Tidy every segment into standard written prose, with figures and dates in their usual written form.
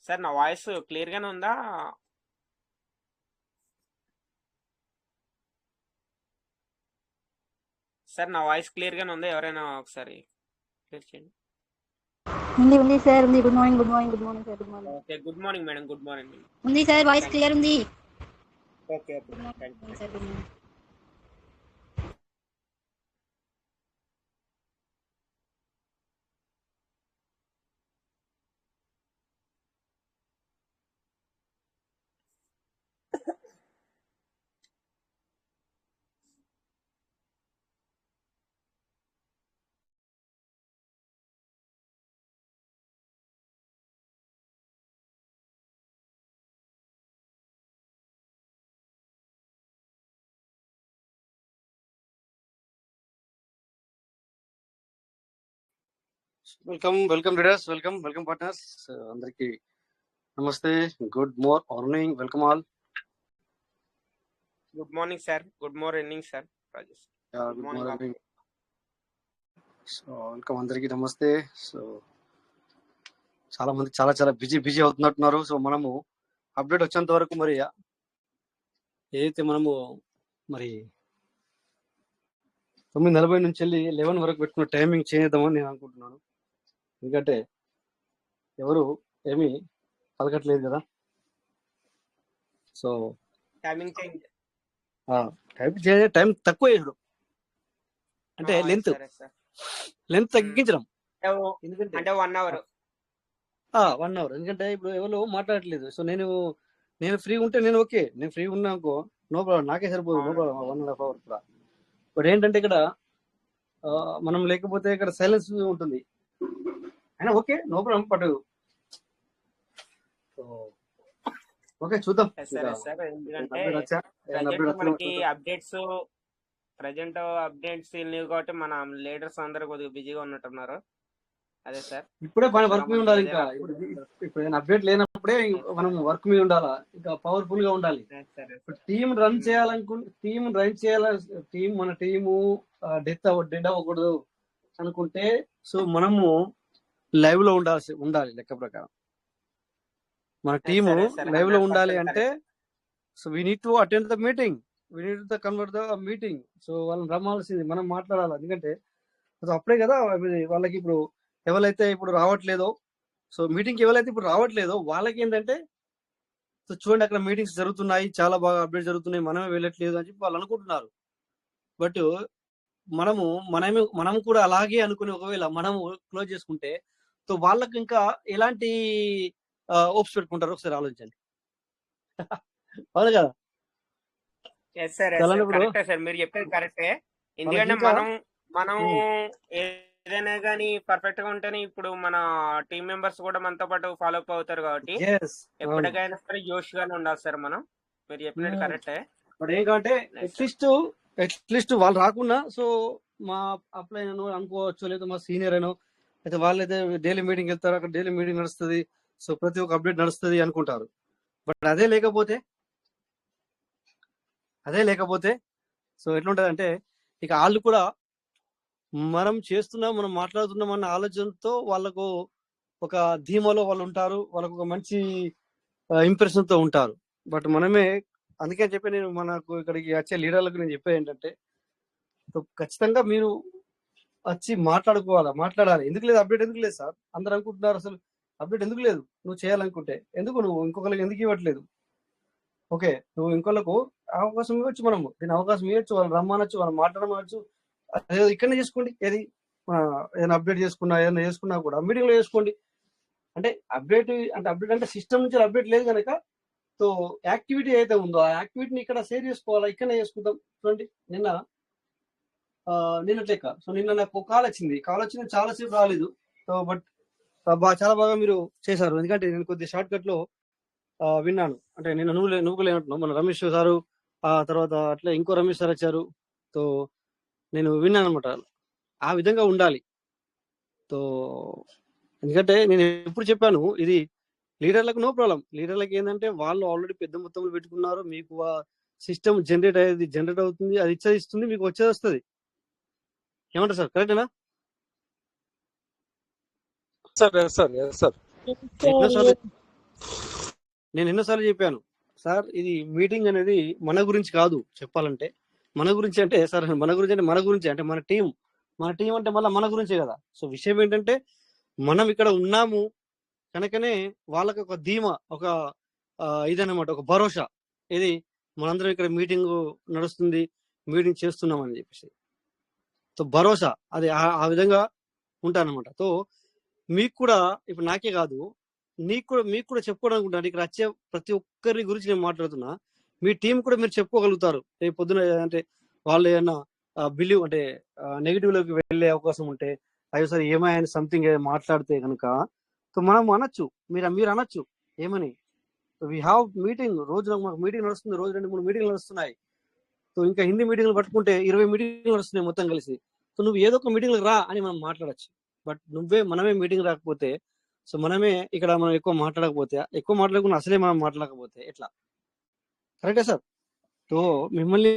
Sir నా voice clear గానే ఉందా? సార్ నా వాయిస్ క్లియర్ గానే ఉందా? ఎవరైనా ఒకసారి క్లియర్ చేయండి. ఉంది సార్ ఉంది. Good morning sir. Good morning. Okay, good morning madam. Good morning. ఉంది సార్, వాయిస్ క్లియర్ ఉంది. Okay okay thank you sir. Good morning. Welcome leaders, welcome partners. అందరికి నమస్తే, good morning, welcome all. Good morning sir. Good morning sir. Rajesh good morning. So welcome అందరికి, నమస్తే. So చాలా మంది చాలా busy అవుతున్నట్టున్నారు. So మనము update వచ్చేంత వరకు మరి ఏదైతే మనము మరి 9:40 నుంచి వెళ్ళి 11 వరకు పెట్టుకున్న టైమింగ్ చేద్దామని నేను అనుకుంటున్నాను. ఎందుకంటే ఎవరు ఏమీ పలకట్లేదు కదా. సో టైమింగ్ టైం తక్కువ వేయడం అంటే లెంత్ తగ్గించడం. అంటే 1 అవర్. 1 అవర్. ఎందుకంటే ఇప్పుడు ఎవరు మాట్లాడట్లేదు. సో నేను ఫ్రీ ఉంటే నేను ఓకే, నేను ఫ్రీ ఉన్నా అనుకో, నో ప్రాబ్లం, నాకే సరిపోదు, నో ప్రాబ్లం 1.5 అవర్ కూడా. బట్ ఏంటంటే ఇక్కడ మనం లేకపోతే ఇక్కడ సైలెన్స్ ఉంటుంది. అయినా okay, no problem. But okay, చూద్దాం. మనకి అప్డేట్స్ ప్రజెంట్ అప్డేట్స్ లేవు కాబట్టి మన లీడర్స్ అందరూ కొద్దిగా బిజీగా ఉన్నట్టున్నారు. అదే సార్, ఇప్పుడే వర్క్ మీద ఉండాలి. ఇంకా ఇప్పుడు అప్డేట్ లేనప్పుడే మనం వర్క్ మీద ఉండాలా, ఇంకా పవర్ఫుల్ గా ఉండాలి. టీం రన్ చేయాలి, మన టీము డెడ్ అవ్వకూడదు అనుకుంటే, సో మనము లైవ్ లో ఉండాలి. లెక్క ప్రకారం మన టీము లైవ్ లో ఉండాలి అంటే, so we need to attend the meeting, we need to convert the meeting. So వాళ్ళని రమ్మాల్సింది, మనం మాట్లాడాలి. ఎందుకంటే అప్పుడే కదా వాళ్ళకి ఇప్పుడు ఎవరైతే ఇప్పుడు రావట్లేదో, సో మీటింగ్కి ఎవరైతే ఇప్పుడు రావట్లేదో వాళ్ళకి ఏంటంటే, సో చూడండి అక్కడ మీటింగ్స్ జరుగుతున్నాయి, చాలా బాగా అప్డేట్ జరుగుతున్నాయి, మనమే వెళ్ళట్లేదు అని చెప్పి వాళ్ళు అనుకుంటున్నారు. బట్ మనం కూడా అలాగే అనుకుని ఒకవేళ మనము క్లోజ్ చేసుకుంటే, సో వాళ్ళకి ఇంకా ఎలాంటి ఓప్స్ పెట్టుకుంటారు ఒకసారి ఆలోచించండి. అవును కదా. కరెక్టే సార్, మీరు చెప్పేది కరెక్టే. ఎందుకంటే మనం ఏదైనా కానీ పర్ఫెక్ట్ గా ఉంటేనే ఇప్పుడు మన టీం మెంబర్స్ కూడా మనతో పాటు ఫాలో అప్ అవుతారు. కాబట్టి ఎప్పటికైనా సరే జోష్ గానే ఉండాలి సార్ మనం. మీరు చెప్పినట్టు కరెక్టే. బట్ ఏంటంటే అట్లీస్ట్ వాళ్ళు రాకున్నా, సో మా అప్లై అనుకోవచ్చు, లేదా మా సీనియర్ అయినో అయితే వాళ్ళైతే డైలీ మీటింగ్ వెళ్తారు, అక్కడ డైలీ మీటింగ్ నడుస్తుంది, సో ప్రతి ఒక్క అప్డేట్ నడుస్తుంది అనుకుంటారు. బట్ అదే లేకపోతే సో ఎట్లుంటది అంటే, ఇక వాళ్ళు కూడా మనం మాట్లాడుతున్నాం అన్న ఆలోచనతో వాళ్ళకు ఒక ధీమాలో వాళ్ళు ఉంటారు, వాళ్ళకు ఒక మంచి ఇంప్రెషన్ తో ఉంటారు. బట్ మనమే, అందుకే చెప్పి నేను మనకు ఇక్కడికి వచ్చే లీడర్లకు నేను చెప్పేది ఏంటంటే, ఖచ్చితంగా మీరు వచ్చి మాట్లాడాలి. ఎందుకు లేదు అప్డేట్, ఎందుకు లేదు సార్ అందరు అనుకుంటున్నారు, అసలు అప్డేట్ ఎందుకు లేదు? నువ్వు చేయాలనుకుంటే ఎందుకు నువ్వు ఇంకొకరికి ఎందుకు ఇవ్వట్లేదు? ఓకే, నువ్వు ఇంకొకరికి అవకాశం ఇవ్వచ్చు, మనము దీని అవకాశం ఇవ్వచ్చు, వాళ్ళు రమ్మనొచ్చు, వాళ్ళు మాట్లాడమనొచ్చు. అదే ఇక్కడనే చేసుకోండి. ఏదైనా అప్డేట్ ఏదైనా చేసుకున్నా కూడా మీటింగ్ లో చేసుకోండి. అంటే అప్డేట్ అంటే సిస్టమ్ నుంచి అప్డేట్ లేదు కనుక, సో యాక్టివిటీ అయితే ఉందో ఆ యాక్టివిటీని ఇక్కడ షేర్ చేసుకోవాలా, ఇక్కడనే చేసుకుంటాం. చూడండి, నిన్న లెక్క. సో నిన్న నాకు కాల్ వచ్చింది, చాలాసేపు రాలేదు. సో బట్ చాలా బాగా మీరు చేశారు. ఎందుకంటే నేను కొద్దిగా షార్ట్ కట్ లో విన్నాను. అంటే నిన్న నువ్వు లేనట్టున్నావు, మన రమేష్ సారు, ఆ తర్వాత అట్లా ఇంకో రమేష్ సార్ వచ్చారు. సో నేను విన్నాను అనమాట. ఆ విధంగా ఉండాలి. సో ఎందుకంటే నేను ఎప్పుడు చెప్పాను, ఇది లీడర్లకు నో ప్రాబ్లం. లీడర్లకు ఏంటంటే వాళ్ళు ఆల్రెడీ పెద్ద మొత్తంలో పెట్టుకున్నారు. మీకు సిస్టమ్ జనరేట్ అవుతుంది, అది ఇస్తుంది, మీకు వచ్చేది వస్తుంది. ఏమంటారు సార్? కరెక్టేనా సార్? నేను ఎన్నోసార్లు చెప్పాను సార్, ఇది మీటింగ్ అనేది మన గురించి కాదు. చెప్పాలంటే మన గురించి అంటే సార్, మన గురించి అంటే మన టీం అంటే మళ్ళీ మన గురించే కదా. సో విషయం ఏంటంటే మనం ఇక్కడ ఉన్నాము కనుకనే వాళ్ళకి ఒక ధీమా, ఒక ఇదన్నమాట, ఒక భరోసా. ఇది మనందరం ఇక్కడ మీటింగ్ నడుస్తుంది, మీటింగ్ చేస్తున్నాం అని చెప్పేసి. సో భరోసా అది ఆ విధంగా ఉంటానమాట. సో మీకు కూడా ఇప్పుడు నాకే కాదు, మీకు కూడా చెప్పుకోవడానికి ఉంటాను. ఇక్కడ వచ్చే ప్రతి ఒక్కరి గురించి నేను మాట్లాడుతున్నా. మీ టీం కూడా మీరు చెప్పుకోగలుగుతారు. రేపు పొద్దున అంటే వాళ్ళు ఏమన్నా బిలీవ్ అంటే నెగిటివ్ లోకి వెళ్ళే అవకాశం ఉంటే, అయ్యో సార్ ఏమైనా సంథింగ్ మాట్లాడితే కనుక సో మనం అనొచ్చు, మీరు అనొచ్చు ఏమని, వీ హ్యావ్ మీటింగ్, రోజు మాకు మీటింగ్ నడుస్తుంది, రోజు 2-3 మీటింగ్లు నడుస్తున్నాయి. సో ఇంకా హిందీ మీటింగ్లు పట్టుకుంటే 20 మీటింగ్లు నడుస్తున్నాయి మొత్తం కలిసి. సో నువ్వు ఏదో ఒక మీటింగ్లకు రా అని మనం మాట్లాడచ్చు. బట్ మనమే మీటింగ్ రాకపోతే, సో మనమే ఇక్కడ మనం ఎక్కువ మాట్లాడకుండా అసలే మనం మాట్లాడకపోతే ఎట్లా? కరెక్టే సార్. సో మిమ్మల్ని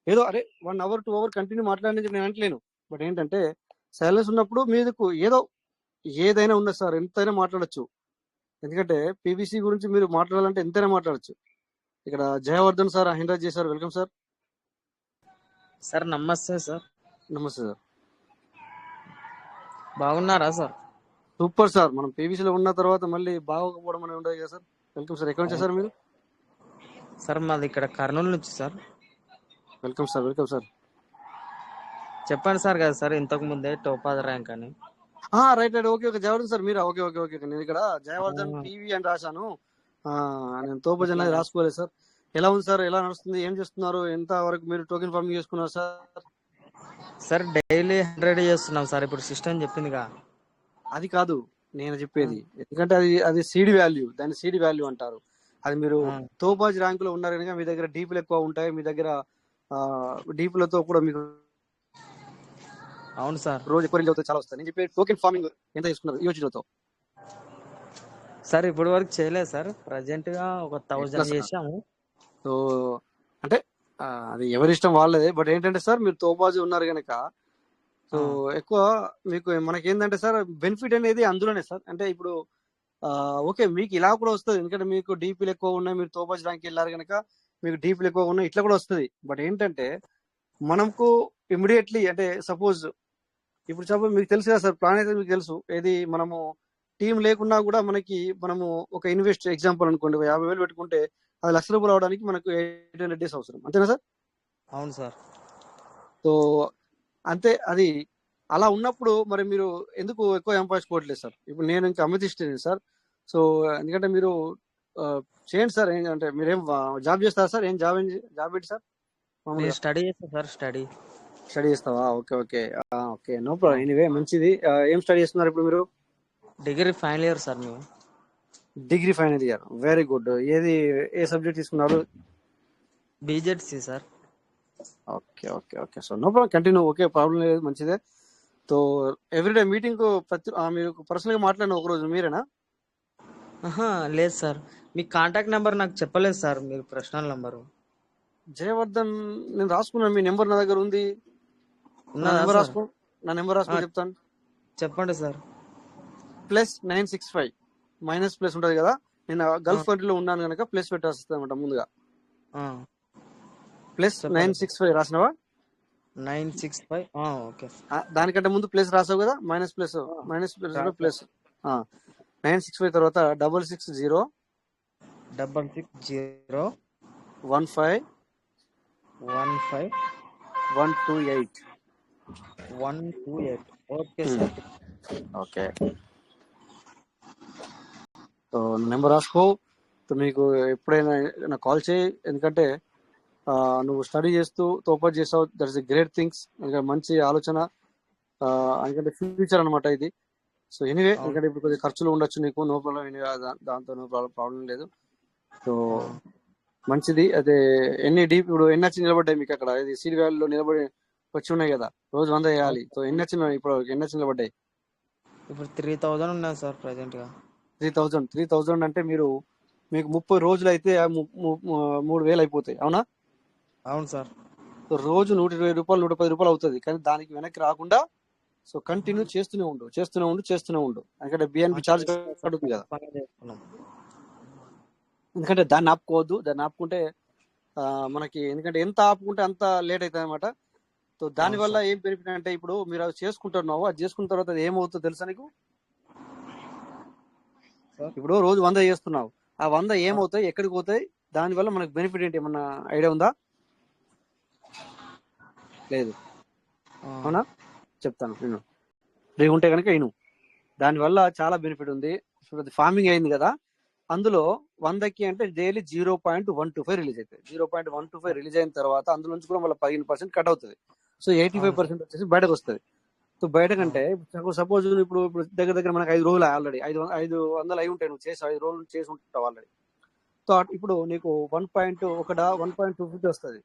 ఏదో అరే 1 hour 2 hour కంటిన్యూ మాట్లాడని నేను అంటలేను. బట్ ఏంటంటే సైలెన్స్ ఉన్నప్పుడు మీదకు ఏదైనా ఉన్నది సార్, ఎంతైనా మాట్లాడచ్చు. ఎందుకంటే పీబీసీ గురించి మీరు మాట్లాడాలంటే ఎంతైనా మాట్లాడచ్చు. ఇక్కడ జయవర్ధన్ సార్ హ్యాండ్ రైజ్ చేశారు. Welcome sir. సార్ నమస్తే సార్. నమస్తే సార్. బాగున్నారా సార్? Super sir. మనం పీబీసీలో ఉన్న తర్వాత మళ్ళీ బాగోకపోవడం అనేది ఉండదు కదా సార్. Welcome sir. ఎక్కడ నుంచి సార్ మీరు? సార్ మాది ఇక్కడ కర్నూలు నుంచి sir. Welcome sir. Welcome sir. చెప్పండి సార్. కదా సార్ ఇంతకు ముందే టోపాజ్ ర్యాంక్ అని. రైట్. ఓకే. జయవర్ధన్ సార్ మీరా? ఓకే. నేను ఇక్కడ జయవర్ధన్ టీవీ అని రాశాను. నేను తోపజ్ అనేది రాసుకోలేదు సార్. ఎలా ఉంది సార్? ఎలా నడుస్తుంది? ఏం చేస్తున్నారు? ఎంత వరకు మీరు టోకెన్ ఫార్మింగ్ చేసుకున్నారు సార్? సార్ డైలీ 100 చేస్తున్నాం సార్. ఇప్పుడు సిస్టమ్ చెప్పిందిగా. అది కాదు నేను చెప్పేది. ఎందుకంటే అది సీడ్ వాల్యూ, దాన్ని సీడ్ వాల్యూ అంటారు. అది మీరు తోపాజ్ ర్యాంక్ లో ఉన్నారు కనుక మీ దగ్గర డీపీలు ఎక్కువ ఉంటాయి. మీ దగ్గర డీపీలతో కూడా మీకు అవును సార్ రోజు ఎక్కువ రేంజ్ అవుతుంది, చాలా వస్తుంది. నేను చెప్పే టోకెన్ ఫార్మింగ్ ఎంత తీసుకున్నారు ఈ రోజుతో? సార్ ఇప్పుడు వరకు చేయలేదు సార్. ప్రజెంట్ గా ఒక 1000 చేసాము. సో అంటే అది ఎవరి ఇష్టం వాళ్ళదే. బట్ ఏంటంటే సార్ మీరు తోపాజు ఉన్నారు కనుక సో ఎక్కువ మీకు మనకేంటంటే సార్ బెనిఫిట్ అనేది అందులోనే సార్. అంటే ఇప్పుడు ఓకే మీకు ఇలా కూడా వస్తుంది, ఎందుకంటే మీకు డీపీలు ఎక్కువ ఉన్నాయి, మీరు తోపాజ్ ర్యాంక్ వెళ్ళారు కనుక మీకు డీపీలు ఎక్కువ ఉన్నాయి, ఇట్లా కూడా వస్తుంది. బట్ ఏంటంటే మనకు ఇమీడియట్లీ అంటే సపోజ్ మీకు తెలుసు కదా సార్, ప్లాన్ అయితే మీకు తెలుసు. ఏది మనము టీం లేకున్నా కూడా మనము ఒక ఇన్వెస్ట్ ఎగ్జాంపుల్ అనుకోండి 50,000 పెట్టుకుంటే అది ₹1,00,000 రావడానికి మనకు 800 days అవసరం. అంతేనా సార్? అవును సార్. సో అంతే. అది అలా ఉన్నప్పుడు మరి మీరు ఎందుకు ఎక్కువ సంపాదించుకోవట్లేదు సార్? ఇప్పుడు నేను ఇంకా అమితిష్ఠని సార్. సో ఎందుకంటే మీరు చేయండి సార్. ఏంటంటే మీరేం జాబ్ చేస్తారా సార్? జాబ్ ఏంటి సార్? స్టడీ చేస్తా సార్. స్టడీ చేస్తావా? Okay no problem. ఎనీవే మంచిది. ఏం స్టడీ చేస్తున్నారు ఇప్పుడు మీరు? Degree final year sir. మేము degree final year. Very good. ఏ సబ్జెక్ట్ తీసుకున్నారు? BZC sir. Okay so no problem, continue. Okay problem లేదు, మంచిదే. సో ఎవ్రీడే మీటింగ్ మీరు పర్సనల్ గా మాట్లాడిన ఒక రోజు మీరేనా? లేదు సార్. మీ కాంటాక్ట్ నెంబర్ నాకు చెప్పలేదు సార్. మీరు పర్సనల్ నెంబరు. జయవర్ధన్ నేను రాసుకున్నాను. మీ నెంబర్ నా దగ్గర ఉంది. నా నెంబర్ రాసుకుని చెప్తాను. చెప్పండి సార్. +965 మైనస్ ప్లస్ ఉంటది కదా. నేను గల్ఫ్ కంట్రీలో ఉన్నాను కనుక ప్లస్ పెట్టేస్తాను అనమాట ముందుగా. +965 రాసినవా? 965. ఓకే. దానికంటే ముందు ప్లస్ రాసావు కదా. మైనస్ ప్లస్ 965 తర్వాత 660 15 128. Okay sir. Okay so number రాసుకో. మీకు ఎప్పుడైనా కాల్ చేయి. ఎందుకంటే నువ్వు స్టడీ చేస్తూ తోపాజ్ చేసావు, దట్ ఇస్ గ్రేట్ థింగ్స్. మంచి ఆలోచన, ఎందుకంటే ఫ్యూచర్ అనమాట ఇది. సో ఎనీవే ఎందుకంటే ఇప్పుడు కొద్దిగా ఖర్చులు ఉండొచ్చు నీకు, నో ప్రాబ్లం. దాంతో నో ప్రాబ్లం లేదు. సో మంచిది. అదే ఎన్ని వచ్చి నిలబడ్డాయి మీకు అక్కడ? ఇది సీడ్ వ్యాలీలో నిలబడి వచ్చి ఉన్నాయి కదా, రోజు 100 వేయాలి. సో ఎన్ని వచ్చి నిలబడ్డాయి? ఇప్పుడు 3000 ఉన్నాయి సార్ ప్రెసెంట్ గా. 3000 అంటే మీకు 30 రోజులు అయితే 3000 అయిపోతాయి. అవునా? అవును సార్. సో రోజు ₹120 ₹110 అవుతుంది. కానీ దానికి వెనక్కి రాకుండా సో కంటిన్యూ చేస్తూనే ఉండు. ఎందుకంటే బిఎన్పి ఛార్జ్ కడుతుంది కదా. ఎందుకంటే దాన్ని ఆపుకోవద్దు. దాన్ని ఆపుకుంటే మనకి ఎందుకంటే ఎంత ఆపుకుంటే అంత లేట్ అవుతుంది అనమాట. సో దానివల్ల ఏం బెనిఫిట్ అంటే ఇప్పుడు మీరు అది చేసుకుంటున్నావు, అది చేసుకున్న తర్వాత అది ఏమవుతుందో తెలుసా నీకు? ఇప్పుడు రోజు 100 చేస్తున్నావు, ఆ 100 ఏమవుతాయి, ఎక్కడికి పోతాయి, దానివల్ల మనకు బెనిఫిట్ ఏంటి ఏమన్నా ఐడియా ఉందా? లేదు. అవునా? చెప్తాను నేను, ఫ్రీ ఉంటే కనుక ఇను. దానివల్ల చాలా బెనిఫిట్ ఉంది. ఇప్పుడు ఫార్మింగ్ అయింది కదా, అందులో 100కి అంటే డైలీ 0.125 రిలీజ్ అవుతుంది. 0.125 రిలీజ్ అయిన తర్వాత అందులో నుంచి కూడా మళ్ళీ 15% కట్ అవుతుంది. సో 85% వచ్చేసి బయటకు వస్తుంది. సో బయట కంటే సపోజ్ ఇప్పుడు దగ్గర దగ్గర మనకు 5 రోజులు ఆల్రెడీ 500 అయి ఉంటాయి, నువ్వు చేసి 5 రోజులు చేసి ఉంటావు ఆల్రెడీ. సో ఇప్పుడు నీకు 1.250 వస్తుంది.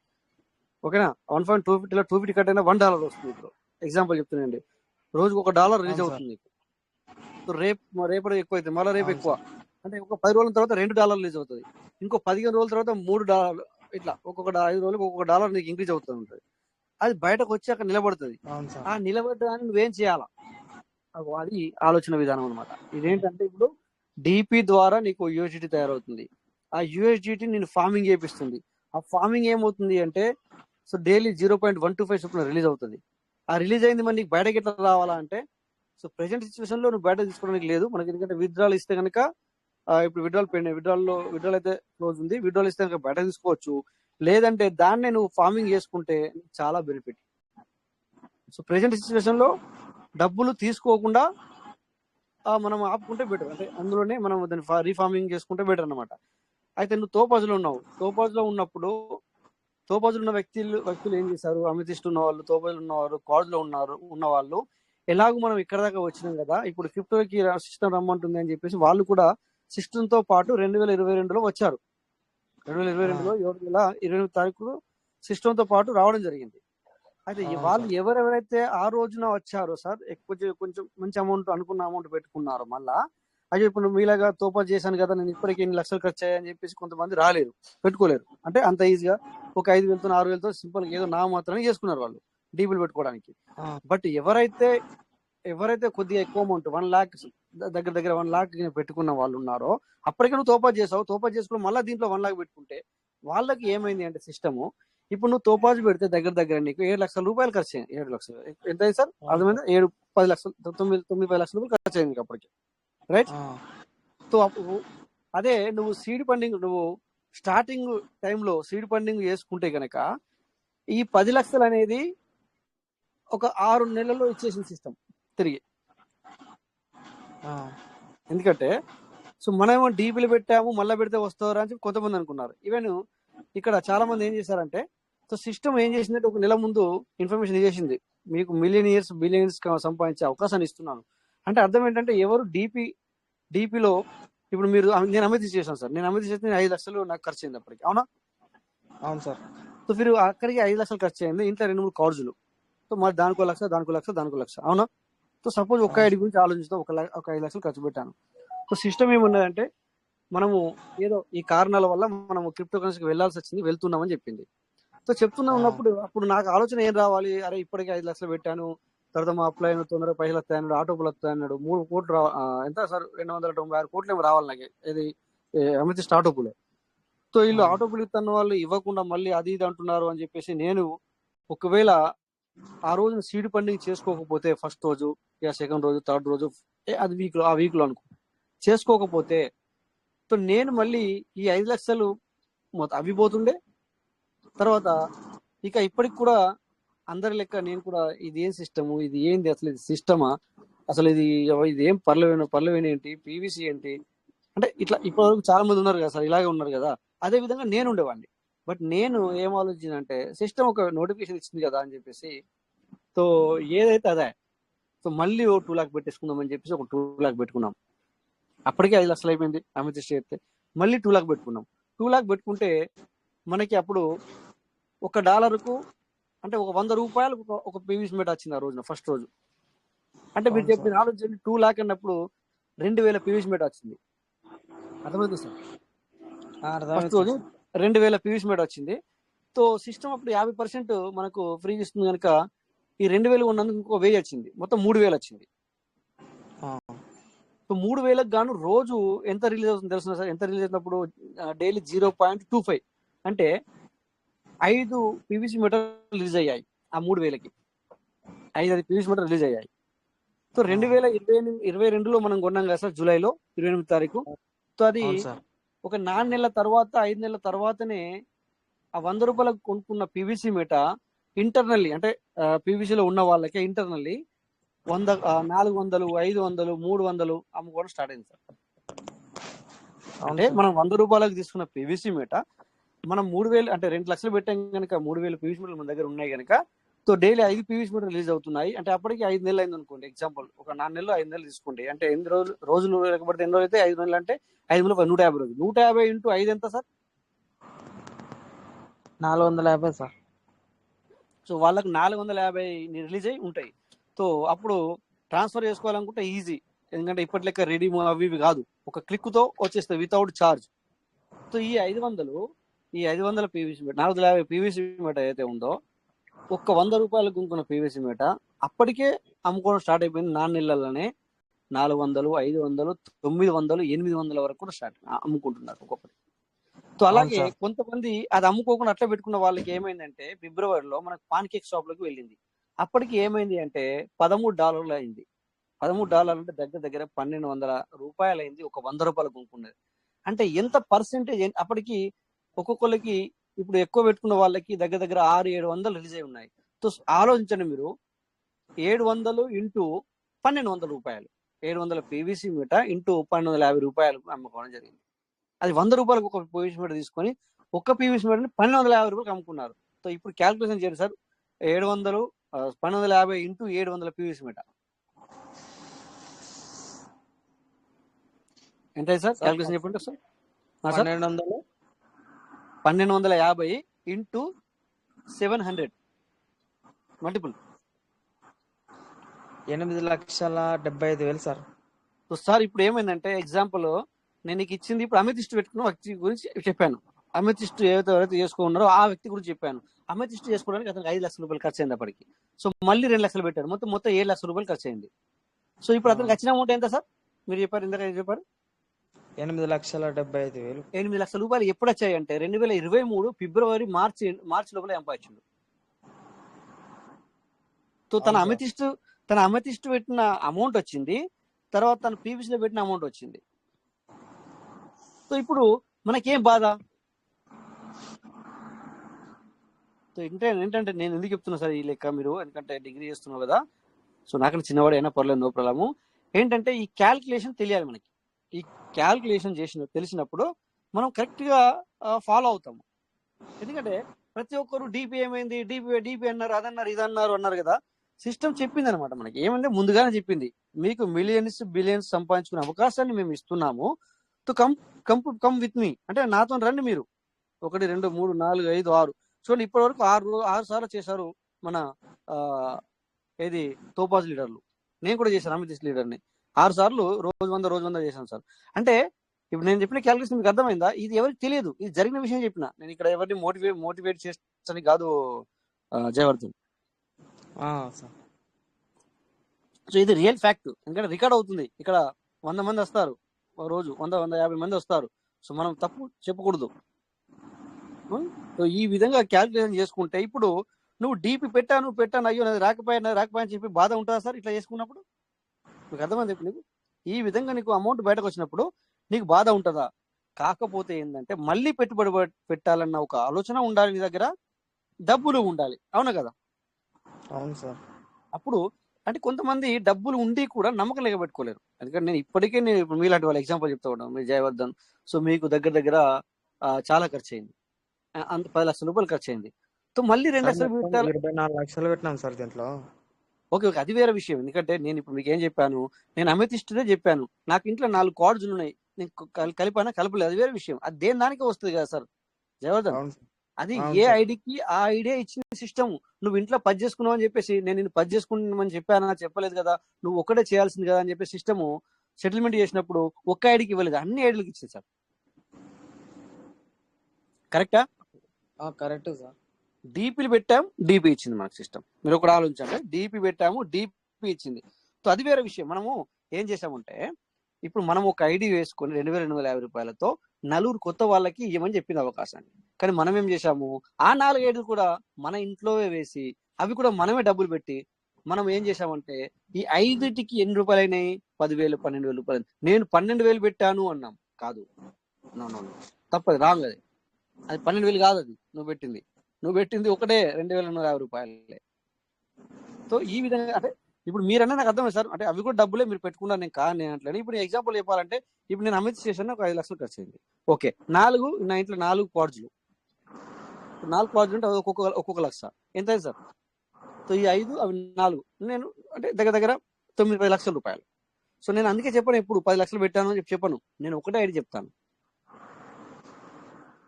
ఓకేనా? 1.250లో 250 కట్ అయినా $1 వస్తుంది. ఇప్పుడు ఎగ్జాంపుల్ చెప్తున్నానండి, రోజుకు $1 రిలీజ్ అవుతుంది నీకు. సో రేపటి ఎక్కువ అవుతుంది, మళ్ళీ రేపు ఎక్కువ అంటే ఒక 10 రోజుల తర్వాత $2 రిలీజ్ అవుతుంది. ఇంకో 15 రోజుల తర్వాత $3, ఇట్లా ఒక్కొక్క 5 రోజులకు $1 నీకు ఇంక్రీజ్ అవుతూ ఉంటుంది. అది బయటకు వచ్చి అక్కడ నిలబడుతుంది. ఆ నిలబడడానికి నువ్వేం చేయాలా, అది ఆలోచన విధానం అనమాట. ఇదేంటంటే ఇప్పుడు డిపి ద్వారా నీకు యూఎస్డిటీ తయారవుతుంది. ఆ యూఎస్డిటీ నేను ఫార్మింగ్ చేపిస్తుంది. ఆ ఫార్మింగ్ ఏమవుతుంది అంటే సో డైలీ 0.125 చొప్పున రిలీజ్ అవుతుంది. ఆ రిలీజ్ అయింది మరి నీకు బయటకి ఎట్లా రావాలా అంటే సో ప్రెసెంట్ సిచ్యువేషన్ లో నువ్వు బయట తీసుకోవడానికి లేదు మనకి. ఎందుకంటే విత్డ్రాల్ ఇస్తే కనుక ఇప్పుడు విత్డ్రాల్ అయితే క్లోజ్ ఉంది. విత్డ్రాల్ ఇస్తే కనుక బయట తీసుకోవచ్చు, లేదంటే దాన్నే నువ్వు ఫార్మింగ్ చేసుకుంటే చాలా బెనిఫిట్. సో ప్రెసెంట్ సిచ్యువేషన్ లో డబ్బులు తీసుకోకుండా మనం ఆపుకుంటే బెటర్, అంటే అందులోనే మనం దాన్ని రీఫార్మింగ్ చేసుకుంటే బెటర్ అనమాట. అయితే నువ్వు తోపాజులో ఉన్నావు, తోపాజులో ఉన్నప్పుడు తోపాజులు ఉన్న వ్యక్తులు ఏం చేశారు? అమితిస్ట్ ఉన్న వాళ్ళు, తోపాజులు ఉన్నవారు, కాజ్లో ఉన్న వాళ్ళు ఎలాగో మనం ఇక్కడ దాకా వచ్చినాం కదా, ఇప్పుడు క్రిప్టోకి సిస్టమ్ రమ్మంటుంది అని చెప్పేసి వాళ్ళు కూడా సిస్టమ్ తో పాటు 2022లో వచ్చారు. 2022లో 28వ తారీఖు సిస్టమ్ తో పాటు రావడం జరిగింది. అయితే వాళ్ళు ఎవరెవరైతే ఆ రోజున వచ్చారో సార్, కొంచెం మంచి అమౌంట్ అనుకున్న అమౌంట్ పెట్టుకున్నారు, మళ్ళా అయ్యో ఇప్పుడు మీలాగా తోపా చేశాను కదా, నేను ఇప్పటికి 8 లక్షలు ఖర్చు అయ్యాయని చెప్పేసి కొంతమంది రాలేరు, పెట్టుకోలేరు. అంటే అంత ఈజీగా ఒక 5,000తో 6,000తో సింపుల్ ఏదో నా మాత్రమే చేసుకున్నారు వాళ్ళు డీపీలు పెట్టుకోవడానికి. బట్ ఎవరైతే కొద్దిగా ఎక్కువ అమౌంట్ 1 లాక్ దగ్గర దగ్గర 1 లాక్ పెట్టుకున్న వాళ్ళు ఉన్నారో, అప్పటికే నువ్వు తోపా చేసావు, తోపా చేసుకుని మళ్ళీ దీంట్లో 1 లాక్ పెట్టుకుంటే వాళ్ళకి ఏమైంది అంటే సిస్టము, ఇప్పుడు నువ్వు తోపాజు పెడితే దగ్గర దగ్గర నీకు 7 లక్షల రూపాయలు ఖర్చు అయ్యింది. 7 లక్షలు ఎంత అయింది సార్? అర్థమైంది, 7-10 లక్షలు 9-10 లక్షల రూపాయలు ఖర్చు అయింది అప్పటికి, రైట్? సో అప్పుడు అదే నువ్వు సీడ్ ఫండింగ్, నువ్వు స్టార్టింగ్ టైంలో సీడ్ ఫండింగ్ చేసుకుంటే కనుక ఈ 10 లక్షలు అనేది ఒక 6 నెలల్లో ఇచ్చేసిన సిస్టమ్ తిరిగి. ఎందుకంటే సో మనమేమో డీపీలు పెట్టాము మళ్ళీ పెడితే వస్తారా అని చెప్పి కొంతమంది అనుకున్నారు. ఈవెన్ ఇక్కడ చాలా మంది ఏం చేశారంటే సో సిస్టమ్ ఏం చేసిందంటే ఒక నెల ముందు ఇన్ఫర్మేషన్ చేసింది, మీకు బిలియన్స్ సంపాదించే అవకాశాన్ని ఇస్తున్నాను అంటే అర్థం ఏంటంటే ఎవరు డీపీలో ఇప్పుడు నేను అమితి చేశాను సార్, నేను అమితి చేస్తే 5 లక్షలు నాకు ఖర్చు అయింది అప్పటికి, అవునా? అవును సార్. సో మీరు అక్కడికి 5 లక్షలు ఖర్చు అయింది, ఇంట్లో 2-3 కార్డులు, సో మరి దానికో లక్ష, అవునా? సో సపోజ్ ఒక్క ఐడి గురించి ఆలోచిస్తాం, ఒక 5 లక్షలు ఖర్చు పెట్టాను. సో సిస్టమ్ ఏమున్నదంటే మనము ఏదో ఈ కారణాల వల్ల మనము క్రిప్టో కరెన్సీకి వెళ్లాల్సి వచ్చింది, వెళ్తున్నామని చెప్పింది. సో చెప్తున్నా ఉన్నప్పుడు అప్పుడు నాకు ఆలోచన ఏం రావాలి, అరే ఇప్పటికే 5 లక్షలు పెట్టాను, తర్వాత మా అప్లై అయిన తొందరగా పైసలు వస్తాయన్నాడు, ఆటోపులు వస్తాయన్నాడు, 3 కోట్లు ఎంత సార్ 296 కోట్లు ఏమో రావాలి నాకు, ఇది అమితిస్ట్ ఆటోపులే. సో వీళ్ళు ఆటోపులు ఇస్తున్న వాళ్ళు ఇవ్వకుండా మళ్ళీ అది ఇది అంటున్నారు అని చెప్పేసి నేను ఒకవేళ ఆ రోజు సీడ్ ఫండింగ్ చేసుకోకపోతే ఫస్ట్ రోజు సెకండ్ రోజు థర్డ్ రోజు అది ఆ వీక్ లో అనుకో చేసుకోకపోతే సో నేను మళ్ళీ ఈ 5 లక్షలు అవి పోతుండే. తర్వాత ఇక ఇప్పటికి కూడా అందరి లెక్క నేను కూడా ఇది ఏం సిస్టము, ఇది ఏంది అసలు, ఇది సిస్టమా అసలు, ఇది ఏం పర్లవేన్ ఏంటి, పీవీసీ ఏంటి అంటే ఇట్లా ఇప్పటివరకు చాలా మంది ఉన్నారు కదా సార్, ఇలాగే ఉన్నారు కదా, అదే విధంగా నేను ఉండేవాడిని. బట్ నేను ఏం ఆలోచించిన అంటే సిస్టమ్ ఒక నోటిఫికేషన్ ఇచ్చింది కదా అని చెప్పేసి సో ఏదైతే అదే సో మళ్ళీ 2 లాక్ పెట్టేసుకుందాం అని చెప్పేసి ఒక 2 లాక్ పెట్టుకున్నాం. అప్పటికే 5 లక్షలు అయిపోయింది అమితిస్ట్ చేస్తే, మళ్ళీ 2 లాక్ పెట్టుకున్నాం. 2 లాక్ పెట్టుకుంటే మనకి అప్పుడు $1కు అంటే ఒక 100 రూపాయలకు ఒక పీవీసీ మీటర్ వచ్చింది ఆ రోజున ఫస్ట్ రోజు. అంటే మీరు చెప్పిన ఆలోచన 2 లాక్ అన్నప్పుడు 2000 పీవీసీ మీటర్ వచ్చింది, అర్థమవుతుంది సార్? ఫస్ట్ రోజు 2000 పీవీసీ మీటర్ వచ్చింది. సో సిస్టమ్ అప్పుడు 50% మనకు ఫ్రీ ఇస్తుంది కనుక ఈ 2000 ఉన్నందుకు ఇంకో 1000 వచ్చింది, మొత్తం 3000 వచ్చింది. సో 3000కి గాను రోజు ఎంత రిలీజ్ అవుతుంది తెలుసు సార్? ఎంత రిలీజ్ అవుతున్నప్పుడు డైలీ 0.25 అంటే 5 పీవీసీ మీటర్ రిలీజ్ అయ్యాయి ఆ 3000కి. 5 పీవీసీ మీటర్ రిలీజ్ అయ్యాయి. సో 2022లో మనం కొన్నాం కదా సార్, జూలైలో 28 తారీఖు. సో అది అవును సార్. ఒక 4 నెలల తర్వాత 5 నెలల తర్వాతనే ఆ 100 రూపాయలకు కొనుక్కున్న పీవీసీ మీట ఇంటర్నల్లీ అంటే పీవీసీలో ఉన్న వాళ్ళకి ఇంటర్నల్లీ 400, 500, 300 అమ్ముకోవడం స్టార్ట్ అయింది సార్. అంటే మనం 100 రూపాయలకు తీసుకున్న పీవీసీ మీట మనం 3000 అంటే 2 లక్షలు పెట్టాం కనుక 3000 పీవీసీ మీటర్లు మన దగ్గర ఉన్నాయి కనుక సో డైలీ 5 పీవీసీ మీటర్లు రిలీజ్ అవుతున్నాయి. అంటే అప్పటికి 5 నెలలు అయింది అనుకోండి. ఎగ్జాంపుల్ ఒక 4 నెలలు 5 నెలలు తీసుకోండి. అంటే ఎన్ని రోజులు లేకపోతే ఎన్ని రోజులు అయితే 5 నెలలు అంటే 5 నెలలు 150 రోజులు. 150 ఇంటూ 5 ఎంత సార్? 450 సార్. సో వాళ్ళకి 450 రిలీజ్ అయి ఉంటాయి. సో అప్పుడు ట్రాన్స్ఫర్ చేసుకోవాలనుకుంటే ఈజీ, ఎందుకంటే ఇప్పటి లెక్క రెడీ అవి ఇవి కాదు, ఒక క్లిక్ తో వచ్చేస్తాయి వితౌట్ ఛార్జ్. సో ఈ 500 పీవీసీ మీట 450 పీవీసీ మీట ఏదైతే ఉందో ఒక్క 100 రూపాయలకు కొనుక్కున్న పీవీసీ మీట అప్పటికే అమ్ముకోవడం స్టార్ట్ అయిపోయింది. 4 నెలలనే 400, 500, 900, 800 వరకు కూడా అమ్ముకుంటున్నారు ఒక్కొక్కటి. సో అలాగే కొంతమంది అది అమ్ముకోకుండా అట్లా పెట్టుకున్న వాళ్ళకి ఏమైందంటే ఫిబ్రవరిలో మనకు పాన్ కేక్ షాప్ లోకి వెళ్ళింది. అప్పటికి ఏమైంది అంటే $13 అయింది. $13 అంటే దగ్గర 1200 రూపాయలు అయింది ఒక 100 రూపాయలు కొనుక్కున్నది. అంటే ఎంత పర్సెంటేజ్ అప్పటికి ఒక్కొక్కరికి ఇప్పుడు ఎక్కువ పెట్టుకున్న వాళ్ళకి దగ్గర 600-700 రిలీజ్ అయి ఉన్నాయి. సో ఆలోచించండి మీరు, 700 ఇంటూ 1200 రూపాయలు, 700 పీవీసీ మీట ఇంటూ 1250 రూపాయలకు అమ్ముకోవడం జరిగింది. అది 100 రూపాయలకు ఒక పీవీసీ మీటర్ తీసుకొని ఒక్క పీవీసీ మీటర్ని 1250 రూపాయలకు అమ్ముకున్నారు. సో ఇప్పుడు క్యాల్కులేషన్ చేయండి సార్, 700 1250 ఇంటూ 700 పీవీసీ మీటర్ ఎంత సార్? క్యాల్కులేషన్ చెప్పండి sir. 1250 into 700 multiple 8,75,000 sir. So sir ఇప్పుడు ఏమైందంటే ఎగ్జాంపుల్ నేను నీకు ఇచ్చింది, ఇప్పుడు అమెథిస్ట్ పెట్టుకున్న వ్యక్తి గురించి చెప్పాను. అమెథిస్ట్ ఎవరైతే చేసుకున్నారో ఆ వ్యక్తి గురించి చెప్పాను. అమెథిస్ట్ చేసుకోవడానికి అతనికి 5 లక్షల రూపాయలు ఖర్చు అయింది అప్పటికి. సో మళ్ళీ 2 లక్షలు పెట్టాడు, మొత్తం 7 లక్షల రూపాయలు ఖర్చు అయింది. సో ఇప్పుడు అతనికి వచ్చిన అమౌంట్ ఎంత సార్? మీరు చెప్పారు ఇందాక చెప్పారు 8,75,000. 8 లక్షల రూపాయలు ఎప్పుడు వచ్చాయంటే 2023 ఫిబ్రవరి మార్చి లోపల సంపాదించిండు. సో తన అమెథిస్ట్ పెట్టిన అమౌంట్ వచ్చింది, తర్వాత తన పీవీసీలో పెట్టిన అమౌంట్ వచ్చింది. సో ఇప్పుడు మనకేం బాధ? సో ఏంటంటే నేను ఎందుకు చెప్తున్నా సార్ ఈ లెక్క, మీరు ఎందుకంటే డిగ్రీ చేస్తున్నావు కదా, సో నాకన్నా చిన్నవాడు అయినా పర్లేదు, నో ప్రాబ్లము. ఏంటంటే ఈ క్యాల్కులేషన్ తెలియాలి మనకి. ఈ క్యాల్కులేషన్ తెలిసినప్పుడు మనం కరెక్ట్ గా ఫాలో అవుతాము. ఎందుకంటే ప్రతి ఒక్కరు డీపీ ఏమైంది, డీపీ అన్నారు, అదన్నారు, ఇదన్నారు అన్నారు కదా. సిస్టమ్ చెప్పింది అనమాట మనకి. ఏమంటే ముందుగానే చెప్పింది, మీకు మిలియన్స్ బిలియన్స్ సంపాదించుకునే అవకాశాన్ని మేము ఇస్తున్నాము. తో కమ్ విత్ మీ, అంటే నాతో రండి మీరు. 1 2 3 4 5 6 చూడండి, ఇప్పటి వరకు 6 సార్లు చేశారు మన ఏది తోపాజ్ లీడర్లు. నేను కూడా చేశాను అమిత్ లీడర్ని 6 సార్లు, రోజు 100 చేశాను సార్. అంటే ఇప్పుడు నేను చెప్పిన క్యాలిక్యులేషన్ మీకు అర్థమైందా? ఇది ఎవరికి తెలియదు, ఇది జరిగిన విషయం చెప్పిన. నేను ఇక్కడ ఎవరిని మోటివేట్ చేస్తాను కాదు జయవర్ధన్. సో ఇది రియల్ ఫ్యాక్ట్, ఎందుకంటే రికార్డ్ అవుతుంది. ఇక్కడ 100 మంది వస్తారు రోజు, 100-150 మంది వస్తారు. సో మనం తప్పు చెప్పకూడదు. సో ఈ విధంగా క్యాలిక్యులేషన్ చేసుకుంటే ఇప్పుడు నువ్వు డీపీ పెట్టాను అయ్యో నాది రాకపోయాని చెప్పి బాధ ఉంటుందా సార్ ఇట్లా చేసుకున్నప్పుడు? మీకు అర్థమైంది నీకు? ఈ విధంగా నీకు అమౌంట్ బయటకు వచ్చినప్పుడు నీకు బాధ ఉంటుందా? కాకపోతే ఏంటంటే మళ్ళీ పెట్టుబడి పెట్టాలన్న ఒక ఆలోచన ఉండాలి, నీ దగ్గర డబ్బులు ఉండాలి. అవునా కదా? అవును సార్. అప్పుడు అంటే కొంతమంది డబ్బులు ఉండి కూడా నమ్మకం లేక పెట్టుకోలేరు. ఎందుకంటే నేను ఇప్పటికే మీలాంటి వాళ్ళ ఎగ్జాంపుల్ చెప్తా ఉన్నాను, మీరు జయవర్ధన్. సో మీకు దగ్గర చాలా ఖర్చు అయింది, 10 లక్షల రూపాయలు ఖర్చు అయింది. సో మళ్ళీ 2 లక్షలు పెట్టాలి. 24 లక్షలు పెట్టినాం సార్ దీంట్లో. ఓకే, అది వేరే విషయం. ఎందుకంటే నేను ఇప్పుడు మీకు ఏం చెప్పాను, నేను అమెథిస్ట్దే చెప్పాను. నాకు ఇంట్లో 4 కార్డ్స్ ఉన్నాయి, నేను కలపలేదు, అది వేరే విషయం. అది దేని దానికే వస్తుంది కదా సార్ జయవర్ధన్. అది ఏ ఐడికి ఆ ఐడియా ఇచ్చిన సిస్టమ్. నువ్వు ఇంట్లో పని చేసుకున్నావు అని చెప్పేసి నేను పని చేసుకున్నామని చెప్పానా? చెప్పలేదు కదా. నువ్వు ఒక్కడే చేయాల్సింది కదా అని చెప్పి సిస్టమ్ సెటిల్మెంట్ చేసినప్పుడు ఒక్క ఐడికి ఇవ్వలేదు, అన్ని ఐడికి ఇచ్చింది సార్. కరెక్టా? Correct sir. డీపీలు పెట్టాము, డీపీ ఇచ్చింది మనకు సిస్టమ్. మీరు ఒకటి ఆలోచించండి, డీపీ పెట్టాము, డీపీ ఇచ్చింది. సో అది వేరే విషయం. మనము ఏం చేసామంటే ఇప్పుడు మనం ఒక ఐడి వేసుకొని 2250 రూపాయలతో నలుగురు కొత్త వాళ్ళకి ఇవ్వమని చెప్పింది అవకాశాన్ని. కానీ మనం ఏం చేశాము, ఆ 4-5 కూడా మన ఇంట్లోవే వేసి అవి కూడా మనమే డబ్బులు పెట్టి మనం ఏం చేశామంటే ఈ 5టికి ఎన్ని రూపాయలు అయినాయి, 10,000 12,000 రూపాయలు. నేను 12,000 పెట్టాను అన్నాం. కాదు, నో నో నో, తప్పదు, రాంగ్. అది 12,000 కాదు. అది నువ్వు పెట్టింది ఒకటే 2,150 రూపాయలే. సో ఈ విధంగా అంటే ఇప్పుడు మీరన్నా నాకు అర్థమైంది సార్, అంటే అవి కూడా డబ్బులే మీరు పెట్టుకున్నారు, నేను కాదు నేను అంటలేను. ఇప్పుడు ఎగ్జాంపుల్ చెప్పాలంటే ఇప్పుడు నేను అమిత్ చేశాను, ఒక 5 లక్షలు ఖర్చు అయింది. ఓకే, నా ఇంట్లో 4 పాడ్స్లు, 4 పాడ్స్లు ఉంటే ఒక్కొక్క లక్ష, ఎంత అయింది సార్? సో ఈ 5 అవి 4, నేను అంటే దగ్గర 9-10 లక్షల రూపాయలు. సో నేను అందుకే చెప్పాను, ఇప్పుడు 10 లక్షలు పెట్టాను అని చెప్పను, నేను ఒకటే ఐడి చెప్తాను.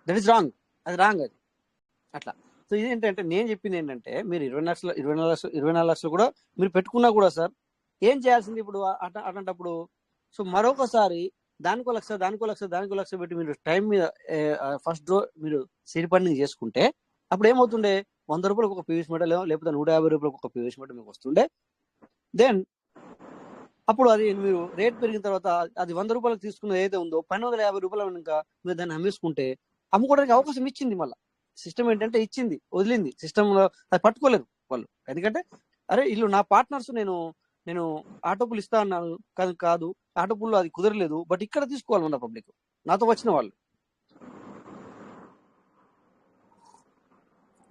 దట్ ఈస్ రాంగ్, అది రాంగ్ అది అట్లా. సో ఇదేంటంటే నేను చెప్పింది ఏంటంటే మీరు 24 లక్షలు కూడా మీరు పెట్టుకున్నా కూడా సార్ ఏం చేయాల్సింది ఇప్పుడు అట్లాంటప్పుడు. సో మరొకసారి దానికో లక్ష పెట్టి మీరు టైం మీద ఫస్ట్ డ్రో మీరు సీడ్ ఫండింగ్ చేసుకుంటే అప్పుడు ఏమవుతుండే, 100 రూపాయలకు ఒక పీవీసీ మెటల్ లేకపోతే 150 రూపాయలకు ఒక పీవీసీ మెటల్ మీకు వస్తుండే. దెన్ అప్పుడు అది మీరు రేట్ పెరిగిన తర్వాత అది 100 రూపాయలకు తీసుకున్నది ఏదైతే ఉందో 1250 రూపాయలు ఇంకా మీరు దాన్ని అమ్మేసుకుంటే అమ్ముకోవడానికి అవకాశం ఇచ్చింది. మళ్ళీ సిస్టమ్ ఏంటంటే ఇచ్చింది, వదిలింది. సిస్టంలో అది పట్టుకోలేరు వాళ్ళు, ఎందుకంటే అరే వీళ్ళు నా పార్ట్నర్స్, నేను ఆటోపుల్ ఇస్తా అన్నాను, కాదు ఆటోపుల్లో అది కుదరలేదు, బట్ ఇక్కడ తీసుకోవాలి మన పబ్లిక్, నాతో వచ్చిన వాళ్ళు.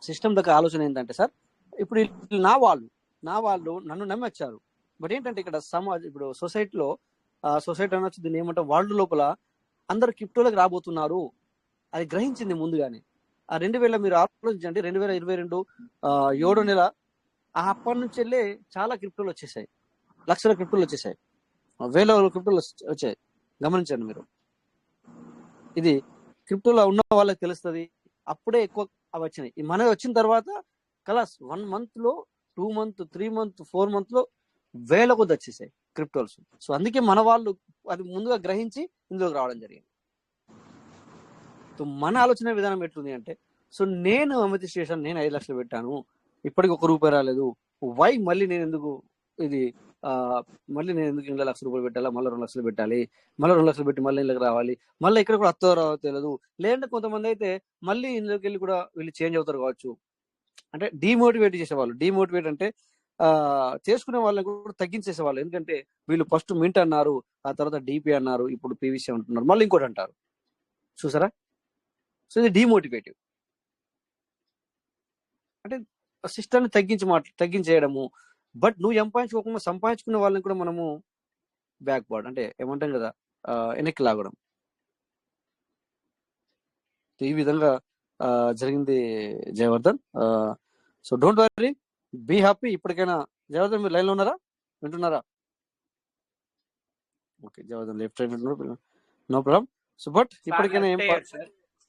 సిస్టమ్ దగ్గర ఆలోచన ఏంటంటే సార్, ఇప్పుడు నా వాళ్ళు నన్ను నమ్మి వచ్చారు. బట్ ఏంటంటే ఇక్కడ ఇప్పుడు సొసైటీ అనొచ్చు, దీన్ని ఏమంటాం, వరల్డ్ లోపల అందరు క్రిప్టోలకు రాబోతున్నారు, అది గ్రహించింది ముందుగానే. ఆ 2000 మీరు ఆలోచించండి, 2022 7వ నెల అప్పటి నుంచి వెళ్ళే చాలా క్రిప్టోలు వచ్చేసాయి, లక్షల క్రిప్టోలు వచ్చేసాయి, వేల క్రిప్టోలు వచ్చాయి. గమనించండి మీరు, ఇది క్రిప్టోలో ఉన్న వాళ్ళకి తెలుస్తుంది. అప్పుడే ఎక్కువ అవి వచ్చినాయి. మనది వచ్చిన తర్వాత కలాస్ 1 month లో 2 months 3 months 4 months లో వేల కొద్ది వచ్చేసాయి క్రిప్టోల్స్. సో అందుకే మన వాళ్ళు అది ముందుగా గ్రహించి ఇందులోకి రావడం జరిగింది. సో మన ఆలోచన విధానం ఎట్లుంది అంటే, సో నేను అమిత్ స్టేషన్ నేను 5 లక్షలు పెట్టాను, ఇప్పటికి 1 రూపాయి రాలేదు, వై మళ్ళీ నేను ఎందుకు 2 లక్షల రూపాయలు పెట్టాలా, మళ్ళీ 2 లక్షలు పెట్టాలి, మళ్ళీ 2 లక్షలు పెట్టి మళ్ళీ ఇంట్లోకి రావాలి, మళ్ళీ ఇక్కడ కూడా రావో తెలియదు. లేదంటే కొంతమంది అయితే మళ్ళీ ఇందులోకి వెళ్ళి కూడా వీళ్ళు చేంజ్ అవుతారు కావచ్చు, అంటే డిమోటివేట్ చేసేవాళ్ళు. డిమోటివేట్ అంటే చేసుకునే వాళ్ళని కూడా తగ్గించేసేవాళ్ళు. ఎందుకంటే వీళ్ళు ఫస్ట్ మింట్ అన్నారు, ఆ తర్వాత డిపి అన్నారు, ఇప్పుడు పీవీసీ అంటున్నారు, మళ్ళీ ఇంకోటి అంటారు. చూసారా? సో ఇది డిమోటివేటివ్, అంటే సిస్టమ్ని తగ్గించేయడము. బట్ నువ్వు సంపాదించుకునే వాళ్ళని కూడా మనము బ్యాక్వర్డ్, అంటే ఏమంటాం కదా, వెనక్కి లాగడం. ఈ విధంగా జరిగింది Jayavardhan. So don't worry, be happy. ఇప్పటికైనా జయవర్ధన్ మీరు లైన్లో ఉన్నారా, వింటున్నారా? Okay, Jayavardhan left right no problem. So but ఇప్పటికైనా ఏం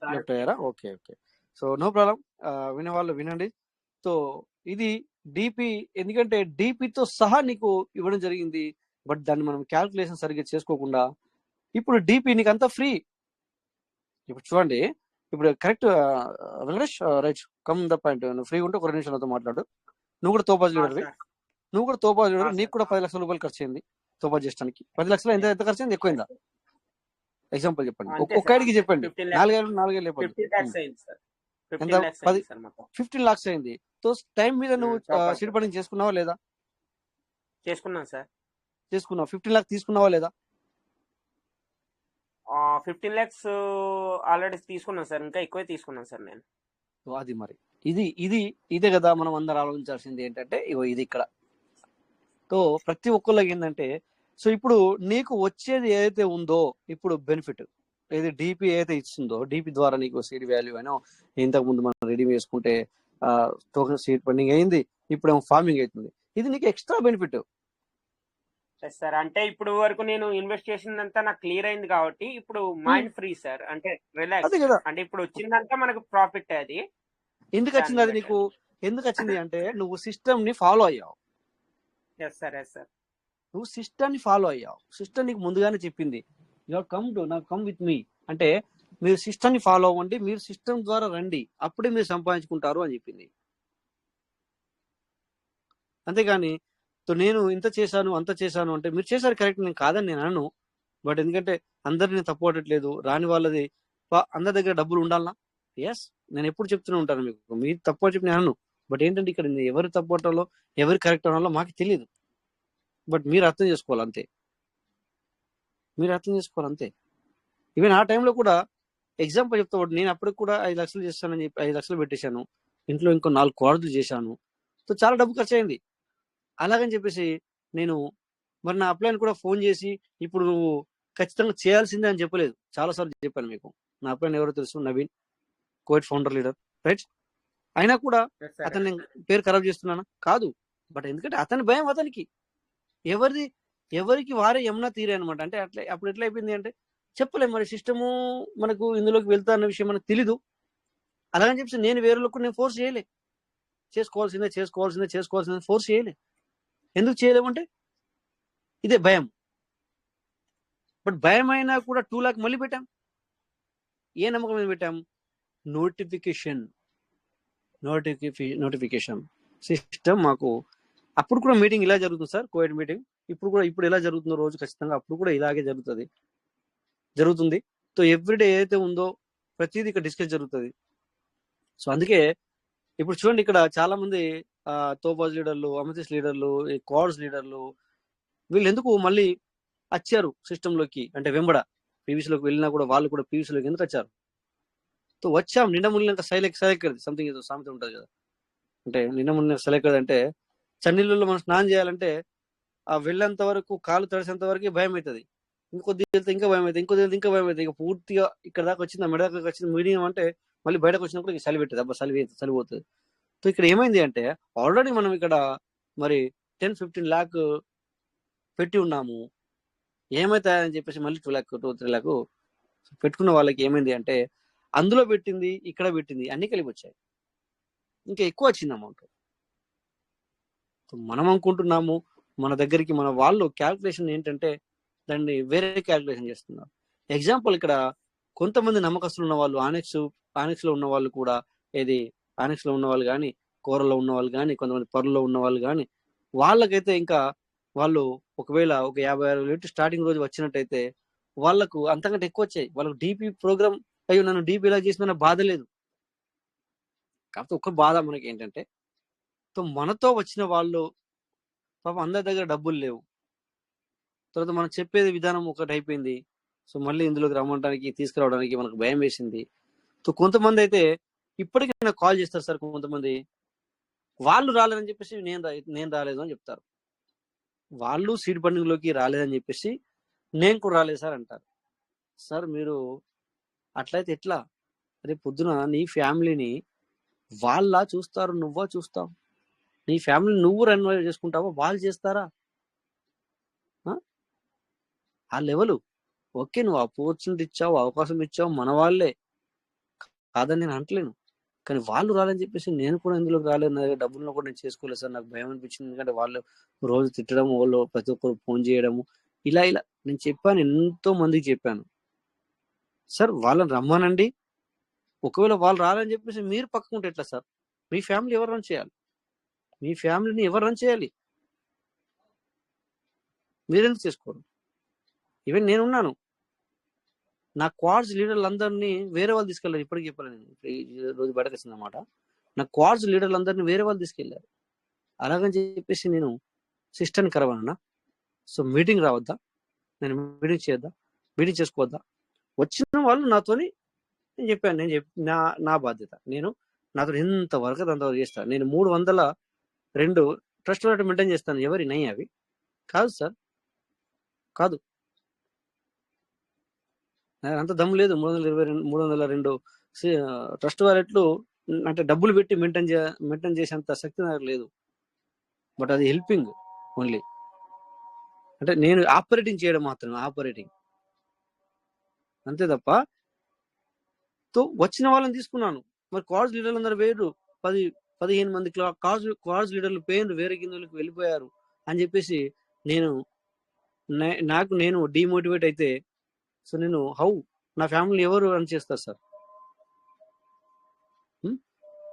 లెఫ్ట్ అయ్యారా? ఓకే. సో నో ప్రాబ్లం, వినేవాళ్ళు వినండి. సో ఇది డిపి, ఎందుకంటే డిపితో సహా నీకు ఇవ్వడం జరిగింది, బట్ దాన్ని మనం క్యాల్కులేషన్ సరిగ్గా చేసుకోకుండా ఇప్పుడు డిపి నీకు అంతా ఫ్రీ. ఇప్పుడు చూడండి, ఇప్పుడు correct Venkatesh, right, come the point. నువ్వు ఫ్రీ ఉంటే 1 నిమిషం నాతో మాట్లాడు. నువ్వు కూడా తోపాజ్ లీడర్వి, నీకు కూడా 10 లక్షల రూపాయలు ఖర్చు అయింది తోపాజ్ చేయడానికి. 10 లక్షలు ఎంత ఖర్చు అయింది, ఎక్కువైందా? ఎగ్జాంపుల్ చెప్పండి, ఒక్క ఐడికి చెప్పండి. 4 లేకపోతే ఎంత? 15 lakhs అయింది. సో టైం మీద నువ్వు సీడ్ ఫండింగ్ చేసుకున్నావా లేదా? చేసుకున్నాను సార్. చేసుకున్నావు. 15 lakhs తీసుకున్నావా లేదా? 15 lakhs ఆల్రెడీ తీసుకున్నాను సార్, ఇంకా ఎక్కువే తీసుకున్నాను సార్ నేను. అది మరి ఇదే కదా మనం అందరు ఆలోచించాల్సింది ఏంటంటే, ఇది ఇక్కడ. సో ప్రతి ఒక్కళ్ళకి ఏంటంటే, సో ఇప్పుడు నీకు వచ్చేది ఏదైతే ఉందో ఇప్పుడు బెనిఫిట్ ఏది డిపి ఏదైతే ఇస్తుందో, డిపి ద్వారా నీకు సీడ్ వాల్యూ అయినా ఇంతకు ముందు మనం రెడీ చేసుకుంటే టోకెన్ సీడ్ ఫండింగ్ అయింది, ఇప్పుడు ఫార్మింగ్ అవుతుంది. ఇది నీకు ఎక్స్ట్రా బెనిఫిట్ సార్. అంటే ఇప్పుడు వరకు నేను ఇన్వెస్ట్ చేసిందంతా నాకు క్లియర్ అయింది కాబట్టి ఇప్పుడు మైండ్ ఫ్రీ సార్, అంటే రిలాక్స్. అంటే ఇప్పుడు వచ్చిందంతా మనకు ప్రాఫిట్. అది ఎందుకు వచ్చింది, అది నీకు ఎందుకు వచ్చింది అంటే నువ్వు సిస్టమ్ ని ఫాలో అయ్యావు. నువ్వు సిస్టమ్ ని ఫాలో అయ్యావు. సిస్టమ్ నీకు ముందుగానే చెప్పింది, కమ్ విత్ మీ, అంటే మీరు సిస్టమ్ ని ఫాలో అవ్వండి, మీరు సిస్టమ్ ద్వారా రండి, అప్పుడే మీరు సంపాదించుకుంటారు అని చెప్పింది. అంతేగాని నేను ఇంత చేశాను అంత చేశాను అంటే, మీరు చేశారు కరెక్ట్, నేను కాదని నేను అనను, బట్ ఎందుకంటే అందరిని తప్పు పట్టట్లేదు, రాని వాళ్ళది అందరి దగ్గర డబ్బులు ఉండాలనా? ఎస్, నేను ఎప్పుడు చెప్తూనే ఉంటాను మీకు, మీరు తప్పు చెప్పి నేను అన్నాను. బట్ ఏంటంటే ఇక్కడ ఎవరు తప్పు పట్టాలో ఎవరు కరెక్ట్ అనాలో మాకు తెలియదు. బట్ మీరు అర్థం చేసుకోవాలి అంతే, మీరు అర్థం చేసుకోవాలి అంతే. ఈవెన్ ఆ టైంలో కూడా ఎగ్జాంపుల్ చెప్తా, నేను అప్పటికి కూడా 5 లక్షలు చేస్తానని చెప్పి 5 లక్షలు పెట్టేశాను, ఇంట్లో ఇంకో 4 కార్డులు చేశాను. సో చాలా డబ్బు ఖర్చు అయింది. అలాగని చెప్పేసి నేను మరి నా అప్లైన్ కూడా ఫోన్ చేసి ఇప్పుడు నువ్వు ఖచ్చితంగా చేయాల్సిందే అని చెప్పలేదు. చాలాసార్లు చెప్పాను మీకు. నా అప్లైన్ ఎవరో తెలుసు, Naveen, Covid founder leader, right? అయినా కూడా అతన్ని పేరు ఖరాబ్ చేస్తున్నానా? కాదు. బట్ ఎందుకంటే అతని భయం అతనికి, ఎవరికి వారే యమునా తీరే అనమాట. అంటే అట్లా అప్పుడు ఎట్లా అయిపోయింది అంటే చెప్పలేము, మరి సిస్టము మనకు ఇందులోకి వెళ్తా అన్న విషయం మనకు తెలీదు. అలాగని చెప్పేసి నేను వేరేలోకి నేను ఫోర్స్ చేయలే, చేసుకోవాల్సిందే ఫోర్స్ చేయలే. ఎందుకు చేయలేమంటే ఇదే భయం. బట్ భయం అయినా కూడా 2 లాక్ మళ్ళీ పెట్టాం. ఏ నమ్మకం మీద పెట్టాం? నోటిఫికేషన్ సిస్టమ్ మాకు. అప్పుడు కూడా మీటింగ్ ఇలా జరుగుతుంది సార్, కోవిడ్ మీటింగ్. ఇప్పుడు ఎలా జరుగుతుందో రోజు ఖచ్చితంగా అప్పుడు కూడా ఇలాగే జరుగుతుంది. సో ఎవ్రీడే ఏదైతే ఉందో ప్రతిదీ ఇక్కడ డిస్కస్ జరుగుతుంది. సో అందుకే ఇప్పుడు చూడండి, ఇక్కడ చాలా మంది తోబాజ్ లీడర్లు, అమతీస్ లీడర్లు, కార్డ్స్ లీడర్లు, వీళ్ళు ఎందుకు మళ్ళీ వచ్చారు సిస్టంలోకి అంటే వెంబడ పీవీసీలోకి వెళ్ళినా కూడా వాళ్ళు కూడా పీవీసీలోకి ఎందుకు వచ్చారు? సో వచ్చాం, నిండా మునిగినాక సైలెక్కది సంథింగ్ ఏదో సామెత ఉంటుంది కదా, అంటే నిండా మునిగినాక సైలెక్కది అంటే చన్నీళ్ళలో మనం స్నానం చేయాలంటే ఆ వెళ్ళేంత వరకు, కాలు తడిసేంత వరకు భయం అవుతుంది. ఇంకొద్ది వెళ్తే ఇంకా భయం అవుతుంది, ఇంకా భయం అవుతుంది. ఇక పూర్తిగా ఇక్కడ దాకా వచ్చింది, మెడ దాకా వచ్చింది మీడియం అంటే మళ్ళీ బయటకు వచ్చినప్పుడు చలి పెట్టేది, అబ్బా చలి పోతుంది. సో ఇక్కడ ఏమైంది అంటే ఆల్రెడీ మనం ఇక్కడ మరి 10-15 లాక్ పెట్టి ఉన్నాము. ఏమవుతాయని చెప్పేసి మళ్ళీ 2 లాక్ 2-3 లాక్ పెట్టుకున్న వాళ్ళకి ఏమైంది అంటే అందులో పెట్టింది, ఇక్కడ పెట్టింది అన్ని కలిపి వచ్చాయి, ఇంకా ఎక్కువ వచ్చింది అమౌంట్. మనం అనుకుంటున్నాము మన దగ్గరికి, మన వాళ్ళు క్యాల్కులేషన్ ఏంటంటే దాన్ని వేరే క్యాల్కులేషన్ చేస్తున్నారు. ఎగ్జాంపుల్ ఇక్కడ కొంతమంది నమ్మకస్తులు ఉన్న వాళ్ళు, ఆనెక్స్ లో ఉన్న వాళ్ళు కూడా, ఆనెక్స్ లో ఉన్న వాళ్ళు కానీ, కూరలో ఉన్న వాళ్ళు కానీ, కొంతమంది పరులో ఉన్న వాళ్ళు కానీ, వాళ్ళకైతే ఇంకా వాళ్ళు ఒకవేళ ఒక 56 లీటర్ స్టార్టింగ్ రోజు వచ్చినట్టయితే వాళ్ళకు అంతకంటే ఎక్కువ వచ్చాయి. వాళ్ళకు డీపీ ప్రోగ్రామ్, అయ్యో నన్ను డీపీ ఇలా చేసిన బాధ లేదు. కాకపోతే ఒక్క బాధ మనకి ఏంటంటే మనతో వచ్చిన వాళ్ళు పాపం అందరి దగ్గర డబ్బులు లేవు. తర్వాత మనం చెప్పేది విధానం ఒకటి అయిపోయింది. సో మళ్ళీ ఇందులోకి రమ్మడానికి, తీసుకురావడానికి మనకు భయం వేసింది. సో కొంతమంది అయితే ఇప్పటికీ నాకు కాల్ చేస్తారు సార్, కొంతమంది వాళ్ళు రాలేదని చెప్పేసి నేను రాలేదు అని చెప్తారు. వాళ్ళు సీడ్ బండింగ్లోకి రాలేదని చెప్పేసి నేను కూడా రాలేదు సార్ అంటారు. సార్ మీరు అట్లయితే ఎట్లా? రేపు పొద్దున నీ ఫ్యామిలీని వాళ్ళ చూస్తారు, నువ్వా చూస్తావు? నీ ఫ్యామిలీ నువ్వు రన్ చేసుకుంటావా, వాళ్ళు చేస్తారా? ఆ లెవెల్ ఓకే, నువ్వు ఆపర్చునిటీ ఇచ్చావు, అవకాశం ఇచ్చావు, మన వాళ్ళే కాదని నేను అంటలేను. కానీ వాళ్ళు రాలని చెప్పేసి నేను కూడా ఇందులోకి రాలేదు, నా డబ్బుల్లో కూడా నేను చేసుకోలేదు సార్, నాకు భయం అనిపించింది. ఎందుకంటే వాళ్ళు రోజు తిట్టడం, వాళ్ళు ప్రతి ఒక్కరు ఫోన్ చేయడము, ఇలా నేను చెప్పాను, ఎంతో మందికి చెప్పాను. సార్ వాళ్ళని రమ్మనండి, ఒకవేళ వాళ్ళు రాలని చెప్పేసి మీరు పక్కకుంటే ఎట్లా సార్? మీ ఫ్యామిలీ ఎవరు రన్ చేయాలి? మీ ఫ్యామిలీని ఎవరు రన్ చేయాలి? మీరెందుకు చేసుకోరు? ఈవెన్ నేనున్నాను, నా క్వాడ్స్ లీడర్లు అందరినీ వేరే వాళ్ళు తీసుకెళ్ళారు. ఇప్పటికి చెప్పాను నేను, ఈ రోజు బయటకు వచ్చింది అన్నమాట. నా క్వాడ్స్ లీడర్లు అందరినీ వేరే వాళ్ళు తీసుకెళ్లారు. అలాగని చెప్పేసి నేను సిస్టర్ని కరవనా? So meeting రావద్దా? నేను మీటింగ్ చేయొద్దా? మీటింగ్ చేసుకోవద్దా? వచ్చిన వాళ్ళు నాతోని నేను చెప్పాను, నా బాధ్యత, నేను నాతో ఎంతవరకు అంతవరకు చేస్తాను. నేను 302 ట్రస్ట్ వాటి మెయింటైన్ చేస్తాను. ఎవరి నై అవి కాదు సార్, కాదు, అంత దమ్ము లేదు. 302 ట్రస్ట్ వాలెట్లు అంటే డబ్బులు పెట్టి మెయింటైన్ చేసేంత శక్తి నాకు లేదు. బట్ అది హెల్పింగ్ ఓన్లీ, అంటే నేను ఆపరేటింగ్ చేయడం మాత్రమే, ఆపరేటింగ్ అంతే తప్ప. వచ్చిన వాళ్ళని తీసుకున్నాను. మరి కార్డ్స్ లీడర్లు అందరూ వేరు, 10-15 మంది కార్డ్స్ లీడర్లు పేరు వేరే కిందలకు వెళ్ళిపోయారు అని చెప్పేసి నేను డిమోటివేట్ అయితే, సో నేను నా ఫ్యామిలీ ఎవరు రన్ చేస్తారు సార్?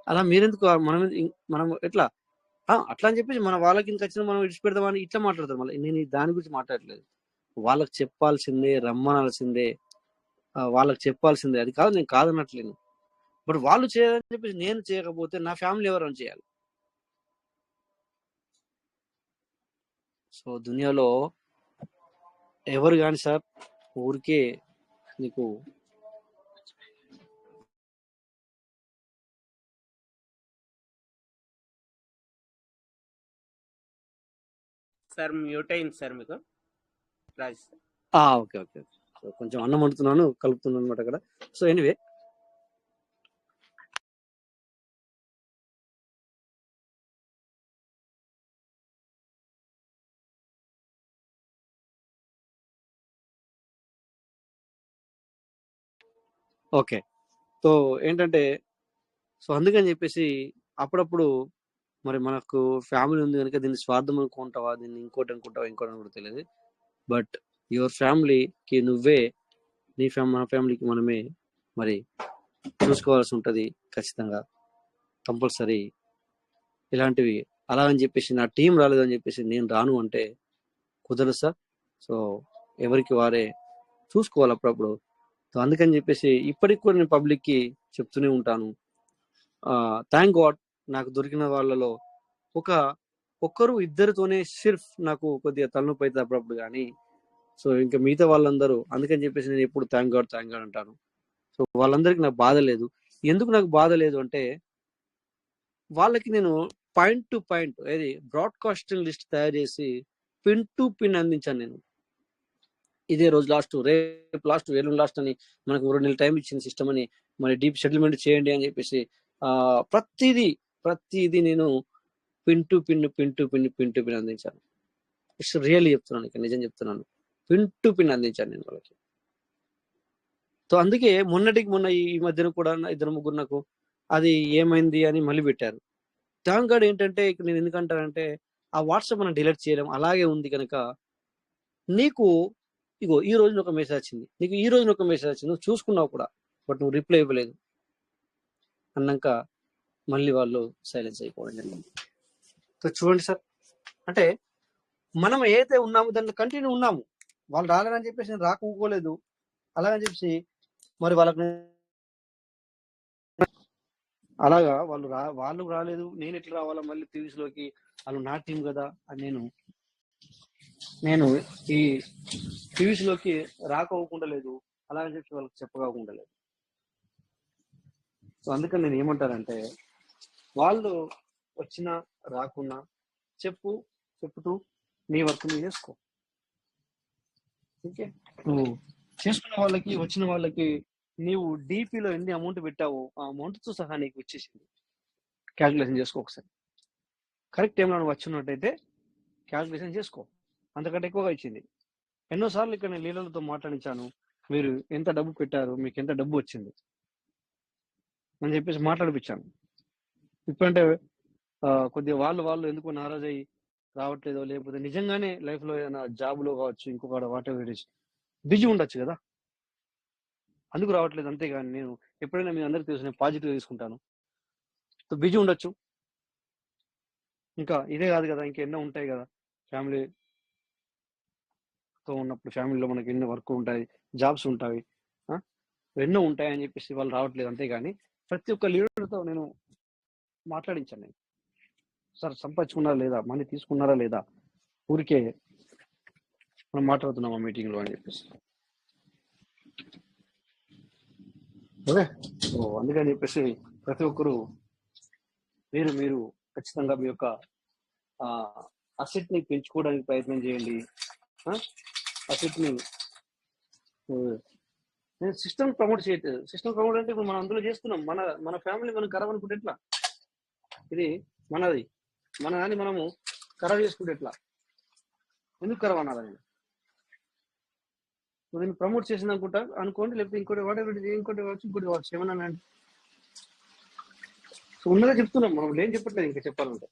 అలా మీరెందుకు మనం ఎట్లా అట్లా అని చెప్పేసి మన వాళ్ళకి ఇంత వచ్చిన మనం విడిచిపెడదామని ఇట్లా మాట్లాడతారు. మళ్ళీ నేను దాని గురించి మాట్లాడలేదు. వాళ్ళకి చెప్పాల్సిందే, రమ్మనాల్సిందే, వాళ్ళకి చెప్పాల్సిందే. అది కాదు, నేను కాదనట్లేను. బట్ వాళ్ళు చేయాలని చెప్పేసి నేను చేయకపోతే నా ఫ్యామిలీ ఎవరైనా చేయాలి. సో దునియాలో ఎవరు కానీ సార్ ఊరికే నీకు సార్ మ్యూట్ అయింది సార్ మీకు Raj sir. Okay okay. So కొంచెం అన్నం వండుతున్నాను, కలుపుతున్నాను అనమాట అక్కడ. So anyway, okay. సో ఏంటంటే, సో అందుకని చెప్పేసి అప్పుడప్పుడు మరి మనకు ఫ్యామిలీ ఉంది కనుక దీన్ని స్వార్థం అనుకుంటావా, దీన్ని ఇంకోటి అనుకుంటావా, ఇంకోటి అనుకుంటా తెలియదు. బట్ యువర్ ఫ్యామిలీకి నువ్వే, మన ఫ్యామిలీకి మనమే మరి చూసుకోవాల్సి ఉంటుంది ఖచ్చితంగా, కంపల్సరీ. ఇలాంటివి అలా అని చెప్పేసి నా టీం రాలేదని చెప్పేసి నేను రాను అంటే కుదరదు సార్. సో ఎవరికి వారే చూసుకోవాలి అప్పుడప్పుడు. సో అందుకని చెప్పేసి ఇప్పటికి కూడా నేను పబ్లిక్కి చెప్తూనే ఉంటాను. థ్యాంక్ గాడ్ నాకు దొరికిన వాళ్ళలో ఒక్కరు ఇద్దరితోనే సిర్ఫ్ నాకు కొద్దిగా తలనొప్పి అవుతుంది అప్పుడప్పుడు. కానీ సో ఇంకా మిగతా వాళ్ళందరూ, అందుకని చెప్పేసి నేను ఎప్పుడు థ్యాంక్ గాడ్ అంటాను. సో వాళ్ళందరికీ నాకు బాధ లేదు. ఎందుకు నాకు బాధ లేదు అంటే, వాళ్ళకి నేను పాయింట్ టు పాయింట్, ఏది బ్రాడ్కాస్టింగ్ లిస్ట్ తయారు చేసి పిన్ టు పిన్ అందించాను నేను. ఇదే రోజు లాస్ట్, రేపు లాస్ట్, ఎల్లుండి లాస్ట్ అని మనకు 2 నెలలు టైం ఇచ్చిన సిస్టమ్ అని, మరి డీప్ సెటిల్మెంట్ చేయండి అని చెప్పేసి ప్రతిదీ నేను పిన్ టు పిన్ అందించాను. ఇట్స్ రియల్లీ చెప్తున్నాను, ఇక నిజం చెప్తున్నాను. పిన్ టు పిన్ అందించాను నేను వాళ్ళకి. సో అందుకే మొన్న ఈ మధ్యన కూడా 2-3 నాకు అది ఏమైంది అని మళ్ళీ పెట్టారు. థ్యాంక్ గాడ్ ఏంటంటే, ఇక్కడ నేను ఎందుకంటానంటే, ఆ వాట్సాప్ మనం డిలీట్ చేయడం అలాగే ఉంది కనుక, నీకు ఇగో ఈ రోజున ఒక మెసేజ్ వచ్చింది, నీకు ఈ రోజున ఒక మెసేజ్ వచ్చింది, నువ్వు చూసుకున్నావు కూడా, బట్ నువ్వు రిప్లై ఇవ్వలేదు అన్నాక మళ్ళీ వాళ్ళు సైలెన్స్ అయిపోవడం జరిగింది. సో చూడండి సార్, అంటే మనం ఏదైతే ఉన్నామో దాంట్లో కంటిన్యూ ఉన్నాము. వాళ్ళు రాలేదని చెప్పేసి నేను రాకపోలేదు, అలాగని చెప్పేసి మరి వాళ్ళకి అలాగా వాళ్ళు రాలేదు, నేను ఎట్లా రావాలా మళ్ళీ టీవీస్లోకి, వాళ్ళు నా టీం కదా అని నేను ఈ టీవీస్లోకి రాకపోకుండా లేదు, అలాగని చెప్పి వాళ్ళకి చెప్పకపోకుండా లేదు. సో అందుకని నేను ఏమంటానంటే, వాళ్ళు వచ్చినా రాకున్నా చెప్పుతూ నీ వర్క్ నువ్వు చేసుకో. ఓకే, నువ్వు చేసుకున్న వాళ్ళకి, వచ్చిన వాళ్ళకి నీవు డీపీలో ఎన్ని అమౌంట్ పెట్టావో ఆ అమౌంట్తో సహా నీకు వచ్చేసింది. క్యాల్కులేషన్ చేసుకో ఒకసారి. కరెక్ట్ టైంలో నువ్వు వచ్చినట్టయితే క్యాల్కులేషన్ చేసుకో, అంతకంటే ఎక్కువగా ఇచ్చింది. ఎన్నోసార్లు ఇక్కడ నేను లీలలతో మాట్లాడించాను, మీరు ఎంత డబ్బు పెట్టారు, మీకు ఎంత డబ్బు వచ్చింది అని చెప్పేసి మాట్లాడిపించాను. ఇప్పుడంటే కొద్దిగా వాళ్ళు ఎందుకు నారాజ్ అయ్యి రావట్లేదో, లేకపోతే నిజంగానే లైఫ్లో ఏదైనా జాబ్లో కావచ్చు, ఇంకొక what ever it is, busy ఉండొచ్చు కదా, అందుకు రావట్లేదు. అంతేగాని నేను ఎప్పుడైనా మీ అందరికీ తెలుసు, నేను పాజిటివ్ తీసుకుంటాను. సో బిజీ ఉండొచ్చు, ఇంకా ఇదే కాదు కదా, ఇంకా ఎన్నో ఉంటాయి కదా. ఫ్యామిలీతో ఉన్నప్పుడు ఫ్యామిలీలో మనకి ఎన్నో వర్క్ ఉంటాయి, జాబ్స్ ఉంటాయి, ఎన్నో ఉంటాయి అని చెప్పేసి వాళ్ళు రావట్లేదు. అంతేగాని ప్రతి ఒక్క లీడర్తో నేను మాట్లాడించాను. నేను సార్ సంపాదించుకున్నారా లేదా, మనీ తీసుకున్నారా లేదా, ఊరికే మనం మాట్లాడుతున్నాం ఆ మీటింగ్లో అని చెప్పేసి. ఓకే, సో అందుకని చెప్పేసి ప్రతి ఒక్కరు మీరు ఖచ్చితంగా మీ యొక్క అసెట్ని పెంచుకోవడానికి ప్రయత్నం చేయండి. అసెట్ని నేను సిస్టమ్ ప్రమోట్ చేయట్లేదు. సిస్టమ్ ప్రమోట్ అంటే ఇప్పుడు మనం అందులో చేస్తున్నాం, మన ఫ్యామిలీ మనం ఖరాబ్ అనుకుంటే ఎట్లా, ఇది మనది అని మనము ఖరాబ్ చేసుకుంటే ఎట్లా, ఎందుకు ఖరాబ్ అనాలని దీన్ని ప్రమోట్ చేసింది అనుకోండి, లేకపోతే ఇంకోటి ఇంకోటి కావచ్చు ఏమన్నా. సో ఉన్నదే చెప్తున్నాం, మనం లేని చెప్పట్లేదు. ఇంకా చెప్పాలంటే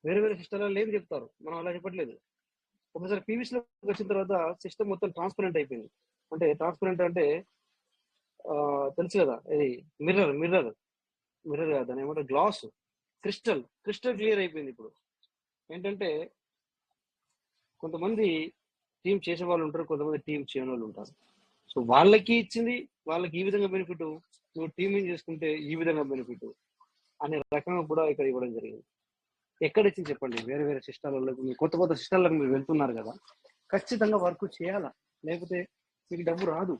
వేరే సిస్టంలో లేని చెప్తారు, మనం అలా చెప్పట్లేదు. ఒకసారి పీవీసీలో వచ్చిన తర్వాత సిస్టమ్ మొత్తం ట్రాన్స్పరెంట్ అయిపోయింది. అంటే ట్రాన్స్పరెంట్ అంటే తెలుసు కదా, ఇది మిర్రర్ కాదు, దాని ఏమంటారు, గ్లాస్, క్రిస్టల్ క్లియర్ అయిపోయింది. ఇప్పుడు ఏంటంటే కొంతమంది టీం చేసే వాళ్ళు ఉంటారు, కొంతమంది టీం చేయని వాళ్ళు ఉంటారు. సో వాళ్ళకి ఇచ్చింది వాళ్ళకి ఈ విధంగా బెనిఫిట్, నువ్వు టీమింగ్ చేసుకుంటే ఈ విధంగా బెనిఫిట్ అనే రకంగా కూడా ఇక్కడ ఇవ్వడం జరిగింది. ఎక్కడ ఇచ్చింది చెప్పండి? వేరే వేరే సిస్టాలకు, మీ కొత్త కొత్త సిస్టాలకు మీరు వెళ్తున్నారు కదా, ఖచ్చితంగా వర్క్ చేయాలా, లేకపోతే మీకు డబ్బు రాదు.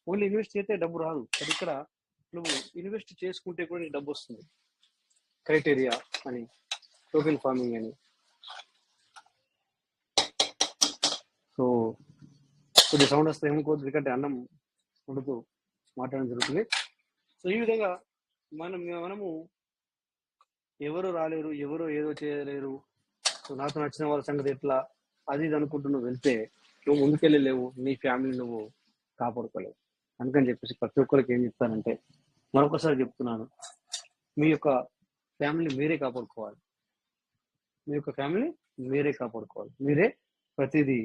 ఓన్లీ ఇన్వెస్ట్ చేస్తే డబ్బు రాదు. అది ఇక్కడ నువ్వు ఇన్వెస్ట్ చేసుకుంటే కూడా నీకు డబ్బు వస్తుంది. క్రైటీరియా అని, టోకెన్ ఫార్మింగ్ అని. సో కొద్ది సౌండ్ వస్తే ఏమనుకోవద్దు, ఎందుకంటే అన్నం వండుతూ మాట్లాడడం జరుగుతుంది. సో ఈ విధంగా మనము ఎవరు రాలేరు, ఎవరు ఏదో చేయలేరు, సో నాతో నచ్చిన వాళ్ళ సంగతి ఎట్లా అది ఇది అనుకుంటూ నువ్వు వెళ్తే నువ్వు ముందుకెళ్ళలేవు, నీ ఫ్యామిలీ నువ్వు కాపాడుకోలేవు. అందుకని చెప్పేసి ప్రతి ఒక్కరికి ఏం చెప్తానంటే, మరొకసారి చెప్తున్నాను, మీ యొక్క ఫ్యామిలీ మీరే కాపాడుకోవాలి. మీ యొక్క ఫ్యామిలీ మీరే కాపాడుకోవాలి, మీరే ప్రతిదీ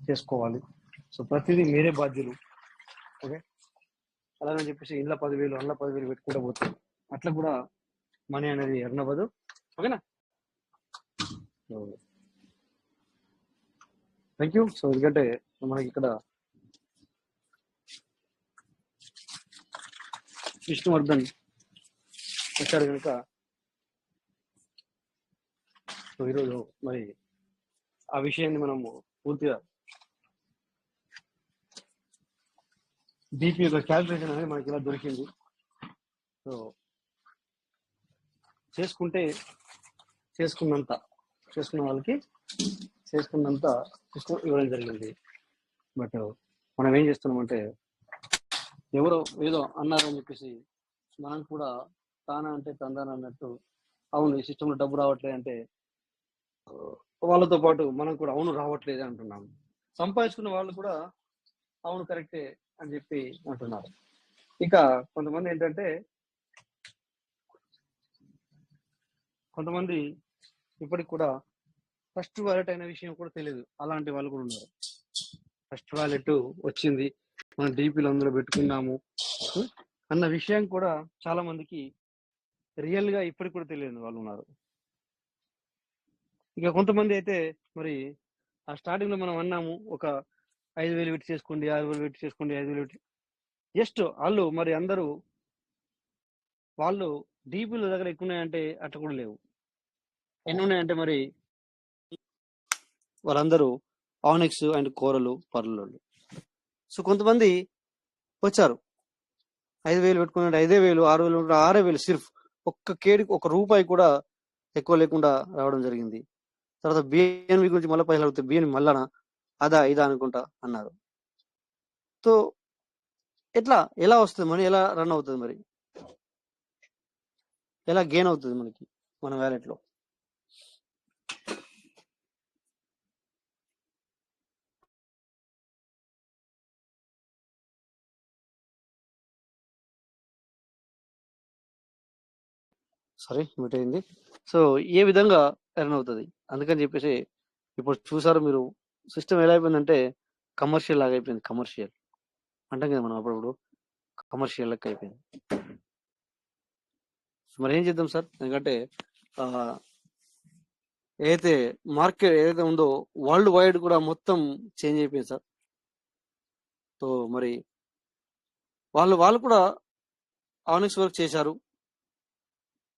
చేసుకోవాలి. సో ప్రతిదీ మీరే బాధ్యులు. ఓకే, అలాగని చెప్పేసి ఇంట్లో 10,000 అందులో 10,000 పెట్టుకుంటూ పోతే అట్లా కూడా మనీ అనేది ఎర్న్ అవ్వదు. ఓకేనా? Thank you. సో ఎందుకంటే మనకి ఇక్కడ విష్ణువర్ధన్ వచ్చాడు కనుక, సో ఈరోజు మరి ఆ విషయాన్ని మనము పూర్తిగా డిపి యొక్క క్యాల్కులేషన్ అనేది మనకి ఇలా దొరికింది. సో చేసుకున్న వాళ్ళకి చేసుకున్నంత ఇవ్వడం జరిగింది. బట్ మనం ఏం చేస్తున్నామంటే, ఎవరో ఏదో అన్నారని చెప్పేసి మనం కూడా తానా అంటే తందాన అన్నట్టు, అవును ఈ సిస్టంలో డబ్బు రావట్లేదు అంటే వాళ్ళతో పాటు మనం కూడా అవును రావట్లేదు అంటున్నాము. సంపాదించుకున్న వాళ్ళు కూడా అవును కరెక్టే అని చెప్పి అంటున్నారు. ఇక కొంతమంది ఏంటంటే, కొంతమంది ఇప్పటికి కూడా ఫస్ట్ వాలెట్ అయిన విషయం కూడా తెలియదు, అలాంటి వాళ్ళు కూడా ఉన్నారు. ఫస్ట్ వాలెట్ వచ్చింది, మనం డీపీలు అందులో పెట్టుకున్నాము అన్న విషయం కూడా చాలా మందికి రియల్ గా ఇప్పటికి కూడా తెలియని వాళ్ళు ఉన్నారు. ఇక కొంతమంది అయితే మరి ఆ స్టార్టింగ్ లో మనం అన్నాము, ఒక 5,000 పెట్టి చేసుకోండి, 6,000 పెట్టి చేసుకోండి, 5,000 పెట్టి జస్ట్ వాళ్ళు మరి అందరూ వాళ్ళు డీపీల దగ్గర ఎక్కువ ఉన్నాయంటే అట్లా కూడా లేవు. ఎన్ని ఉన్నాయంటే మరి వాళ్ళందరూ ఆనిక్స్ అండ్ కోరలు పర్లు. సో కొంతమంది వచ్చారు 5,000 పెట్టుకున్నాడు, 5,000, 6,000, 6,000 సిర్ఫ్ ఒక్క కేడికి ₹1 కూడా ఎక్కువ లేకుండా రావడం జరిగింది. తర్వాత బిఎన్వి గురించి మళ్ళీ పైసలు అవుతాయి, బిఎన్వి మళ్ళా అదా ఇదా అనుకుంటా అన్నారు. సో ఎలా వస్తుంది మనీ, ఎలా రన్ అవుతుంది, మరి ఎలా గెయిన్ అవుతుంది మనకి మన వ్యాలెట్ లో? సరే మీట్ అయింది. సో ఏ విధంగా ఎర్న్ అవుతుంది అందుకని చెప్పేసి ఇప్పుడు చూసారు మీరు, సిస్టమ్ ఎలా అయిపోయిందంటే కమర్షియల్ లాగా అయిపోయింది. కమర్షియల్ అంటాం కదా మనం అప్పుడప్పుడు, కమర్షియల్ లెక్క అయిపోయింది. మరి ఏం చేద్దాం సార్? ఎందుకంటే ఏదైతే మార్కెట్ ఏదైతే ఉందో వరల్డ్ వైడ్ కూడా మొత్తం చేంజ్ అయిపోయింది సార్. సో మరి వాళ్ళు కూడా ఆనిక్స్ వర్క్ చేశారు,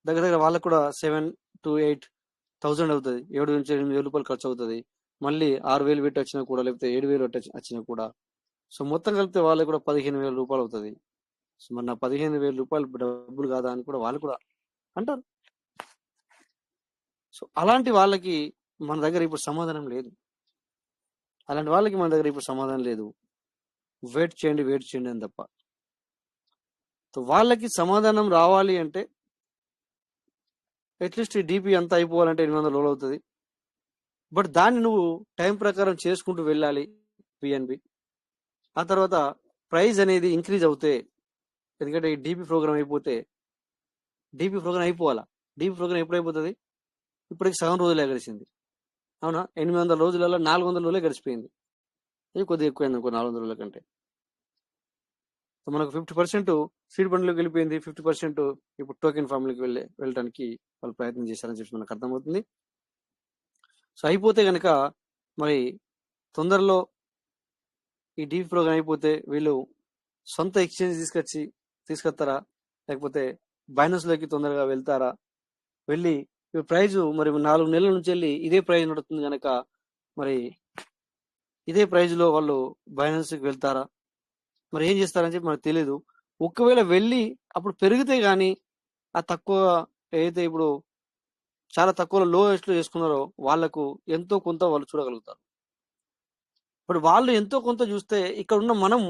దగ్గర వాళ్ళకు కూడా 7,000 to 8,000 అవుతుంది, 7 నుంచి 8,000 రూపాయలు ఖర్చు అవుతుంది. మళ్ళీ 6,000 పెట్టి వచ్చినా కూడా, లేకపోతే 7,000 పెట్టి వచ్చినా కూడా, సో మొత్తం కలిపితే వాళ్ళకి కూడా 15,000 రూపాయలు అవుతుంది. సో మరి నా 15,000 రూపాయలు డబ్బులు కాదా అని కూడా వాళ్ళు కూడా అంటారు. సో అలాంటి వాళ్ళకి మన దగ్గర ఇప్పుడు సమాధానం లేదు. వెయిట్ చేయండి అని తప్ప. సో వాళ్ళకి సమాధానం రావాలి అంటే అట్లీస్ట్ ఈ డీపీ అంతా అయిపోవాలంటే 800 రోజులు అవుతుంది. బట్ దాన్ని నువ్వు టైం ప్రకారం చేసుకుంటూ వెళ్ళాలి పిఎన్బి. ఆ తర్వాత ప్రైస్ అనేది ఇంక్రీజ్ అవుతే, ఎందుకంటే ఈ డీపీ ప్రోగ్రామ్ అయిపోవాలా. డీపీ ప్రోగ్రామ్ ఎప్పుడు అయిపోతుంది? ఇప్పటికి సగం రోజులే గడిచింది, అవునా? 800 రోజులలో 400 రోజులే గడిచిపోయింది. ఇది కొద్దిగా ఎక్కువైంది అనుకో 400 రోజుల కంటే. సో మనకు 50% సీడ్ బండ్లోకి వెళ్ళిపోయింది, 50% ఇప్పుడు టోకెన్ ఫామ్లోకి వెళ్ళడానికి వాళ్ళు ప్రయత్నం చేశారని చెప్పి మనకు అర్థమవుతుంది. సో అయిపోతే కనుక మరి తొందరలో ఈ డీప్ ప్రోగ్రామ్ అయిపోతే వీళ్ళు సొంత ఎక్స్చేంజ్ తీసుకొస్తారా, లేకపోతే బైనాన్స్ లోకి తొందరగా వెళ్తారా? వెళ్ళి ప్రైజ్ మరి 4 నెలల నుంచి వెళ్ళి ఇదే ప్రైజ్ నడుస్తుంది కనుక మరి ఇదే ప్రైజ్ లో వాళ్ళు బైనాన్స్ కి వెళ్తారా, మరి ఏం చేస్తారని చెప్పి మనకు తెలియదు. ఒకవేళ వెళ్ళి అప్పుడు పెరిగితే గానీ ఆ తక్కువ ఏదైతే ఇప్పుడు చాలా తక్కువ లోయెస్ట్ లో చేసుకున్నారో వాళ్ళకు ఎంతో కొంత వాళ్ళు చూడగలుగుతారు. ఇప్పుడు వాళ్ళు ఎంతో కొంత చూస్తే ఇక్కడ ఉన్న మనం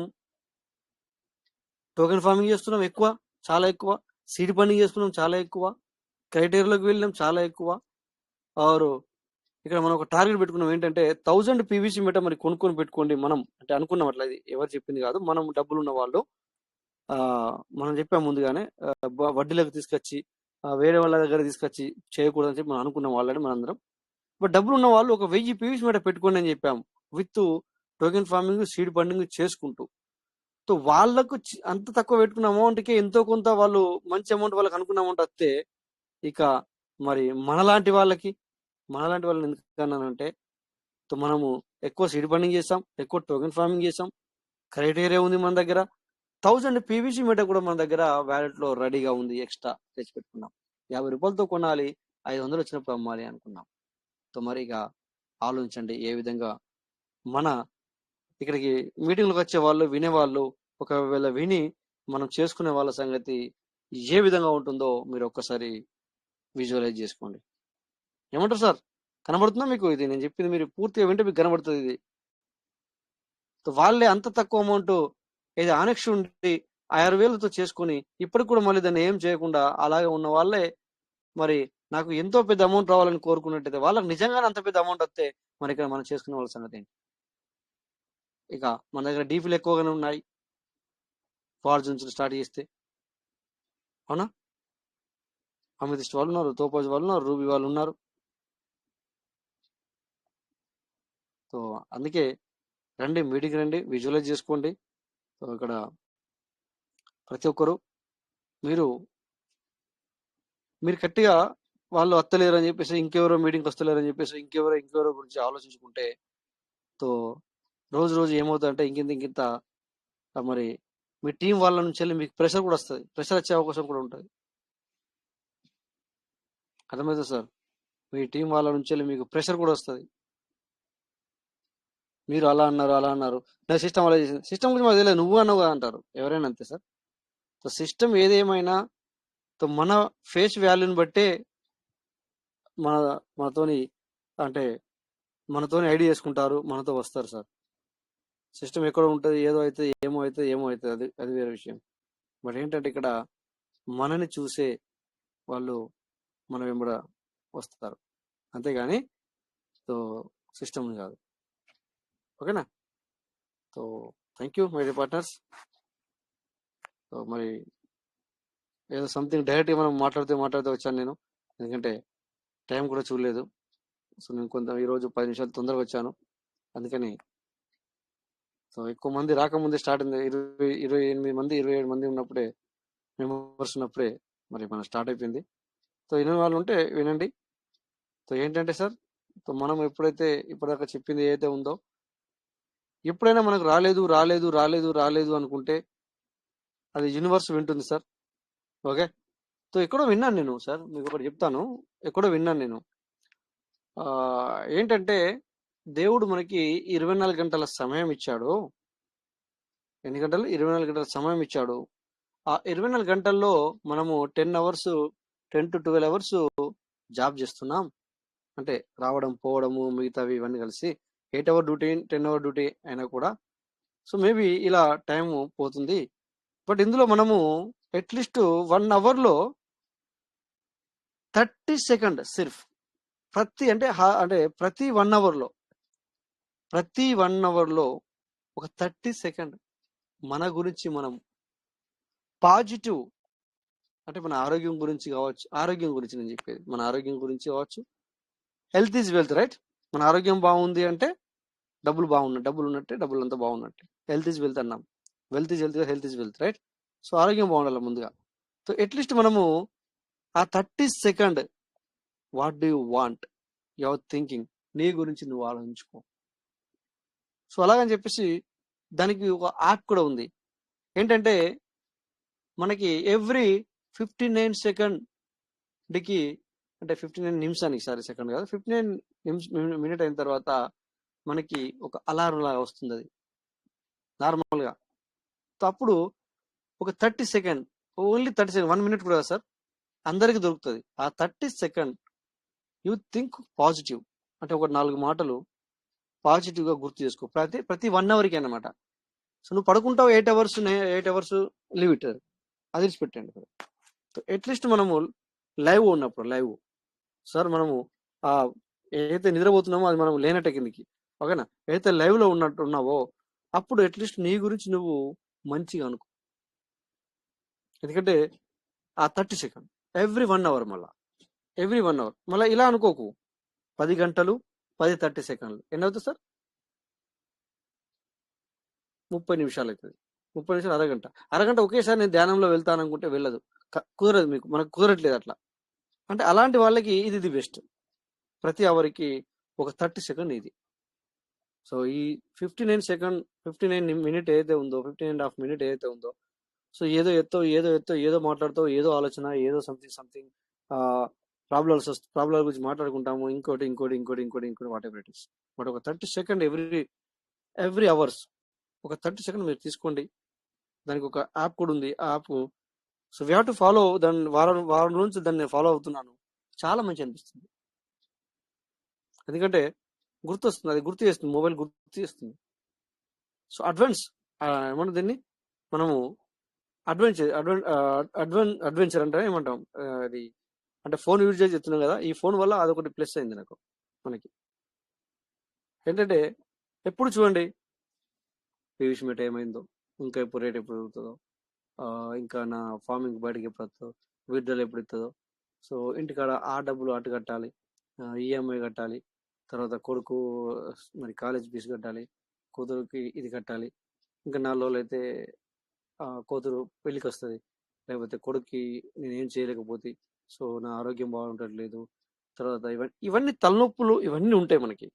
టోకెన్ ఫార్మింగ్ చేస్తున్నాం ఎక్కువ, చాలా ఎక్కువ, సీడ్ ఫండింగ్ చేస్తున్నాం చాలా ఎక్కువ, క్రైటీరియాలోకి వెళ్ళినాం చాలా ఎక్కువ. ఆరు ఇక్కడ మనం ఒక టార్గెట్ పెట్టుకున్నాం ఏంటంటే 1000 పీవీసీ మీటర్ మరి కొనుక్కొని పెట్టుకోండి. మనం అంటే అనుకున్నాం, అట్లా ఇది ఎవరు చెప్పింది కాదు, మనం డబ్బులు ఉన్న వాళ్ళు మనం చెప్పాం ముందుగానే వడ్డీలకు తీసుకొచ్చి వేరే వాళ్ళ దగ్గర తీసుకొచ్చి చేయకూడదని చెప్పి మనం అనుకున్నాం వాళ్ళని మనందరం. బట్ డబ్బులు ఉన్న వాళ్ళు ఒక 1000 పీవీసీ మీటర్ పెట్టుకోండి అని చెప్పాము, with token farming seed funding చేసుకుంటూ. సో వాళ్ళకు అంత తక్కువ పెట్టుకున్న అమౌంట్కి ఎంతో కొంత వాళ్ళు మంచి అమౌంట్ వాళ్ళకి అనుకున్న అమౌంట్ వస్తే ఇక మరి మనలాంటి వాళ్ళని ఎందుకన్నానంటే మనము ఎక్కువ సీడ్ ఫండింగ్ చేసాం, ఎక్కువ టోకెన్ ఫార్మింగ్ చేసాం, క్రైటీరియా ఉంది మన దగ్గర, 1000 పీవీసీ మీటర్ కూడా మన దగ్గర వ్యాలెట్ లో రెడీగా ఉంది, ఎక్స్ట్రా తెచ్చి పెట్టుకున్నాం. 50 రూపాయలతో కొనాలి, 500 వచ్చినప్పుడు అమ్మాలి అనుకున్నాం. సో మరి ఇక ఆలోచించండి ఏ విధంగా మన ఇక్కడికి మీటింగ్లకు వచ్చే వాళ్ళు వినేవాళ్ళు ఒకవేళ విని మనం చేసుకునే వాళ్ళ సంగతి ఏ విధంగా ఉంటుందో మీరు ఒక్కసారి విజువలైజ్ చేసుకోండి. ఏమంటారు సార్? కనబడుతుందా మీకు? ఇది నేను చెప్పింది మీరు పూర్తిగా వింటే మీకు కనబడుతుంది. ఇది వాళ్ళే అంత తక్కువ అమౌంట్ ఏది ఆనెక్స్ ఉండి 6000తో చేసుకుని ఇప్పటికి కూడా మళ్ళీ దాన్ని ఏం చేయకుండా అలాగే ఉన్న వాళ్ళే మరి నాకు ఎంతో పెద్ద అమౌంట్ రావాలని కోరుకున్నట్టయితే వాళ్ళకి నిజంగానే అంత పెద్ద అమౌంట్ వస్తే మరి ఇక్కడ మనం చేసుకునే వాళ్ళ సంగతి ఏంటి? ఇక మన దగ్గర డీపీలు ఎక్కువగానే ఉన్నాయి ఫార్జూన్స్ స్టార్ట్ చేస్తే, అవునా? అమితిస్ట్ వాళ్ళు ఉన్నారు, తోపాజ్ వాళ్ళు ఉన్నారు, రూబీ వాళ్ళు ఉన్నారు. సో అందుకే రండి, మీటింగ్ రండి, విజువలైజ్ చేసుకోండి. సో ఇక్కడ ప్రతి ఒక్కరు మీరు గట్టిగా వాళ్ళు వస్తలేరు అని చెప్పేసి ఇంకెవరో మీటింగ్కి వస్తలేరు అని చెప్పేసి ఇంకెవరో గురించి ఆలోచించుకుంటే సో రోజు ఏమవుతుందంటే ఇంకింత మరి మీ టీం వాళ్ళ నుంచి వెళ్ళి మీకు ప్రెషర్ కూడా వస్తుంది, ప్రెషర్ వచ్చే అవకాశం కూడా ఉంటుంది. అర్థమవుతుంది సార్? మీ టీం వాళ్ళ నుంచి వెళ్ళి మీకు ప్రెషర్ కూడా వస్తుంది. మీరు అలా అన్నారు, నా సిస్టమ్ అలా చేసింది, సిస్టమ్ గురించి మాకు తెలియదు, నువ్వు అన్నావు కదా అంటారు ఎవరైనా, అంతే సార్. సో సిస్టమ్ ఏదేమైనా మన ఫేస్ వాల్యూని బట్టే మనతోని అంటే మనతోని ఐడి చేసుకుంటారు, మనతో వస్తారు సార్. సిస్టమ్ ఎక్కడ ఉంటుంది, ఏదో అయితే ఏమో అవుతుంది, అది వేరే విషయం. బట్ ఏంటంటే ఇక్కడ మనని చూసే వాళ్ళు మన వెంబడ వస్తారు, అంతేగాని సో సిస్టమ్ కాదు. ఓకేనా? So thank you my dear partners. So మరి ఏదో సంథింగ్ డైరెక్ట్గా మనం మాట్లాడితే వచ్చాను నేను, ఎందుకంటే టైం కూడా చూడలేదు. సో నేను ఈరోజు 10 నిమిషాలు తొందరగా వచ్చాను, అందుకని. సో ఎక్కువ మంది రాకముందే స్టార్ట్ అయింది, 28 మంది 27 మంది ఉన్నప్పుడే, మెంబర్స్ ఉన్నప్పుడే మరి మనం స్టార్ట్ అయిపోయింది. సో వినే వాళ్ళు ఉంటే వినండి. సో ఏంటంటే సార్, సో మనం ఎప్పుడైతే ఇప్పటిదాకా చెప్పింది ఏదైతే ఉందో, ఎప్పుడైనా మనకు రాలేదు అనుకుంటే అది యూనివర్స్ వింటుంది సార్. ఓకే? సో ఎక్కడో విన్నాను నేను సార్, మీకు ఒకటి చెప్తాను, ఎక్కడో విన్నాను నేను. ఏంటంటే దేవుడు మనకి 24 గంటల సమయం ఇచ్చాడు. ఎన్ని గంటలు? 24 గంటల సమయం ఇచ్చాడు. ఆ 24 గంటల్లో మనము 10 to 12 అవర్స్ జాబ్ చేస్తున్నాం. అంటే రావడం పోవడము మిగతావి ఇవన్నీ కలిసి 8 hour డ్యూటీ 10 hour డ్యూటీ అయినా కూడా సో మేబీ ఇలా టైం పోతుంది. బట్ ఇందులో మనము అట్లీస్ట్ 1 hourలో 30 సెకండ్ సిర్ఫ్ ప్రతి 1 hourలో ఒక 30 సెకండ్ మన గురించి మనం పాజిటివ్, అంటే మన ఆరోగ్యం గురించి నేను చెప్పేది మన ఆరోగ్యం గురించి కావచ్చు. Health is wealth, right? మన ఆరోగ్యం బాగుంది అంటే డబ్బులు ఉన్నట్టే, డబ్బులు అంతా బాగున్నట్టే. హెల్త్ ఈజ్ వెల్త్ అన్నాం, wealth is health is wealth, right? So ఆరోగ్యం బాగుండాలి ముందుగా. సో అట్లీస్ట్ మనము ఆ 30 second what do you want, your thinking, నీ గురించి నువ్వు ఆలోచించుకో. సో అలాగని చెప్పేసి దానికి ఒక యాప్ కూడా ఉంది. ఏంటంటే మనకి ఎవ్రీ 59 సెకండ్కి, అంటే 59 నిమిషానికి, సారీ సెకండ్ కాదు, 59 మినిట్ అయిన తర్వాత మనకి ఒక అలారం లాగా వస్తుంది అది నార్మల్గా. సో అప్పుడు ఒక 30 సెకండ్, ఓన్లీ 30 సెకండ్, 1 మినిట్ కూడా సార్ అందరికి దొరుకుతుంది. ఆ 30 సెకండ్ యూ థింక్ పాజిటివ్, అంటే ఒక 4 మాటలు పాజిటివ్గా గుర్తు చేసుకో ప్రతి 1 అవర్కి అనమాట. సో నువ్వు పడుకుంటావు 8 అవర్స్, 8 అవర్స్ లీవ్ ఇట్, అది విడిచిపెట్టండి. అట్లీస్ట్ మనము లైవ్ ఉన్నప్పుడు, లైవ్ సార్ మనము ఏదైతే నిద్రపోతున్నామో అది మనం లేనట్టే కిందికి, ఓకేనా. ఏదైతే లైవ్ లో ఉన్నావో అప్పుడు అట్లీస్ట్ నీ గురించి నువ్వు మంచిగా అనుకో. ఎందుకంటే ఆ 30 సెకండ్ ఎవ్రీ 1 అవర్, మళ్ళీ ఎవ్రీ 1 అవర్, మళ్ళీ ఇలా అనుకోకు 10 గంటలు 30 సెకండ్లు ఎన్ని అవుతుంది సార్? 30 నిమిషాలు అవుతుంది. 30 నిమిషాలు, అరగంట ఒకేసారి నేను ధ్యానంలో వెళ్తాను అనుకుంటే వెళ్ళదు, కుదరదు, మనకు కుదరట్లేదు అట్లా. అంటే అలాంటి వాళ్ళకి ఇది బెస్ట్. ప్రతి అవర్కి ఒక 30 సెకండ్ ఇది. సో ఈ 59 మినిట్ ఏదైతే ఉందో, 15.5 మినిట్ ఏదైతే ఉందో, సో ఏదో మాట్లాడుతావు, ఏదో ఆలోచన, ఏదో సంథింగ్ ప్రాబ్లమ్ గురించి మాట్లాడుకుంటాము, ఇంకోటి what ever it is. But ఒక 30 సెకండ్ ఎవ్రీ అవర్స్, ఒక 30 సెకండ్ మీరు తీసుకోండి. దానికి ఒక యాప్ కూడా ఉంది. ఆ app, so we have to follow. దాన్ని వారం నుంచి దాన్ని ఫాలో అవుతున్నాను. చాలా మంచి అనిపిస్తుంది. ఎందుకంటే గుర్తొస్తుంది, అది గుర్తు చేస్తుంది, మొబైల్ గుర్తు చేస్తుంది. సో ఏమంటాం దీన్ని మనము అడ్వెంచర్ అంటే ఏమంటాం, అది అంటే ఫోన్ యూజ్ చేసి చెప్తున్నాం కదా, ఈ ఫోన్ వల్ల అదొకటి ప్లస్ అయింది నాకు. మనకి ఏంటంటే ఎప్పుడు చూడండి పీవీసీ మీట్ ఏమైందో, ఇంకా ఎప్పుడు రేట్ ఎప్పుడు పెరుగుతుందో, ఇంకా నా ఫార్మింగ్ బయటకి ఎప్పుడు వస్తుందో, విత్డ్రాల్ ఎప్పుడు ఇస్తుందో, సో ఇంటికాడ ఆ డబ్బులు అటు కట్టాలి, ఈఎంఐ కట్టాలి, తర్వాత కొడుకు మరి కాలేజ్ ఫీజు కట్టాలి, కూతురుకి ఇది కట్టాలి, ఇంకా 4 రోజులు అయితే కూతురు పెళ్ళికి వస్తుంది, లేకపోతే కొడుక్కి నేనేం చేయలేకపోతే, సో నా ఆరోగ్యం బాగుండట్లేదు, తర్వాత ఇవన్నీ తలనొప్పులు, ఇవన్నీ ఉంటాయి మనకి.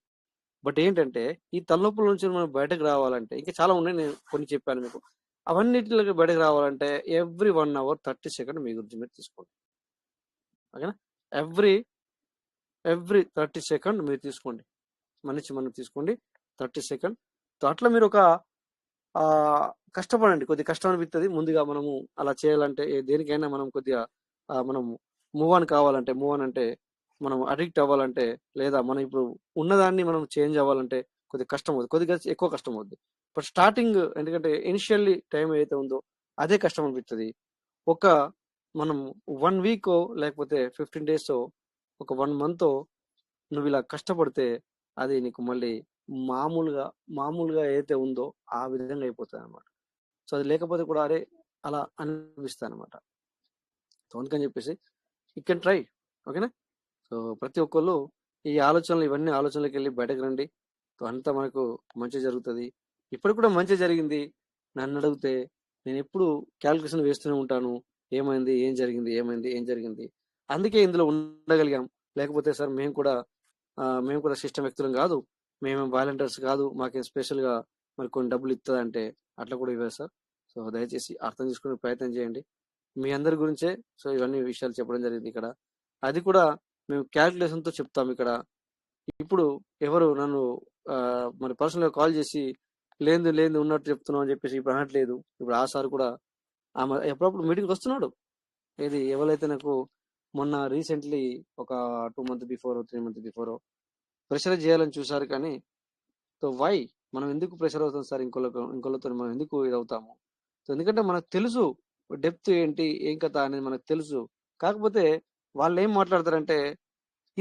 బట్ ఏంటంటే ఈ తలనొప్పుల నుంచి మనం బయటకు రావాలంటే, ఇంకా చాలా ఉన్నాయి, నేను కొన్ని చెప్పాను మీకు. అవన్నిటిలోకి బయటకు రావాలంటే ఎవ్రీ 1 అవర్ 30 సెకండ్ మీ గురించి మీరు తీసుకోండి, ఓకేనా. ఎవ్రీ 30 సెకండ్ మీరు తీసుకోండి, మనం తీసుకోండి 30 సెకండ్. సో అట్లా మీరు ఒక కష్టపడండి, కొద్దిగా కష్టం అనిపిస్తుంది ముందుగా. మనము అలా చేయాలంటే దేనికైనా మనం కొద్దిగా మనం మూవ్ ఆన్ అంటే మనం అడిక్ట్ అవ్వాలంటే, లేదా మనం ఇప్పుడు ఉన్నదాన్ని మనం చేంజ్ అవ్వాలంటే కొద్దిగా కష్టం అవుతుంది, కొద్దిగా ఎక్కువ కష్టం అవుద్ది. బట్ స్టార్టింగ్, ఎందుకంటే ఇనిషియల్లీ టైం ఏదైతే ఉందో అదే కష్టం అనిపిస్తుంది. ఒక మనం 1 వీక్ లేకపోతే 15 days, ఒక 1 month నువ్వు ఇలా కష్టపడితే అది నీకు మళ్ళీ మామూలుగా ఏదైతే ఉందో ఆ విధంగా అయిపోతుంది అనమాట. సో అది లేకపోతే కూడా అరే అలా అనిపిస్తుంది అనమాట. సో అందుకని చెప్పేసి యూ కెన్ ట్రై, ఓకేనా. సో ప్రతి ఒక్కళ్ళు ఇవన్నీ ఆలోచనలకు వెళ్ళి బయటకు రండి. సో అంతా మనకు మంచి జరుగుతుంది. ఇప్పుడు కూడా మంచి జరిగింది. నన్ను అడిగితే నేను ఎప్పుడు క్యాలిక్యులేషన్ వేస్తూనే ఉంటాను, ఏమైంది, ఏం జరిగింది. అందుకే ఇందులో ఉండగలిగాం. లేకపోతే సార్ మేము కూడా సిస్టమ్ వ్యక్తులం కాదు, మేము వాలంటీర్స్ కాదు, మాకేం స్పెషల్గా మరి కొన్ని డబ్బులు ఇస్తుందంటే అట్లా కూడా ఇవ్వదు సార్. సో దయచేసి అర్థం చేసుకునే ప్రయత్నం చేయండి. మీ అందరి గురించే సో ఇవన్నీ విషయాలు చెప్పడం జరిగింది ఇక్కడ. అది కూడా మేము క్యాల్కులేషన్తో చెప్తాం ఇక్కడ. ఇప్పుడు ఎవరు నన్ను మరి పర్సనల్గా కాల్ చేసి లేదు ఉన్నట్టు చెప్తున్నాం అని చెప్పేసి ఇప్పుడు అనట్లేదు. ఇప్పుడు ఆ సార్ కూడా ఎప్పుడప్పుడు మీటింగ్కి వస్తున్నాడు. ఎవరైతే నాకు మొన్న రీసెంట్లీ ఒక 2 months before 3 months before pressure చేయాలని చూసారు. కానీ సో వై మనం ఎందుకు ప్రెషర్ అవుతాం సార్, ఇంకోళ్ళతో మనం ఎందుకు ఇది అవుతాము? సో ఎందుకంటే మనకు తెలుసు డెప్త్ ఏంటి, ఏం కథ అనేది మనకు తెలుసు. కాకపోతే వాళ్ళు ఏం మాట్లాడతారంటే,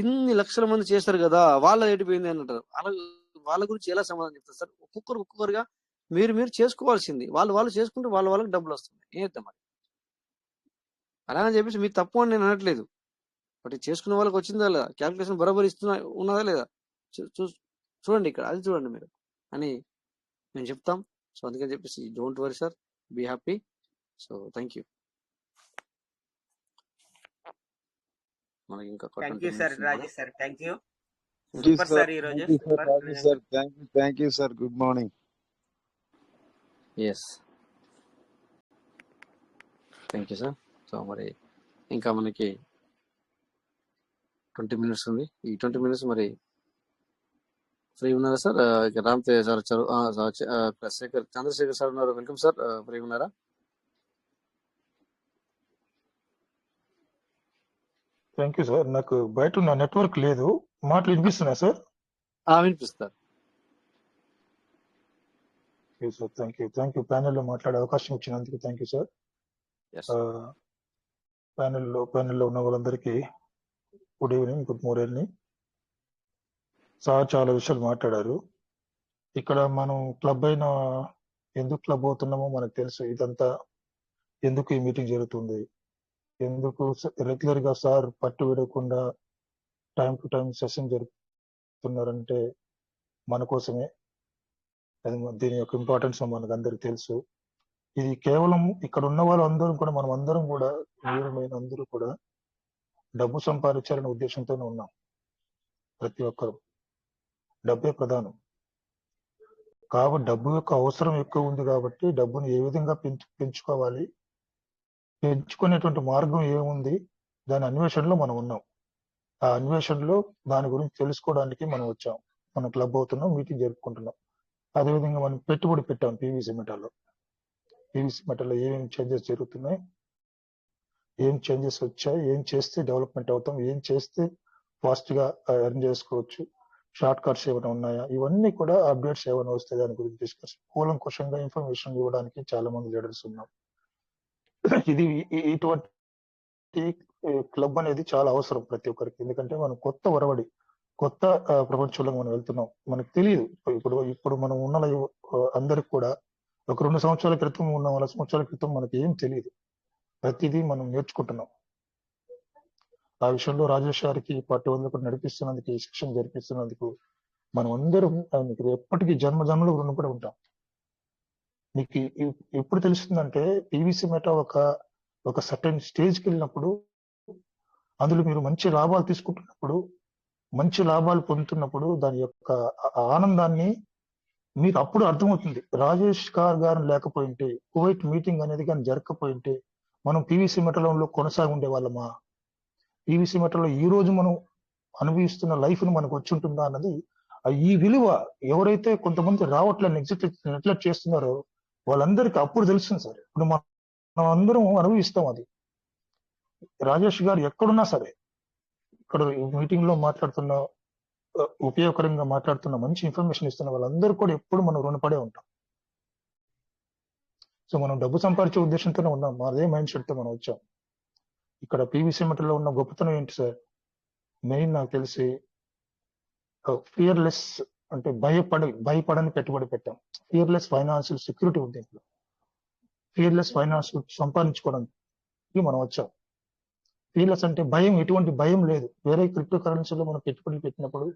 ఇన్ని లక్షల మంది చేస్తారు కదా, వాళ్ళ ఎడిపోయింది అని అంటారు. వాళ్ళ గురించి ఎలా సమాధానం చెప్తారు సార్? ఒక్కొక్కరుగా మీరు చేసుకోవాల్సింది. వాళ్ళు చేసుకుంటే వాళ్ళకి డబ్బులు వస్తుంది. ఏం చేద్దాం మరి? అలా అని చెప్పేసి మీరు తప్పు అని నేను అనట్లేదు. బట్ చేసుకున్న వాళ్ళకి వచ్చిందా లేదా, క్యాల్కులేషన్ బరాబర్ ఉన్నదా లేదా చూడండి, ఇక్కడ అది చూడండి మీరు అని మేము చెప్తాం. సో అందుకని చెప్పేసి don't worry sir, be happy. So thank you. మనకి ఇంకా thank you sir, Rajesh sir, thank you. Thank you, super sir. Sir ఈ రోజు Thank you, sir. Super Thank you, నిజంగా. sir. Thank you, sir. Good morning. Yes, thank you sir. So మరి ఇంకా మనకి 20 minutes ఉంది. ఈ 20 minutes మరి ఫ్రీ ఉన్నారా సార్? ఇక రామ్ తేజ్ సార్ వచ్చారు, శేఖర్ చంద్రశేఖర్ సార్ ఉన్నారు. వెల్కమ్ సార్, ఫ్రీ ఉన్నారా? Thank you sir. నాకు బయట ఉన్న నెట్వర్క్ లేదు, మాటలు వినిపిస్తున్నాయి సార్. వినిపిస్తారు. సార్ థ్యాంక్ యూ ప్యానెల్లో మాట్లాడే అవకాశం ఇచ్చినందుకు థ్యాంక్ యూ సార్. ఎస్, ప్యానెల్లో ఉన్న వాళ్ళందరికీ good evening, good morning. Sir చాలా విషయాలు మాట్లాడారు. ఇక్కడ మనం క్లబ్ అయినా ఎందుకు క్లబ్ అవుతున్నామో మనకు తెలుసు. ఇదంతా ఎందుకు ఈ మీటింగ్ జరుగుతుంది, ఎందుకు రెగ్యులర్ గా సార్ పట్టు విడకుండా టైం టు టైం సెషన్ జరుపుతున్నారంటే మన కోసమే. అది దీని యొక్క ఇంపార్టెన్స్ మనకు అందరికి తెలుసు. ఇది కేవలం ఇక్కడ ఉన్న వాళ్ళందరం కూడా, మనం అందరం కూడా, మీరు నేను అందరూ కూడా డబ్బు సంపాదించాలనే ఉద్దేశంతోనే ఉన్నాం. ప్రతి ఒక్కరు డబ్బే ప్రధానం కాబట్టి డబ్బు యొక్క అవసరం ఎక్కువ ఉంది కాబట్టి డబ్బును ఏ విధంగా పెంచుకోవాలి, పెంచుకునేటువంటి మార్గం ఏముంది, దాని అన్వేషణలో మనం ఉన్నాం. ఆ అన్వేషణలో దాని గురించి తెలుసుకోవడానికి మనం వచ్చాం. మనం క్లబ్ అవుతున్నాం, మీటింగ్ జరుపుకుంటున్నాం. అదేవిధంగా మనం పెట్టుబడి పెట్టాం పీవీసీ మెటల్లో. పీవీసీ మెటల్లో ఏమేమి చేంజెస్ జరుగుతున్నాయి, ఏం చేంజెస్ వచ్చాయి, ఏం చేస్తే డెవలప్మెంట్ అవుతాం, ఏం చేస్తే ఫాస్ట్ గా ఎర్న్ చేసుకోవచ్చు, షార్ట్ కట్స్ ఏమైనా ఉన్నాయా, ఇవన్నీ కూడా అప్డేట్స్ ఏమైనా వస్తాయి దాని గురించి డిస్కస్ కూలంకుషంగా ఇన్ఫర్మేషన్ ఇవ్వడానికి చాలా మంది లీడర్స్ ఉన్నాం. ఇది ఇటువంటి క్లబ్ అనేది చాలా అవసరం ప్రతి ఒక్కరికి. ఎందుకంటే మనం కొత్త ఒరవడి, కొత్త ప్రపంచంలో మనం వెళ్తున్నాం. మనకు తెలియదు. ఇప్పుడు మనం ఉన్న అందరికి కూడా ఒక 2 సంవత్సరాల క్రితం ఉన్న 4 సంవత్సరాల క్రితం మనకి ఏం తెలియదు. ప్రతిదీ మనం నేర్చుకుంటున్నాం. ఆ విషయంలో రాజేష్ గారికి పార్టీ వందలు కూడా నడిపిస్తున్నందుకు, ఈ శిక్షణ జరిపిస్తున్నందుకు మనం అందరం ఆయనకి ఎప్పటికీ జన్మజన్మలో రుణపడి ఉంటాం. మీకు ఎప్పుడు తెలుస్తుందంటే పీవీసీ మెటా ఒక సర్టెన్ స్టేజ్కి వెళ్ళినప్పుడు, అందులో మీరు మంచి లాభాలు తీసుకుంటున్నప్పుడు, మంచి లాభాలు పొందుతున్నప్పుడు దాని యొక్క ఆనందాన్ని మీకు అప్పుడు అర్థమవుతుంది. రాజేష్ గారు లేకపోయింటే, కువైట్ మీటింగ్ అనేది కానీ జరగకపోయింటే మనం పీవీసీ మెటలో కొనసాగి ఉండే వాళ్ళమా? పీవీసీ మెటలో ఈ రోజు మనం అనుభవిస్తున్న లైఫ్ ను మనకు వచ్చి ఉంటుందా అన్నది, ఈ విలువ ఎవరైతే కొంతమంది రావట్లని నెగ్లెక్ట్ చేస్తున్నారో వాళ్ళందరికీ అప్పుడు తెలుస్తుంది సార్. ఇప్పుడు మనం అందరం అనుభవిస్తాం అది. రాజేష్ గారు ఎక్కడున్నా సరే, ఇక్కడ మీటింగ్ లో మాట్లాడుతున్న, ఉపయోగకరంగా మాట్లాడుతున్న, మంచి ఇన్ఫర్మేషన్ ఇస్తున్న వాళ్ళందరూ కూడా ఎప్పుడు మనం రుణపడే ఉంటాం. సో మనం డబ్బు సంపాదించే ఉద్దేశంతోనే ఉన్నాం. అదే మైండ్ సెట్ తో మనం వచ్చాం. ఇక్కడ పీవీసీ మెటల్లో ఉన్న గొప్పతనం ఏంటి సార్? మెయిన్ నాకు తెలిసి ఫియర్లెస్, అంటే భయపడని పెట్టుబడి పెట్టాం. ఫియర్లెస్ ఫైనాన్షియల్ సెక్యూరిటీ ఉంది ఇంట్లో. ఫియర్లెస్ ఫైనాన్స్ సంపాదించుకోవడానికి మనం వచ్చాం. ఫియర్లెస్ అంటే భయం, ఎటువంటి భయం లేదు. వేరే క్రిప్టో కరెన్సీలో మనం పెట్టుబడులు పెట్టినప్పుడు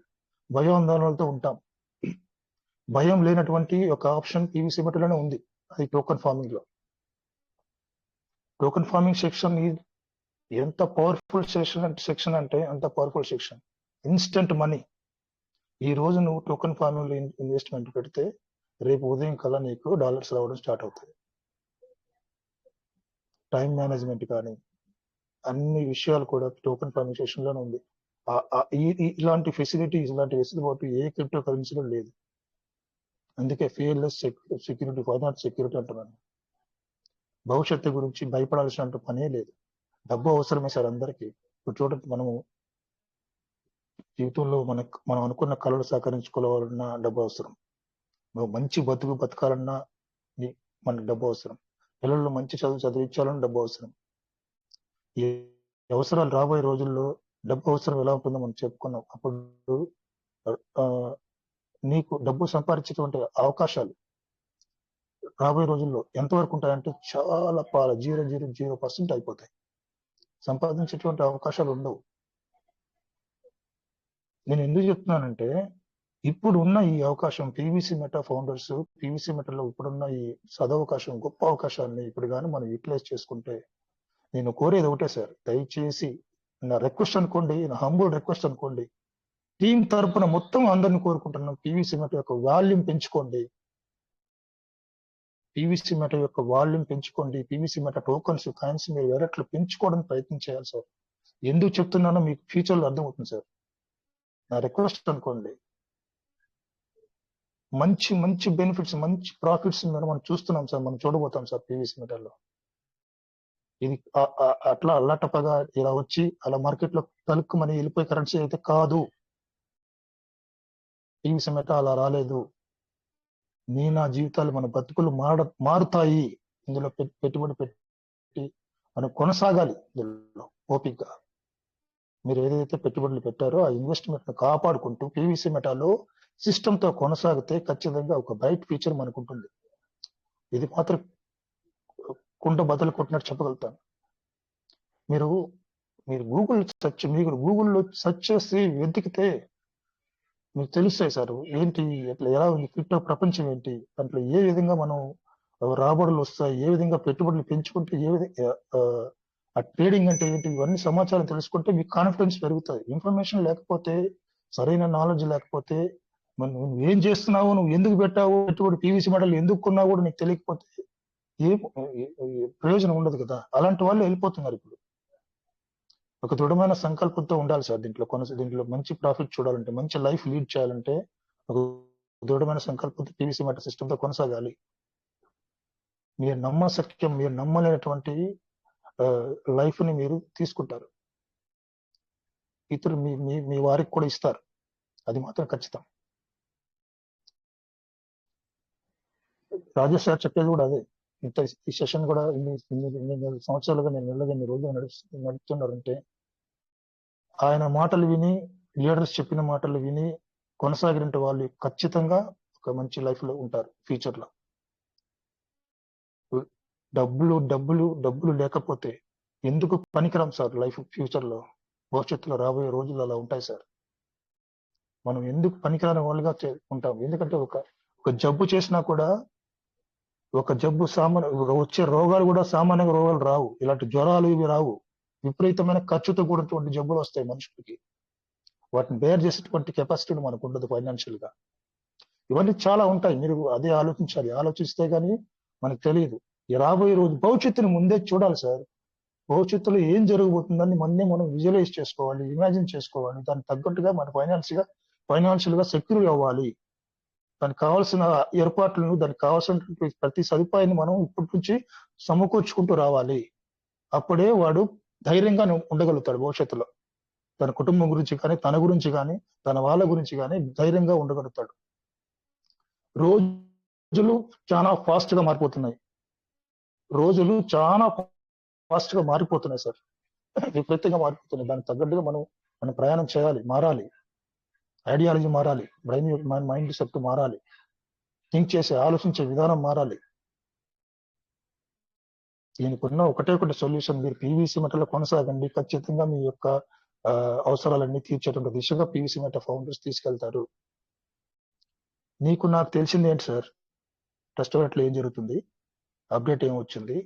భయాందోళనలతో ఉంటాం. భయం లేనటువంటి ఒక ఆప్షన్ పీవీసీ మెటలోనే ఉంది, అది టోకన్ ఫార్మింగ్ లో. టోకన్ ఫార్మింగ్ సెక్షన్ ఎంత పవర్ఫుల్ సెక్షన్ అంటే అంత పవర్ఫుల్ సెక్షన్. Instant money. ఈ రోజు నువ్వు టోకన్ ఫార్మింగ్ లో ఇన్వెస్ట్మెంట్ పెడితే రేపు ఉదయం కల్లా నీకు డాలర్స్ రావడం స్టార్ట్ అవుతాయి. టైం మేనేజ్మెంట్ కానీ అన్ని విషయాలు కూడా టోకన్ ఫార్మింగ్ సెక్షన్ లోనే ఉంది. ఇలాంటి ఫెసిలిటీస్, ఇలాంటి వెసులుబాటు ఏ క్రిప్టో కరెన్సీలో లేదు. అందుకే ఫియర్లెస్ సెక్యూరిటీ, ఫైనాన్స్ సెక్యూరిటీ అంటున్నాను. భవిష్యత్తు గురించి భయపడాల్సిన పనే లేదు. డబ్బు అవసరమే సార్ అందరికీ. ఇప్పుడు చూడండి, మనము జీవితంలో మనం అనుకున్న కళలు సహకరించుకోవాలన్నా డబ్బు అవసరం. నువ్వు మంచి బతకాలన్నా మనకు డబ్బు అవసరం. పిల్లల్లో మంచి చదివించాలన్నా డబ్బు అవసరం. ఈ అవసరాలు రాబోయే రోజుల్లో డబ్బు అవసరం ఎలా ఉంటుందో మనం చెప్పుకున్నాం. అప్పుడు నీకు డబ్బు సంపాదించేటువంటి అవకాశాలు రాబోయే రోజుల్లో ఎంతవరకు ఉంటాయంటే చాలా 0.00% అయిపోతాయి. సంపాదించేటువంటి అవకాశాలు ఉండవు. నేను ఎందుకు చెప్తున్నానంటే, ఇప్పుడు ఉన్న ఈ అవకాశం, పీవీసీ మెటా ఫౌండర్స్, పీవీసీ మెటాలో ఇప్పుడున్న ఈ సదవకాశం, గొప్ప అవకాశాన్ని ఇప్పుడు కానీ మనం యూటిలైజ్ చేసుకుంటే, నేను కోరేది ఒకటే సార్, దయచేసి నా రిక్వెస్ట్ అనుకోండి, నా హంబుల్ రిక్వెస్ట్ అనుకోండి, టీం తరపున మొత్తం అందరిని కోరుకుంటున్నాం, పీవీసీ మెటల్ యొక్క వాల్యూమ్ పెంచుకోండి. పీవీసీ మెటల్ యొక్క వాల్యూమ్ పెంచుకోండి. పీవీసీ మెటల్ టోకన్స్ కాయిన్స్ మీరు వేరేట్లు పెంచుకోవడానికి ప్రయత్నం చేయాలి సార్. ఎందుకు చెప్తున్నానో మీకు ఫ్యూచర్ లో అర్థమవుతుంది సార్. నా రిక్వెస్ట్ అనుకోండి. మంచి మంచి బెనిఫిట్స్, మంచి ప్రాఫిట్స్ మనం చూస్తున్నాం సార్, మనం చూడబోతాం సార్ పీవీసీ మెటల్లో. ఇది అట్లా అల్లాటపగా ఇలా వచ్చి అలా మార్కెట్ లో తలుక్కుమని వెళ్ళిపోయే కరెన్సీ అయితే కాదు. పీవీసీ మెటల్ అలా రాలేదు. నా జీవితాలు, మన బతుకులు మారుతాయి. ఇందులో పెట్టుబడి పెట్టి మనం కొనసాగాలి. ఇందులో ఓపికగా మీరు ఏదైతే పెట్టుబడులు పెట్టారో ఆ ఇన్వెస్ట్మెంట్ కాపాడుకుంటూ పీవీసీ మెటాలో సిస్టమ్ తో కొనసాగితే ఖచ్చితంగా ఒక బ్రైట్ ఫ్యూచర్ మనకు ఉంటుంది. ఇది మాత్రం కుండ బదులు కొట్టినట్టు చెప్పగలుగుతాను. మీరు గూగుల్లో సెర్చ్ చేసి వెతికితే మీకు తెలుస్తాయి సార్ ఏంటి, ఎలా ఉంది క్రిప్టో ప్రపంచం ఏంటి, దాంట్లో ఏ విధంగా మనం రాబడులు వస్తాయి, ఏ విధంగా పెట్టుబడులు పెంచుకుంటే, ఏ విధంగా ఆ ట్రేడింగ్ అంటే ఏంటి, ఇవన్నీ సమాచారం తెలుసుకుంటే మీకు కాన్ఫిడెన్స్ పెరుగుతుంది. ఇన్ఫర్మేషన్ లేకపోతే, సరైన నాలెడ్జ్ లేకపోతే, నువ్వు ఏం చేస్తున్నావు, నువ్వు ఎందుకు పెట్టావు పెట్టుబడి, పీవీసీ మెటల్ ఎందుకు కొన్నావు కూడా నీకు తెలియకపోతే ప్రయోజనం ఉండదు కదా. అలాంటి వాళ్ళు వెళ్ళిపోతున్నారు. ఇప్పుడు ఒక దృఢమైన సంకల్పంతో ఉండాలి సార్ దీంట్లో మంచి ప్రాఫిట్ చూడాలంటే, మంచి లైఫ్ లీడ్ చేయాలంటే ఒక దృఢమైన సంకల్పంతో పీవీసీ మెటల్ సిస్టమ్ తో కొనసాగాలి. మీరు నమ్మశక్యం, మీరు నమ్మలేనటువంటి లైఫ్ ని మీరు తీసుకుంటారు, ఇతరులు మీ వారికి కూడా ఇస్తారు. అది మాత్రం ఖచ్చితం. రాజేష్ సార్ చెప్పేది కూడా అదే. ఈ సెషన్ కూడా ఇన్ని సంవత్సరాలుగా నేను ఎన్ని రోజులు నడుపుతున్నారంటే, ఆయన మాటలు విని, లీడర్స్ చెప్పిన మాటలు విని కొనసాగిన వాళ్ళు ఖచ్చితంగా ఒక మంచి లైఫ్ లో ఉంటారు ఫ్యూచర్ లో. డబ్బులు లేకపోతే ఎందుకు పనికిరాం సార్ లైఫ్ ఫ్యూచర్ లో, భవిష్యత్తులో రాబోయే రోజులు అలా ఉంటాయి సార్. మనం ఎందుకు పనికిరాని వాళ్ళుగా ఉంటాం. ఎందుకంటే ఒక జబ్బు చేసినా కూడా, ఒక జబ్బు వచ్చే రోగాలు కూడా సామాన్య రోగాలు రావు. ఇలాంటి జ్వరాలు ఇవి రావు. విపరీతమైన ఖర్చుతో కూడినటువంటి జబ్బులు వస్తాయి మనుషులకి. వాటిని బేర్ చేసేటువంటి కెపాసిటీ మనకు ఉండదు ఫైనాన్షియల్ గా. ఇవన్నీ చాలా ఉంటాయి. మీరు అదే ఆలోచించాలి. ఆలోచిస్తే గానీ మనకు తెలియదు. ఈ రాబోయే రోజు భవిష్యత్తుని ముందే చూడాలి సార్. భవిష్యత్తులో ఏం జరగబోతుందని మనం విజువలైజ్ చేసుకోవాలి, ఇమాజిన్ చేసుకోవాలి. దానికి తగ్గట్టుగా మన ఫైనాన్షియల్ గా సెక్యూర్ అవ్వాలి. దానికి కావాల్సిన ఏర్పాట్లను, దానికి కావాల్సిన ప్రతి సదుపాయాన్ని మనం ఇప్పటి నుంచి సమకూర్చుకుంటూ రావాలి. అప్పుడే వాడు ధైర్యంగా ఉండగలుగుతాడు భవిష్యత్తులో. తన కుటుంబం గురించి కానీ, తన గురించి కానీ, తన వాళ్ళ గురించి కానీ ధైర్యంగా ఉండగలుగుతాడు. రోజులు చాలా ఫాస్ట్ గా మారిపోతున్నాయి. సార్, విపరీతంగా మారిపోతున్నాయి. దానికి తగ్గట్టుగా మనం ప్రయాణం చేయాలి, మారాలి. ఐడియాలజీ మారాలి, మైండ్ సెట్ మారాలి, థింక్ చేసే ఆలోచించే విధానం మారాలి. దీనికున్న ఒకటే సొల్యూషన్, మీరు పీవీసీ మెటల్లో కొనసాగండి. ఖచ్చితంగా మీ యొక్క అవసరాలన్నీ తీర్చేటువంటి దిశగా పీవీసీ మెటల్ ఫౌండర్స్ తీసుకెళ్తారు. నాకు తెలిసింది ఏంటి సార్, ట్రస్ట్ వాలెట్లో ఏం జరుగుతుంది, అప్డేట్ ఏం వచ్చింది,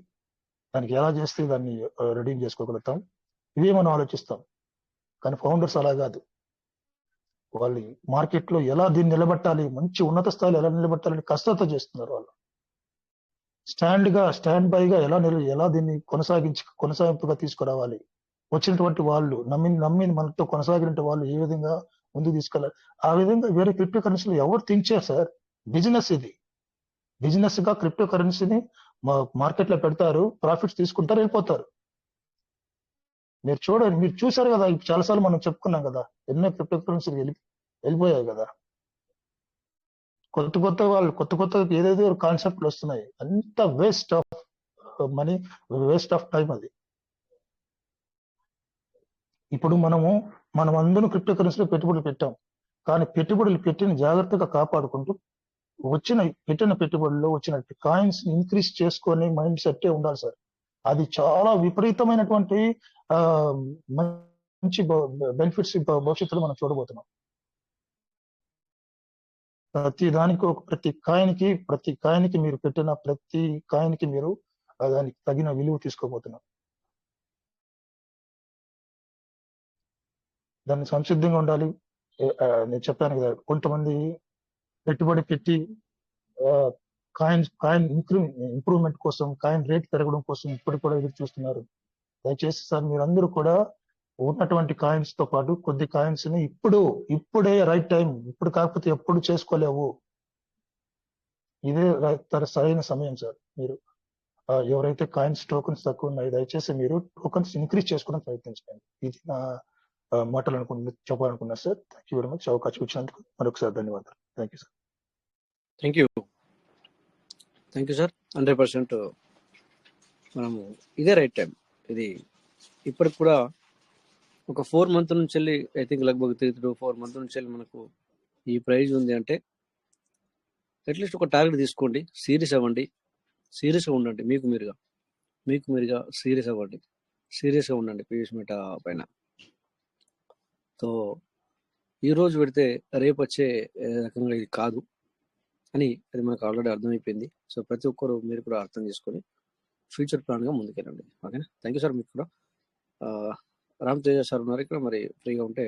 దానికి ఎలా చేస్తే దాన్ని రెడీమ్ చేసుకోగలుగుతాం, ఇవే మనం ఆలోచిస్తాం. కానీ ఫౌండర్స్ అలా కాదు. వాళ్ళు మార్కెట్ లో ఎలా దీన్ని నిలబెట్టాలి, మంచి ఉన్నత స్థాయిలో ఎలా నిలబెట్టాలని కసరత్తు చేస్తున్నారు. వాళ్ళు స్టాండ్ బైగా ఎలా దీన్ని కొనసాగింపుగా తీసుకురావాలి. వచ్చినటువంటి వాళ్ళు నమ్మి మనతో కొనసాగిన వాళ్ళు ఏ విధంగా ముందుకు తీసుకెళ్ళాలి. ఆ విధంగా వేరే క్రిప్టో కరెన్సీలో ఎవరు థింక్ చేయరు సార్. బిజినెస్ ఇది. బిజినెస్ గా క్రిప్టో కరెన్సీని మార్కెట్ లో పెడతారు, ప్రాఫిట్స్ తీసుకుంటారు, వెళ్ళిపోతారు. మీరు చూడండి, మీరు చూసారు కదా, చాలాసార్లు మనం చెప్పుకున్నాం కదా, ఎన్నో క్రిప్టో కరెన్సీలు వెళ్ళిపోయాయి కదా. కొత్త ఏదేదో కాన్సెప్ట్లు వస్తున్నాయి. అంత waste of money, waste of time అది. ఇప్పుడు మనం అందరూ క్రిప్టో కరెన్సీలో పెట్టుబడులు పెట్టాం. కానీ పెట్టుబడులు పెట్టిన జాగ్రత్తగా కాపాడుకుంటూ పెట్టిన పెట్టుబడుల్లో వచ్చిన కాయిన్స్ ఇంక్రీజ్ చేసుకొని మైండ్ సెట్టే ఉండాలి సార్. అది చాలా విపరీతమైనటువంటి మంచి బెనిఫిట్స్ భవిష్యత్తులో మనం చూడబోతున్నాం. ప్రతి కాయిన్కి మీరు పెట్టిన ప్రతి కాయిన్కి మీరు దానికి తగిన విలువ తీసుకోబోతున్నారు. దాన్ని సంసిద్ధంగా ఉండాలి. నేను చెప్పాను కదా, కొంతమంది పెట్టుబడి పెట్టి కాయిన్ ఇంప్రూవ్మెంట్ కోసం, కాయిన్ రేట్ పెరగడం కోసం ఇప్పటికి కూడా ఎదురు చూస్తున్నారు. దయచేసి సార్ మీరందరూ కూడా ఉన్నటువంటి కాయిన్స్ తో పాటు కొద్ది కాయిన్స్ ని ఇప్పుడే రైట్ టైం, ఇప్పుడు కాకపోతే ఎప్పుడు చేసుకోలేవు. ఇదే సరైన సమయం సార్. మీరు ఎవరైతే కాయిన్స్ టోకన్స్ తక్కువ ఉన్నాయి, దయచేసి మీరు టోకన్స్ ఇంక్రీజ్ చేసుకోవడం ప్రయత్నించండి. ఇది నా మాటలు చెప్పాలనుకున్నారు sir. Thank you very much. అవకాశం ఇచ్చినందుకు మరొకసారి ధన్యవాదాలు. Thank you sir. Thank you sir. 100% మనము ఇదే రైట్ టైం. ఇది ఇప్పటికి కూడా ఒక 4 months నుంచి వెళ్ళి ఐ థింక్ లగ్భగ్ 3 to 4 months నుంచి వెళ్ళి మనకు ఈ ప్రైజ్ ఉంది అంటే అట్లీస్ట్ ఒక టార్గెట్ తీసుకోండి, సీరియస్ అవ్వండి, సీరియస్గా ఉండండి. మీకు మీరుగా సీరియస్గా ఉండండి పీయూష్ మెటా పైన. సో ఈ రోజు పెడితే రేపు వచ్చే రకంగా ఇది కాదు అని అది మనకు ఆల్రెడీ అర్థమైపోయింది. సో ప్రతి ఒక్కరు మీరు కూడా అర్థం చేసుకొని ఫ్యూచర్ ప్లాన్గా ముందుకెళ్ళండి. ఓకేనా? Thank you sir. మీకు కూడా రామ్ తేజ సార్ ఉన్నారు ఇక్కడ, మరి ఫ్రీగా ఉంటే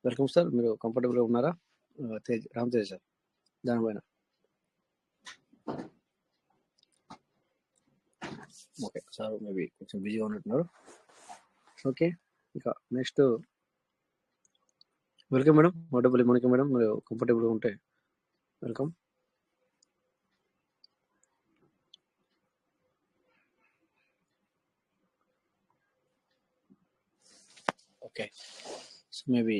వెల్కమ్ సార్. మీరు కంఫర్టబుల్గా ఉన్నారా? రామ్ తేజ సార్ దానిపైన. ఓకే సార్, మేబీ కొంచెం బిజీగా ఉన్నట్టున్నారు. ఓకే, ఇంకా నెక్స్ట్ వెల్కమ్ మేడం, వాటబుల్ మోనికా మేడం, మీరు కంఫర్టబుల్గా ఉంటే వెల్కమ్. ఓకే, సో మేబీ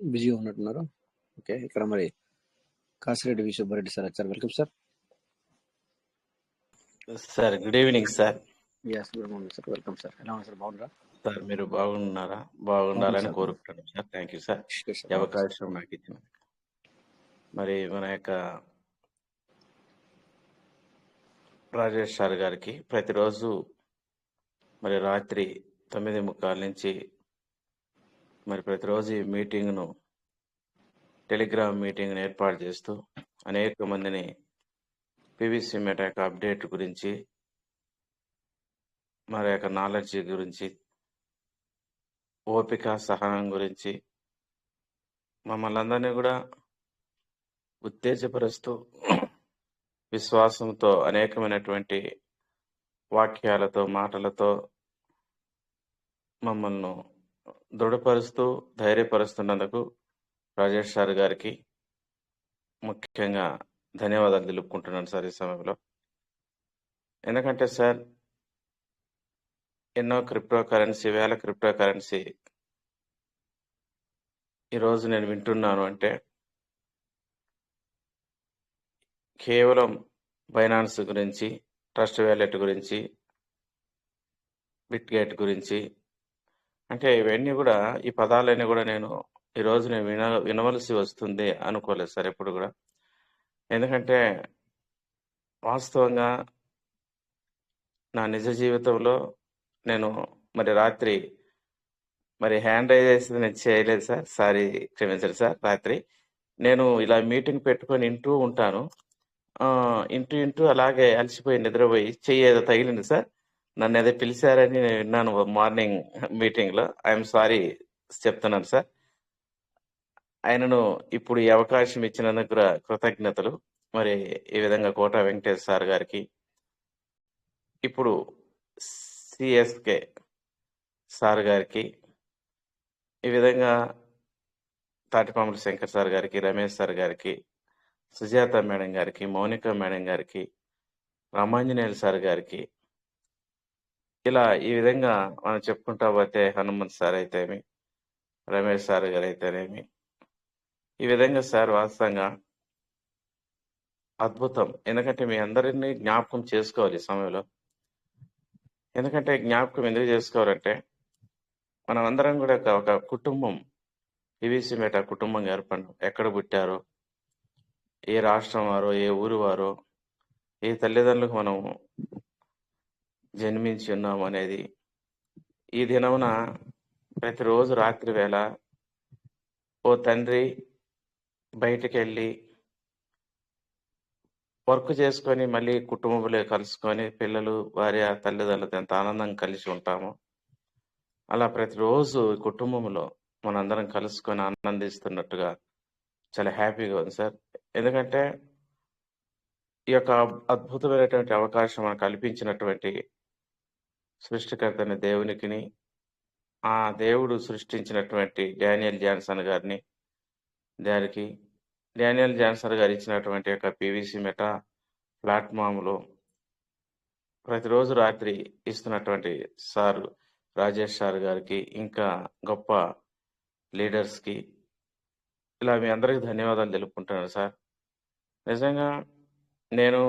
బిజీగా ఉన్నట్టున్నారు. ఓకే, ఇక్కడ మరి కాసిరెడ్డి వి సుబ్బారెడ్డి సార్ వచ్చారు. Welcome sir. Sir good evening sir. Yes, good morning sir. Welcome sir. ఎలా ఉన్నారు సార్? బాగున్నారా సార్? మీరు బాగున్నారా? బాగుండాలని కోరుకుంటున్నాను సార్. థ్యాంక్ యూ సార్ ఈ అవకాశం నాకు ఇచ్చిన. మరి మన యొక్క రాజేష్ సార్ గారికి ప్రతిరోజు మరి రాత్రి 9:45 నుంచి మరి ప్రతిరోజు ఈ మీటింగ్ను, టెలిగ్రామ్ మీటింగ్ను ఏర్పాటు చేస్తూ అనేక మందిని పీవీసీ మెటా యొక్క అప్డేట్ గురించి, మరి యొక్క నాలెడ్జ్ గురించి, ఓపిక సహనం గురించి మమ్మల్ని అందరినీ కూడా ఉత్తేజపరుస్తూ విశ్వాసంతో అనేకమైనటువంటి వాక్యాలతో, మాటలతో మమ్మల్ని దృఢపరుస్తూ ధైర్యపరుస్తున్నందుకు రాజేష్ సార్ గారికి ముఖ్యంగా ధన్యవాదాలు తెలుపుకుంటున్నాను సార్ ఈ సమయంలో. ఎందుకంటే సార్ ఎన్నో వేల క్రిప్టో కరెన్సీ ఈరోజు నేను వింటున్నాను అంటే కేవలం బైనాన్స్ గురించి, ట్రస్ట్ వ్యాలెట్ గురించి, బిట్గేట్ గురించి, అంటే ఇవన్నీ కూడా, ఈ పదాలన్నీ కూడా ఈరోజు నేను వినవలసి వస్తుంది అనుకోలేదు సార్ ఎప్పుడు కూడా. ఎందుకంటే వాస్తవంగా నా నిజ జీవితంలో నేను మరి రాత్రి మరి హ్యాండ్ రైజ్ చేసి నేను చేయలేదు సార్, సారీ క్షమించండి సార్. రాత్రి నేను ఇలా మీటింగ్ పెట్టుకొని వింటూ ఉంటాను, ఇంటూ అలాగే అలసిపోయి నిద్రపోయి చెయ్యి ఏదో తగిలింది సార్. నన్ను ఏదో పిలిచారని నేను విన్నాను మార్నింగ్ మీటింగ్లో. ఐఎమ్ సారీ చెప్తున్నాను సార్. ఆయనను ఇప్పుడు ఈ అవకాశం ఇచ్చినందుకు కృతజ్ఞతలు. మరి ఈ విధంగా కోట వెంకటేష్ సార్ గారికి, ఇప్పుడు సిఎస్కే సార్ గారికి, ఈ విధంగా తాటిపాముల శంకర్ సార్ గారికి, రమేష్ సార్ గారికి, సుజాత మేడం గారికి, మౌనిక మేడం గారికి, రామాంజనేయులు సార్ గారికి, ఇలా ఈ విధంగా మనం చెప్పుకుంటా పోతే హనుమంత్ సార్ అయితేమి, రమేష్ సార్ గారు అయితేనేమి, ఈ విధంగా సార్ వాస్తవంగా అద్భుతం. ఎందుకంటే మీ అందరినీ జ్ఞాపకం చేసుకోవాలి ఈ సమయంలో. ఎందుకంటే జ్ఞాపకం ఎందుకు చేసుకోవాలంటే మనం అందరం కూడా ఒక కుటుంబం, పీవీసీ మెటా కుటుంబంగా ఏర్పడినాం. ఎక్కడ పుట్టారో, ఏ రాష్ట్రం వారో, ఏ ఊరు వారో, ఏ తల్లిదండ్రులకు మనం జన్మించి ఉన్నాము అనేది ఈ దినమున ప్రతిరోజు రాత్రి వేళ ఓ తండ్రి బయటికి వెళ్ళి వర్క్ చేసుకొని మళ్ళీ కుటుంబంలో కలుసుకొని పిల్లలు, భార్య, తల్లిదండ్రులతో ఎంత ఆనందంగా కలిసి ఉంటామో అలా ప్రతిరోజు కుటుంబంలో మనందరం కలుసుకొని ఆనందిస్తున్నట్టుగా చాలా హ్యాపీగా ఉంది సార్. ఎందుకంటే ఈ యొక్క అద్భుతమైనటువంటి అవకాశం మనకు కల్పించినటువంటి సృష్టికర్త అయిన దేవునికిని, ఆ దేవుడు సృష్టించినటువంటి డానియల్ జాన్సన్ గారిని, డానియల్ జాన్సన్ గారు ఇచ్చినటువంటి యొక్క పీవీసీ మెటా ప్లాట్ఫామ్లో ప్రతిరోజు రాత్రి ఇస్తున్నటువంటి సార్ రాజేష్ సార్ గారికి, ఇంకా గొప్ప లీడర్స్కి, ఇలా మీ అందరికీ ధన్యవాదాలు తెలుపుకుంటున్నాను సార్. నిజంగా నేను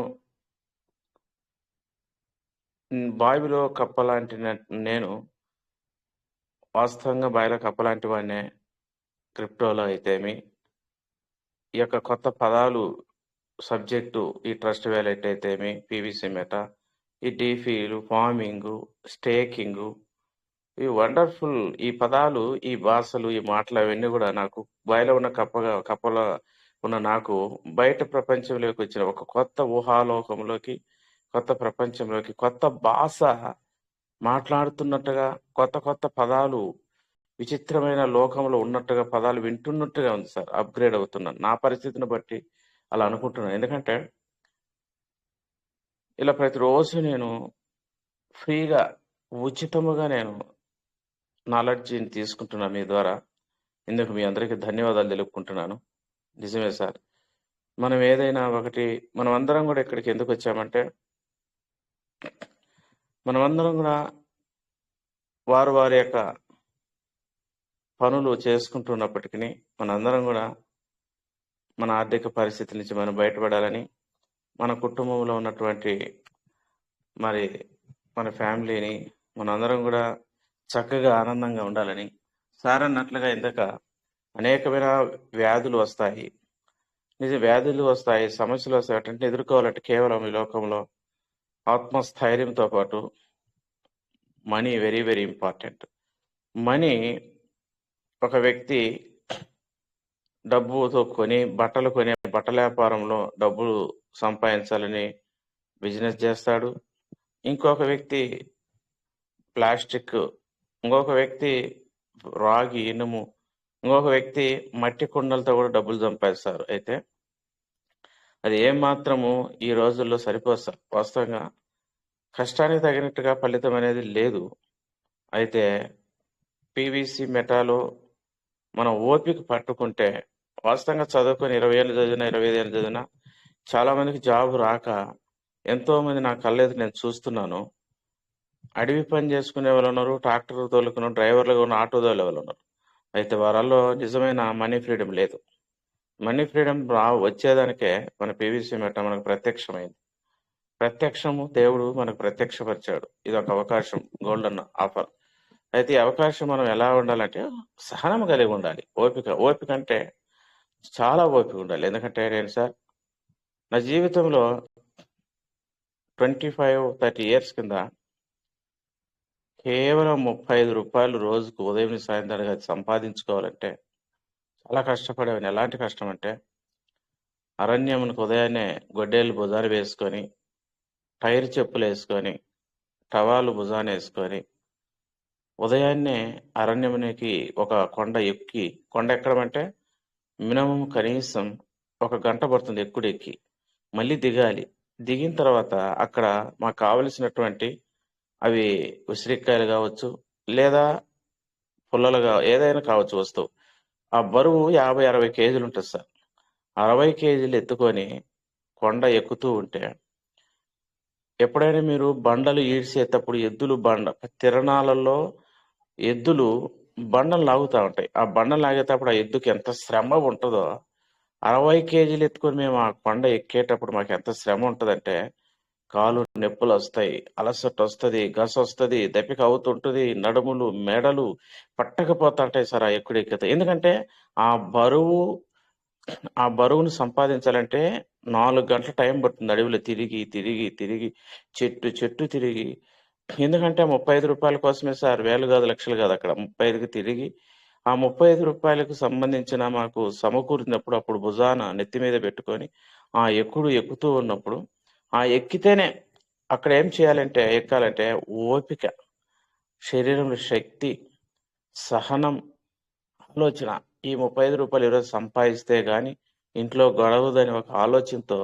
బావిలో కప్పలాంటి నేను వాస్తవంగా బావిలో కప్పలాంటి వాడినే. క్రిప్టోలో అయితేమి, ఈ యొక్క కొత్త పదాలు సబ్జెక్టు, ఈ ట్రస్ట్ వ్యాలెట్ అయితేమి, పీవీసీ మెటా, ఈ డీఫీలు, ఫార్మింగు, స్టేకింగు, ఈ వండర్ఫుల్ ఈ పదాలు, ఈ భాషలు, ఈ మాటలు అవన్నీ కూడా నాకు బావిలో ఉన్న కప్పల ఉన్న నాకు బయట ప్రపంచంలోకి వచ్చిన ఒక కొత్త ఊహాలోకంలోకి, కొత్త ప్రపంచంలోకి, కొత్త భాష మాట్లాడుతున్నట్టుగా, కొత్త కొత్త పదాలు విచిత్రమైన లోకంలో ఉన్నట్టుగా, పదాలు వింటున్నట్టుగా ఉంది సార్. అప్గ్రేడ్ అవుతున్నాను నా పరిస్థితిని బట్టి, అలా అనుకుంటున్నాను. ఎందుకంటే ఇలా ప్రతిరోజు నేను ఫ్రీగా, ఉచితముగా నేను నాలెడ్జిని తీసుకుంటున్నాను మీ ద్వారా. ఇందుకు మీ అందరికీ ధన్యవాదాలు తెలుపుకుంటున్నాను. నిజమే సార్. మనం ఏదైనా ఒకటి, మనం అందరం కూడా ఇక్కడికి ఎందుకు వచ్చామంటే, మనమందరం కూడా వారి యొక్క పనులు చేసుకుంటున్నప్పటికీ మనందరం కూడా మన ఆర్థిక పరిస్థితి నుంచి మనం బయటపడాలని, మన కుటుంబంలో ఉన్నటువంటి మన ఫ్యామిలీని మనందరం కూడా చక్కగా ఆనందంగా ఉండాలని, సార్ అన్నట్లుగా ఇందాక అనేకమైన వ్యాధులు వస్తాయి, వ్యాధులు వస్తాయి, సమస్యలు వస్తాయి. వాటిని ఎదుర్కోవాలంటే కేవలం ఈ లోకంలో ఆత్మస్థైర్యంతో పాటు money very very important. Money, ఒక వ్యక్తి డబ్బుతో బట్టల వ్యాపారంలో డబ్బులు సంపాదించాలని బిజినెస్ చేస్తాడు. ఇంకొక వ్యక్తి ప్లాస్టిక్, ఇంకొక వ్యక్తి రాగి, ఇనుము, ఇంకొక వ్యక్తి మట్టి కుండలతో కూడా డబ్బులు సంపాదిస్తారు. అయితే అది ఏమాత్రము ఈ రోజుల్లో సరిపోదు సార్. వాస్తవంగా కష్టానికి తగినట్టుగా ఫలితం అనేది లేదు. అయితే పీవీసీ మెటాలో మనం ఓపిక పట్టుకుంటే, వాస్తవంగా చదువుకొని 20 ఏళ్ళు చదివినా, 25 ఏళ్ళు చదివినా చాలా మందికి జాబ్ రాక ఎంతో మంది నా కళ్ళెదురు నేను చూస్తున్నాను. అడవి పని చేసుకునే వాళ్ళు ఉన్నారు, ట్రాక్టర్ తోలుకున్న డ్రైవర్లుగా ఉన్న ఆటో తోలే వాళ్ళు ఉన్నారు. అయితే వారిలో నిజమైన మనీ ఫ్రీడమ్ లేదు. మనీ ఫ్రీడమ్ వచ్చేదానికే మన పీవీసీ మెటా మనకు ప్రత్యక్షమైంది. ప్రత్యక్షము దేవుడు మనకు ప్రత్యక్షపరిచాడు. ఇది ఒక అవకాశం, గోల్డెన్ ఆఫర్. అయితే ఈ అవకాశం మనం ఎలా ఉండాలంటే సహనం కలిగి ఉండాలి. ఓపిక అంటే చాలా ఓపిక ఉండాలి. ఎందుకంటే నేను సార్ నా జీవితంలో 25-30 ఇయర్స్ కింద కేవలం 35 రూపాయలు రోజుకు ఉదయం సాయంత్రం అది సంపాదించుకోవాలంటే చాలా కష్టపడేవాడిని. ఎలాంటి కష్టం అంటే, అరణ్యమునకు ఉదయాన్నే గొడ్డేళ్ళు భుజాన్ని వేసుకొని, టైర్ చెప్పులు వేసుకొని, టవాలు భుజాన్ని వేసుకొని, ఉదయాన్నే అరణ్యమునికి ఒక కొండ ఎక్కడం అంటే మినిమం కనీసం 1 గంట పడుతుంది ఎక్కి, మళ్ళీ దిగాలి. దిగిన తర్వాత అక్కడ మాకు కావలసినటువంటి అవి ఉసిరికాయలు కావచ్చు, లేదా పుల్లలుగా ఏదైనా కావచ్చు వస్తువు. ఆ బరువు 50-60 కేజీలు ఉంటుంది సార్. 60 కేజీలు ఎత్తుకొని కొండ ఎక్కుతూ ఉంటే, ఎప్పుడైనా మీరు బండలు ఈడ్చేటప్పుడు తిరణాలలో ఎద్దులు బండలు లాగుతూ ఉంటాయి. ఆ బండలు లాగేటప్పుడు ఆ ఎద్దుకి ఎంత శ్రమ ఉంటుందో, 60 కేజీలు ఎత్తుకొని మేము ఆ కొండ ఎక్కేటప్పుడు మాకు ఎంత శ్రమ ఉంటుందంటే, కాలు నొప్పులు వస్తాయి, అలసట వస్తుంది, గస వస్తుంది, దప్పిక అవుతుంటుంది, నడుములు మెడలు పట్టకపోతుంటాయి సార్ ఆ ఎక్కితే. ఎందుకంటే ఆ బరువును సంపాదించాలంటే 4 గంటల టైం పడుతుంది. అడవిలో తిరిగి చెట్టు తిరిగి. ఎందుకంటే 35 రూపాయల కోసమే సార్, వేలు కాదు లక్షలు కాదు, అక్కడ 35కి తిరిగి ఆ 35 రూపాయలకు సంబంధించిన మాకు సమకూరినప్పుడు అప్పుడు భుజాన నెత్తి మీద పెట్టుకొని ఆ ఎక్కుతూ ఉన్నప్పుడు, ఆ ఎక్కితేనే అక్కడ ఏం చేయాలంటే, ఎక్కాలంటే ఓపిక, శరీరంలో శక్తి, సహనం, ఆలోచన. ఈ 35 రూపాయలు ఈరోజు సంపాదిస్తే గాని ఇంట్లో గడవదని ఒక ఆలోచనతో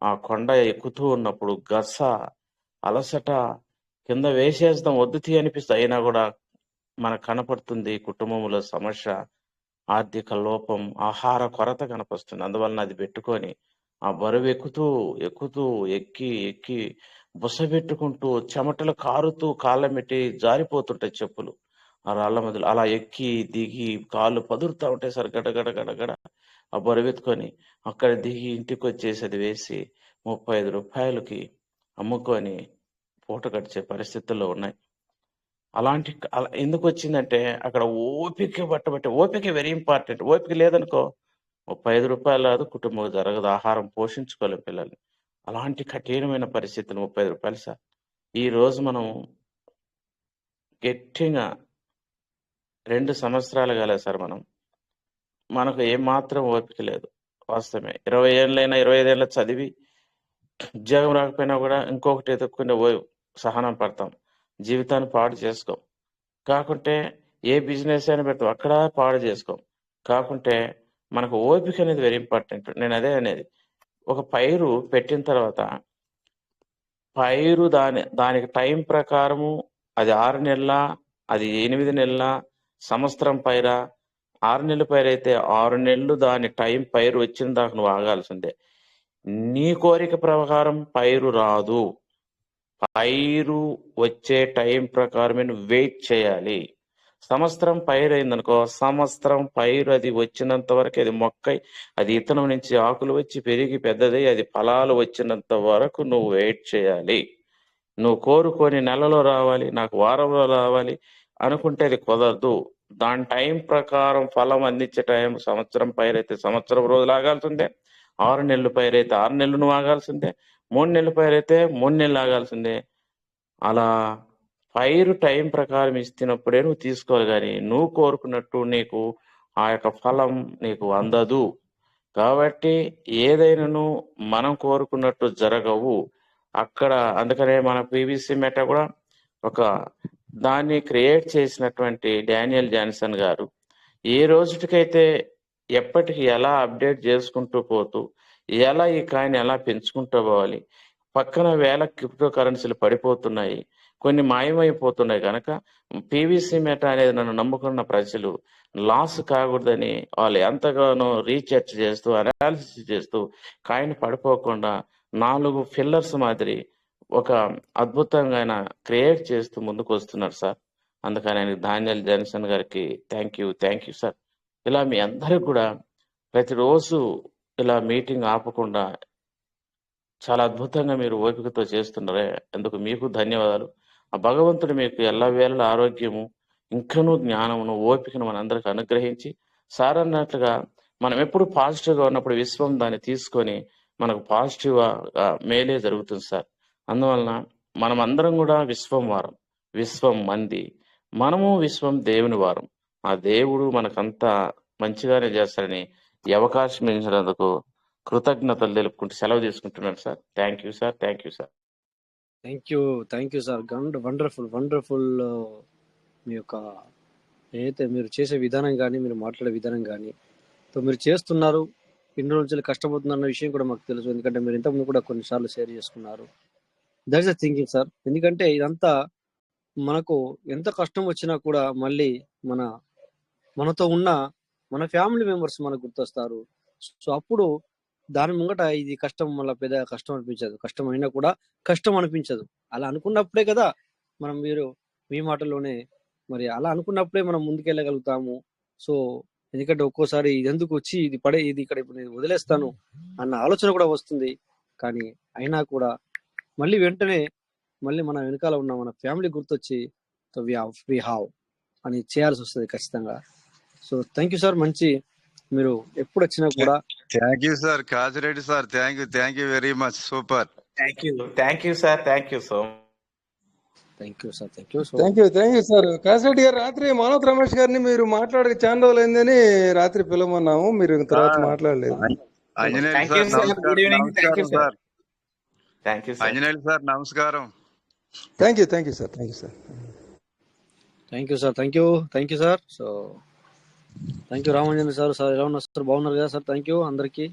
ఆ కొండ ఎక్కుతూ ఉన్నప్పుడు గస, అలసట, కింద వేసేద్దాం వద్దు తీ అనిపిస్తుంది. అయినా కూడా మనకు కనపడుతుంది కుటుంబంలో సమస్య, ఆర్థిక లోపం, ఆహార కొరత కనపస్తుంది. అందువలన అది పెట్టుకొని ఆ బరువు ఎక్కుతూ ఎక్కి బుస పెట్టుకుంటూ చెమటలు కారుతూ కాళ్ళ మెట్టి జారిపోతుంటాయి చెప్పులు ఆ రాళ్ల మధ్యలో. అలా ఎక్కి దిగి కాళ్ళు పదురుతా ఉంటాయి సార్, గడగడ గడగడ. ఆ బరువు ఎత్తుకొని అక్కడ దిగి ఇంటికి వచ్చేసి అది వేసి 35 రూపాయలకి అమ్ముకొని పూట గడిచే పరిస్థితుల్లో ఉన్నాయి. అలా ఎందుకు వచ్చిందంటే అక్కడ ఓపిక పట్టబట్టే. ఓపిక వెరీ ఇంపార్టెంట్. ఓపిక లేదనుకో 35 రూపాయలు రాదు, కుటుంబం జరగదు, ఆహారం పోషించుకోలేం పిల్లల్ని. అలాంటి కఠినమైన పరిస్థితులు 35 రూపాయలు సార్. ఈ రోజు మనం గట్టిగా 2 సంవత్సరాలు కాలేదు సార్ మనకు ఏమాత్రం ఓపిక లేదు. వాస్తవమే. 20 ఏళ్ళైనా 25 ఏళ్ళ చదివి ఉద్యోగం రాకపోయినా కూడా ఇంకొకటి ఎదుర్కొనే సహనం పడతాం. జీవితాన్ని పాడు చేసుకోం. కాకుంటే ఏ బిజినెస్ అయినా పెడతాం, అక్కడ పాడు చేసుకోం. కాకుంటే మనకు ఓపిక అనేది వెరీ ఇంపార్టెంట్. నేను అదే అనేది. ఒక పైరు పెట్టిన తర్వాత పైరు దానికి టైం ప్రకారము అది 6 నెలల, అది 8 నెలల, సంవత్సరం పైరా. 6 నెలల పైరు అయితే 6 నెలలు దాని టైం పైరు వచ్చిన దాకా నువ్వు ఆగాల్సిందే. నీ కోరిక ప్రకారం పైరు రాదు. పైరు వచ్చే టైం ప్రకారమే నువ్వు వెయిట్ చేయాలి. సంవత్సరం పైరు అయిందనుకో, సంవత్సరం పైరు అది వచ్చినంత వరకు అది మొక్కై, అది ఇతనం నుంచి ఆకులు వచ్చి పెరిగి పెద్దదై అది ఫలాలు వచ్చినంత వరకు నువ్వు వెయిట్ చేయాలి. నువ్వు కోరుకొని నెలలో రావాలి, నాకు వారంలో రావాలి అనుకుంటే అది కుదరదు. దాని టైం ప్రకారం ఫలం అందించే టైం సంవత్సరం పైరైతే సంవత్సరం రోజులు ఆగాల్సిందే, 6 నెలలు పైరైతే 6 నెలలు నువ్వు ఆగాల్సిందే, 3 నెలల పైరైతే 3 నెలలు ఆగాల్సిందే. అలా పైరు టైం ప్రకారం ఇస్తున్నప్పుడే నువ్వు తీసుకోవాలి, కానీ నువ్వు కోరుకున్నట్టు నీకు ఆ యొక్క ఫలం నీకు అందదు. కాబట్టి ఏదైనాను మనం కోరుకున్నట్టు జరగవు అక్కడ. అందుకనే మన పీవీసీ మెటా కూడా ఒక దాన్ని క్రియేట్ చేసినటువంటి డానియల్ జాన్సన్ గారు ఏ రోజుటికైతే ఎప్పటికి ఎలా అప్డేట్ చేసుకుంటూ పోతూ ఎలా ఈ కాయిన్ ఎలా పెంచుకుంటూ పోవాలి. పక్కన వేల క్రిప్టో కరెన్సీలు పడిపోతున్నాయి, కొన్ని మాయమైపోతున్నాయి. కనుక పీవీసీ మెటా అనేది నన్ను నమ్ముకున్న ప్రజలు లాస్ కాకూడదని వాళ్ళు ఎంతగానో రీసెర్చ్ చేస్తూ అనాలిసిస్ చేస్తూ కాయిన్ పడిపోకుండా 4 ఫిల్లర్స్ మాదిరి ఒక అద్భుతంగా ఆయన క్రియేట్ చేస్తూ ముందుకు వస్తున్నారు సార్. అందుకని ఆయన డానియల్ జాన్సన్ గారికి థ్యాంక్ యూ సార్. ఇలా మీ అందరికి కూడా ప్రతిరోజు ఇలా మీటింగ్ ఆపకుండా చాలా అద్భుతంగా మీరు ఓపికతో చేస్తున్నారే, అందుకు మీకు ధన్యవాదాలు. ఆ భగవంతుడు మీకు ఎల్లవేళలా ఆరోగ్యము, ఇంకనూ జ్ఞానమును, ఓపికను మనందరికి అనుగ్రహించి, సార్ అన్నట్లుగా మనం ఎప్పుడు పాజిటివ్గా ఉన్నప్పుడు విశ్వం దాన్ని తీసుకొని మనకు పాజిటివ్గా మేలే జరుగుతుంది సార్. అందువలన మనం అందరం కూడా విశ్వం వారం, విశ్వం మంది, మనము విశ్వం దేవుని వారం. ఆ దేవుడు మనకంతా మంచిగానే చేస్తారని ఈ అవకాశం ఇచ్చినందుకు కృతజ్ఞతలు తెలుపుకుంటూ సెలవు తీసుకుంటున్నాను sir. Thank you sir. Thank you sir. Wonderful మీ యొక్క ఏదైతే మీరు చేసే విధానం కానీ, మీరు మాట్లాడే విధానం కానీ, మీరు చేస్తున్నారు, ఇన్ని రోజులు కష్టపడుతున్న విషయం కూడా మాకు తెలుసు. ఎందుకంటే మీరు ఇంతకుముందు కూడా కొన్నిసార్లు షేర్ చేసుకున్నారు. That's the thinking sir. ఎందుకంటే ఇదంతా మనకు ఎంత కష్టం వచ్చినా కూడా మళ్ళీ మనతో ఉన్న మన ఫ్యామిలీ మెంబర్స్ మనకు గుర్తొస్తారు. సో అప్పుడు దాని ముంగట ఇది కష్టం, మళ్ళీ పెద్ద కష్టం అనిపించదు. కష్టం అయినా కూడా కష్టం అనిపించదు. అలా అనుకున్నప్పుడే కదా మీరు మీ మాటల్లోనే మరి అలా అనుకున్నప్పుడే మనం ముందుకెళ్ళగలుగుతాము. సో ఎందుకంటే ఒక్కోసారి ఇది ఎందుకు వచ్చి ఇది ఇక్కడ ఇప్పుడు నేను వదిలేస్తాను అన్న ఆలోచన కూడా వస్తుంది. కానీ అయినా కూడా మళ్ళీ వెంటనే మన వెనకాల ఉన్న మన ఫ్యామిలీ గుర్తొచ్చి వి హావ్ అని చేయాల్సి వస్తుంది ఖచ్చితంగా. So thank you sir. మంచి మీరు ఎప్పుడు వచ్చినా కూడా thank you sir. Kajireddy sir, thank you very much. Super. Thank you sir. Thank you sir. Kasireddy గారు, రాత్రి మానవ్ రమేష్ గారిని మీరు మాట్లాడే చాలా రోజులు అయిందని రాత్రి పిలవమన్నాము, మీరు తర్వాత మాట్లాడలేదు. ఆంజనేయులు సార్ నమస్కారం. Thank you sir. Thank you sir, thank you sir. So thank you Ramanjan sir. Sir ఎలా ఉన్నారు సార్? బాగున్నారు కదా సార్? థ్యాంక్ యూ అందరికి.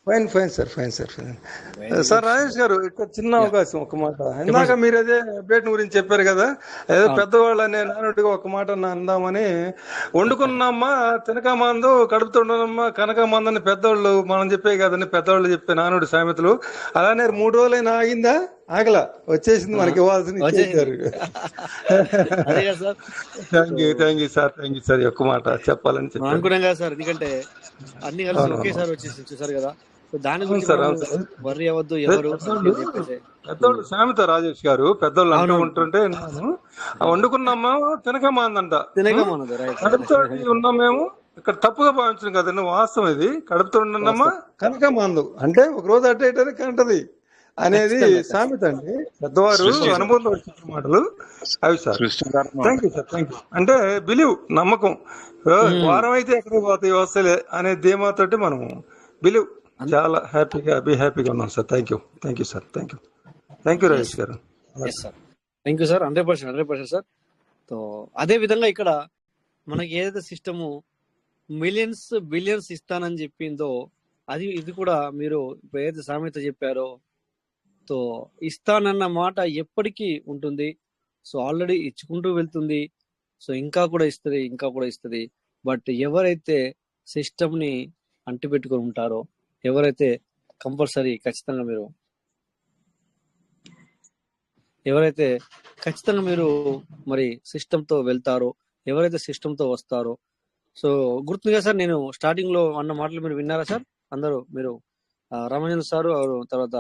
Fine sir. Very sir good. Rajesh గారు, ఇక్కడ చిన్న యా, అవకాశం, ఒక మాట. చెప్పండి ఇందాక సార్. మీరు అదే అప్డేట్ గురించి చెప్పారు కదా, ఏదో అవును. పెద్దవాళ్ళు అనే నానుడిగా ఒక మాట అందామని. వండుకున్నామ్మా తినకమందు కడుపుతుండమ్మా కనకమందని పెద్దవాళ్ళు మనం చెప్పే కదండి, పెద్దవాళ్ళు చెప్పే నానుడి సామెతలు. అలానే 3 రోజులైనా ఆగిందా? ఆగలా, వచ్చేసింది, మనకి ఇవ్వాల్సింది వచ్చేసింది. ఇచ్చేసారు. అదే కదా సార్. Thank you sir. ఒక్క మాట చెప్పాలని మనం చెప్పాను. అనుకున్నాం కదా సార్, ఎందుకంటే అన్ని కలిసి అవునవును. ఒకేసారి వచ్చేసి చూసారు కదా. సో దాని అవును గురించి సార్, మనం అవును సార్. వర్రీ అవ్వద్దు అదే ఎవరు పెద్దోళ్ళు అని చెప్పేసి. పెద్దోళ్ళు సామెత రాజేష్ గారు, పెద్దోళ్ళు అంటూ అవునవును, ఉంటుంటే విన్నాను. ఆ వండుకున్నామా తినకమా అందంట. తినకమన్నది. రైట్ కడుపుతో ఉన్నాం మేము, ఇక్కడ తప్పుగా భావించడం కదండి, వాస్తవం ఇది. కడుపుతో ఉన్నామా వాస్తవం. కనకమందు అంటే ఒక రోజు అటు ఇటు కంటది అనేది ఖచ్చితంగా సార్. సామెత అండి. పెద్దవారు సృష్టి అనుభవంలో వచ్చిన మాటలు అవి సార్. సృష్టికర్మ థ్యాంక్ యూ అంటే బిలీవ్, నమ్మకం. వారం అయితే ఎక్కడికి పోతాయి వస్తలే అనే ధీమాతోటి మనం బిలీవ్. చాలా హ్యాపీగా ఉన్నాం sir. Thank you sir. Thank you Rajesh గారు. Yes sir, thank you sir. 100% sir. So అదే విధంగా ఇక్కడ మనకి ఏదైతే సిస్టము బిలియన్స్ ఇస్తానని చెప్పిందో ఇది కూడా మీరు ఇప్పుడు ఏదైతే సామెత చెప్పారో, సో ఇస్తానన్న మాట ఎప్పటికీ ఉంటుంది. సో ఆల్రెడీ ఇచ్చుకుంటూ వెళ్తుంది. సో ఇంకా కూడా ఇస్తుంది. బట్ ఎవరైతే సిస్టమ్ ని అంటిపెట్టుకొని ఉంటారో, ఎవరైతే కంపల్సరీ ఖచ్చితంగా మీరు మరి సిస్టమ్ తో వెళ్తారో, ఎవరైతే సిస్టమ్ తో వస్తారో. సో గుర్తుందిగా సార్, నేను స్టార్టింగ్ లో అన్న మాటలు మీరు విన్నారా సార్? అందరూ మీరు రామాంజన్ సార్ తర్వాత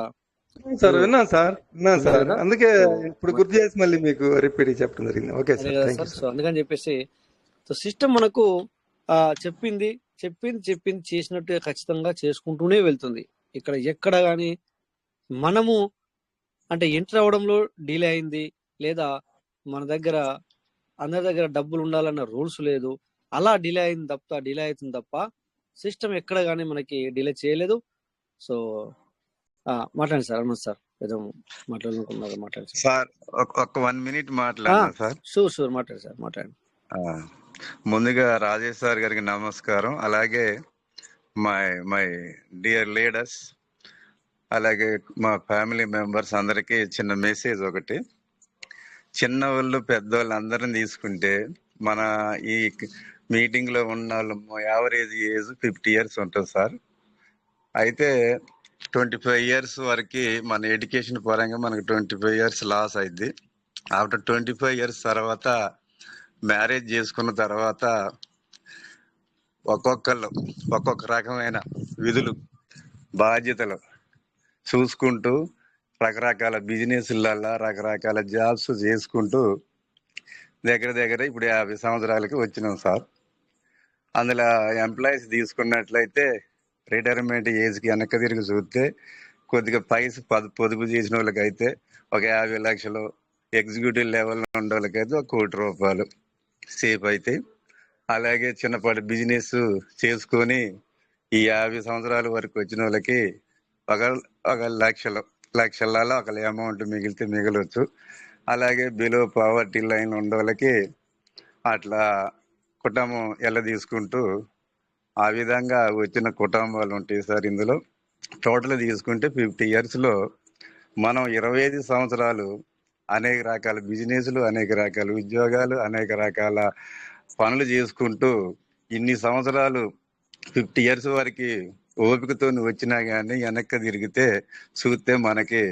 సార్ మీరు విన్నాను సార్. విన్నారు కదా. అందుకే సో ఇప్పుడు గుర్తు చేసి మళ్ళీ మీకు రిపీట్ చెప్పడం జరిగింది. ఓకే అదే సార్, కదా thank sir. You so sir. అందుకని చెప్పేసి సో సిస్టమ్ మనకు చెప్పింది చేసినట్టు ఖచ్చితంగా చేసుకుంటూనే వెళ్తుంది. ఎక్కడ కానీ మనము అంటే ఎంటర్ అవడంలో డిలే అయింది, లేదా మన దగ్గర అందరి దగ్గర డబ్బులు ఉండాలన్న రూల్స్ లేదు, అలా డిలే అవుతుంది తప్ప సిస్టమ్ ఎక్కడ కానీ మనకి డిలే చేయలేదు. సో మాట్లాడండి సార్. హనుమంత్ సార్ ఏదో మాట్లాడుకున్నారు, మాట్లాడండి సార్. ఒక 1 మినిట్ మాట్లాడినా సార్. షూర్ మాట్లాడండి సార్, మాట్లాడండి. ఆ, ముందుగా రాజేష్ సార్ గారికి నమస్కారం. అలాగే మై డియర్ లీడర్స్, అలాగే మా ఫ్యామిలీ మెంబర్స్ అందరికీ చిన్న మెసేజ్ ఒకటి. చిన్నవాళ్ళు పెద్దవాళ్ళు అందరిని తీసుకుంటే మన ఈ మీటింగ్ లో ఉన్న వాళ్ళు యావరేజ్ ఏజ్ 50 years ఉంటుంది సార్. అయితే 25 years వరకు మన ఎడ్యుకేషన్ పరంగా మనకు 25 years లాస్ అయింది. ఆఫ్టర్ 25 years తర్వాత మ్యారేజ్ చేసుకున్న తర్వాత ఒక్కొక్కళ్ళు ఒక్కొక్క రకమైన విధులు బాధ్యతలు చూసుకుంటూ రకరకాల బిజినెస్లల్లో రకరకాల జాబ్స్ చేసుకుంటూ దగ్గర ఇప్పుడు 50 సంవత్సరాలకి వచ్చినాం సార్. అందులో ఎంప్లాయీస్ తీసుకున్నట్లయితే రిటైర్మెంట్ ఏజ్కి వెనక్కి తిరిగి చూస్తే కొద్దిగా పొదుపు చేసిన వాళ్ళకైతే ఒక 50 లక్షలు, ఎగ్జిక్యూటివ్ లెవెల్లో ఉండే వాళ్ళకైతే 1 కోటి రూపాయలు సేఫ్ అయితే. అలాగే చిన్నపాటి బిజినెస్ చేసుకొని ఈ 50 సంవత్సరాల వరకు వచ్చిన వాళ్ళకి ఒక లక్షలలో ఒక అమౌంట్ మిగలొచ్చు. అలాగే బిలో పావర్టీ లైన్ ఉండే వాళ్ళకి అట్లా కుటుంబం ఎలా తీసుకుంటూ ఆ విధంగా వచ్చిన కుటుంబాలు ఉంటాయి సార్. ఇందులో టోటల్ తీసుకుంటే 50 years లో మనం 25 సంవత్సరాలు అనేక రకాల బిజినెస్లు, అనేక రకాల ఉద్యోగాలు, అనేక రకాల పనులు చేసుకుంటూ ఇన్ని సంవత్సరాలు 50 years వరకు ఓపికతో వచ్చినా కానీ వెనక్కి తిరిగితే చూస్తే మనకి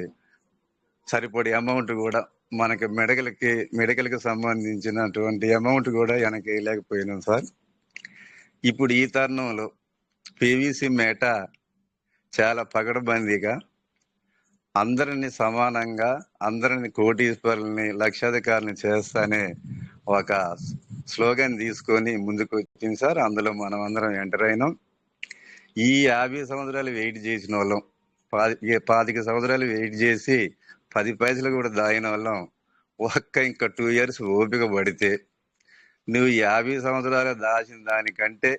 సరిపడే అమౌంట్ కూడా మనకి మెడికల్కి సంబంధించినటువంటి అమౌంట్ కూడా వెనక్కి లేకపోయినాం సార్. ఇప్పుడు ఈ తరుణంలో పివిసి మేట చాలా పకడ్బందీగా అందరిని సమానంగా, అందరిని కోటీశ్వరుల్ని, లక్షాధికారుల్ని చేస్తానే ఒక స్లోగన్ తీసుకొని ముందుకు వచ్చింది సార్. అందులో మనం అందరం ఎంటర్ అయినాం. ఈ 50 సంవత్సరాలు వెయిట్ చేసిన వాళ్ళం, 25 సంవత్సరాలు వెయిట్ చేసి 10 పైసలు కూడా దాగిన వాళ్ళం ఇంకా 2 years ఓపిక పడితే నువ్వు 50 సంవత్సరాలు దాచిన దానికంటే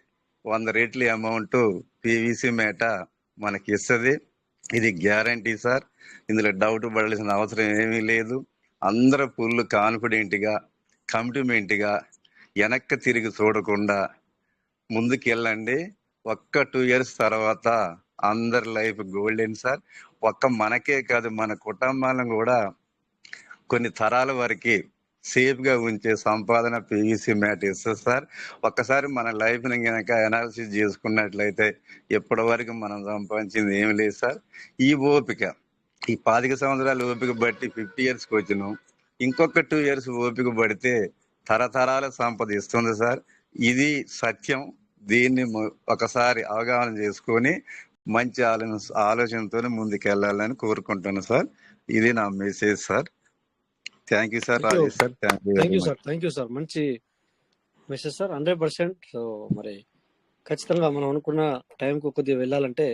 100 రెట్లు అమౌంట్ పివిసి మేట మనకి ఇస్తుంది. ఇది గ్యారంటీ సార్. ఇందులో డౌట్ పడాల్సిన అవసరం ఏమీ లేదు. అందరూ ఫుల్ కాన్ఫిడెంట్గా కమిట్మెంట్గా వెనక్కి తిరిగి చూడకుండా ముందుకెళ్ళండి. ఒక్క 2 years తర్వాత అందరి లైఫ్ గోల్డెన్ సార్. మనకే కాదు, మన కుటుంబాలను కూడా కొన్ని తరాల వరకు సేఫ్ గా ఉంచే సంపాదన పీవీసీ మ్యాట్ ఇస్తుంది సార్. ఒక్కసారి మన లైఫ్ ని గనక అనాలిసిస్ చేసుకున్నట్లయితే ఎప్పటి వరకు మనం సంపాదించింది ఏమి లేదు సార్. ఈ ఓపిక, ఈ 25 సంవత్సరాల ఓపిక బట్టి 50 years కి వచ్చినాం. ఇంకొక 2 years ఓపిక పడితే తరతరాల సంపద ఇస్తుంది సార్. ఇది సత్యం. దీన్ని ఒకసారి అవగాహన చేసుకొని మంచి ఆలోచనతో ముందుకెళ్ళాలని కోరుకుంటున్నాను సార్. ఇది నా message sir. Thank you sir. Rajesh sir, thank you very much. Thank you sir. మంచి మెసేజ్ సార్, 100%. సో మరి ఖచ్చితంగా మనం అనుకున్న టైంకు కొద్దిగా వెళ్ళాలంటే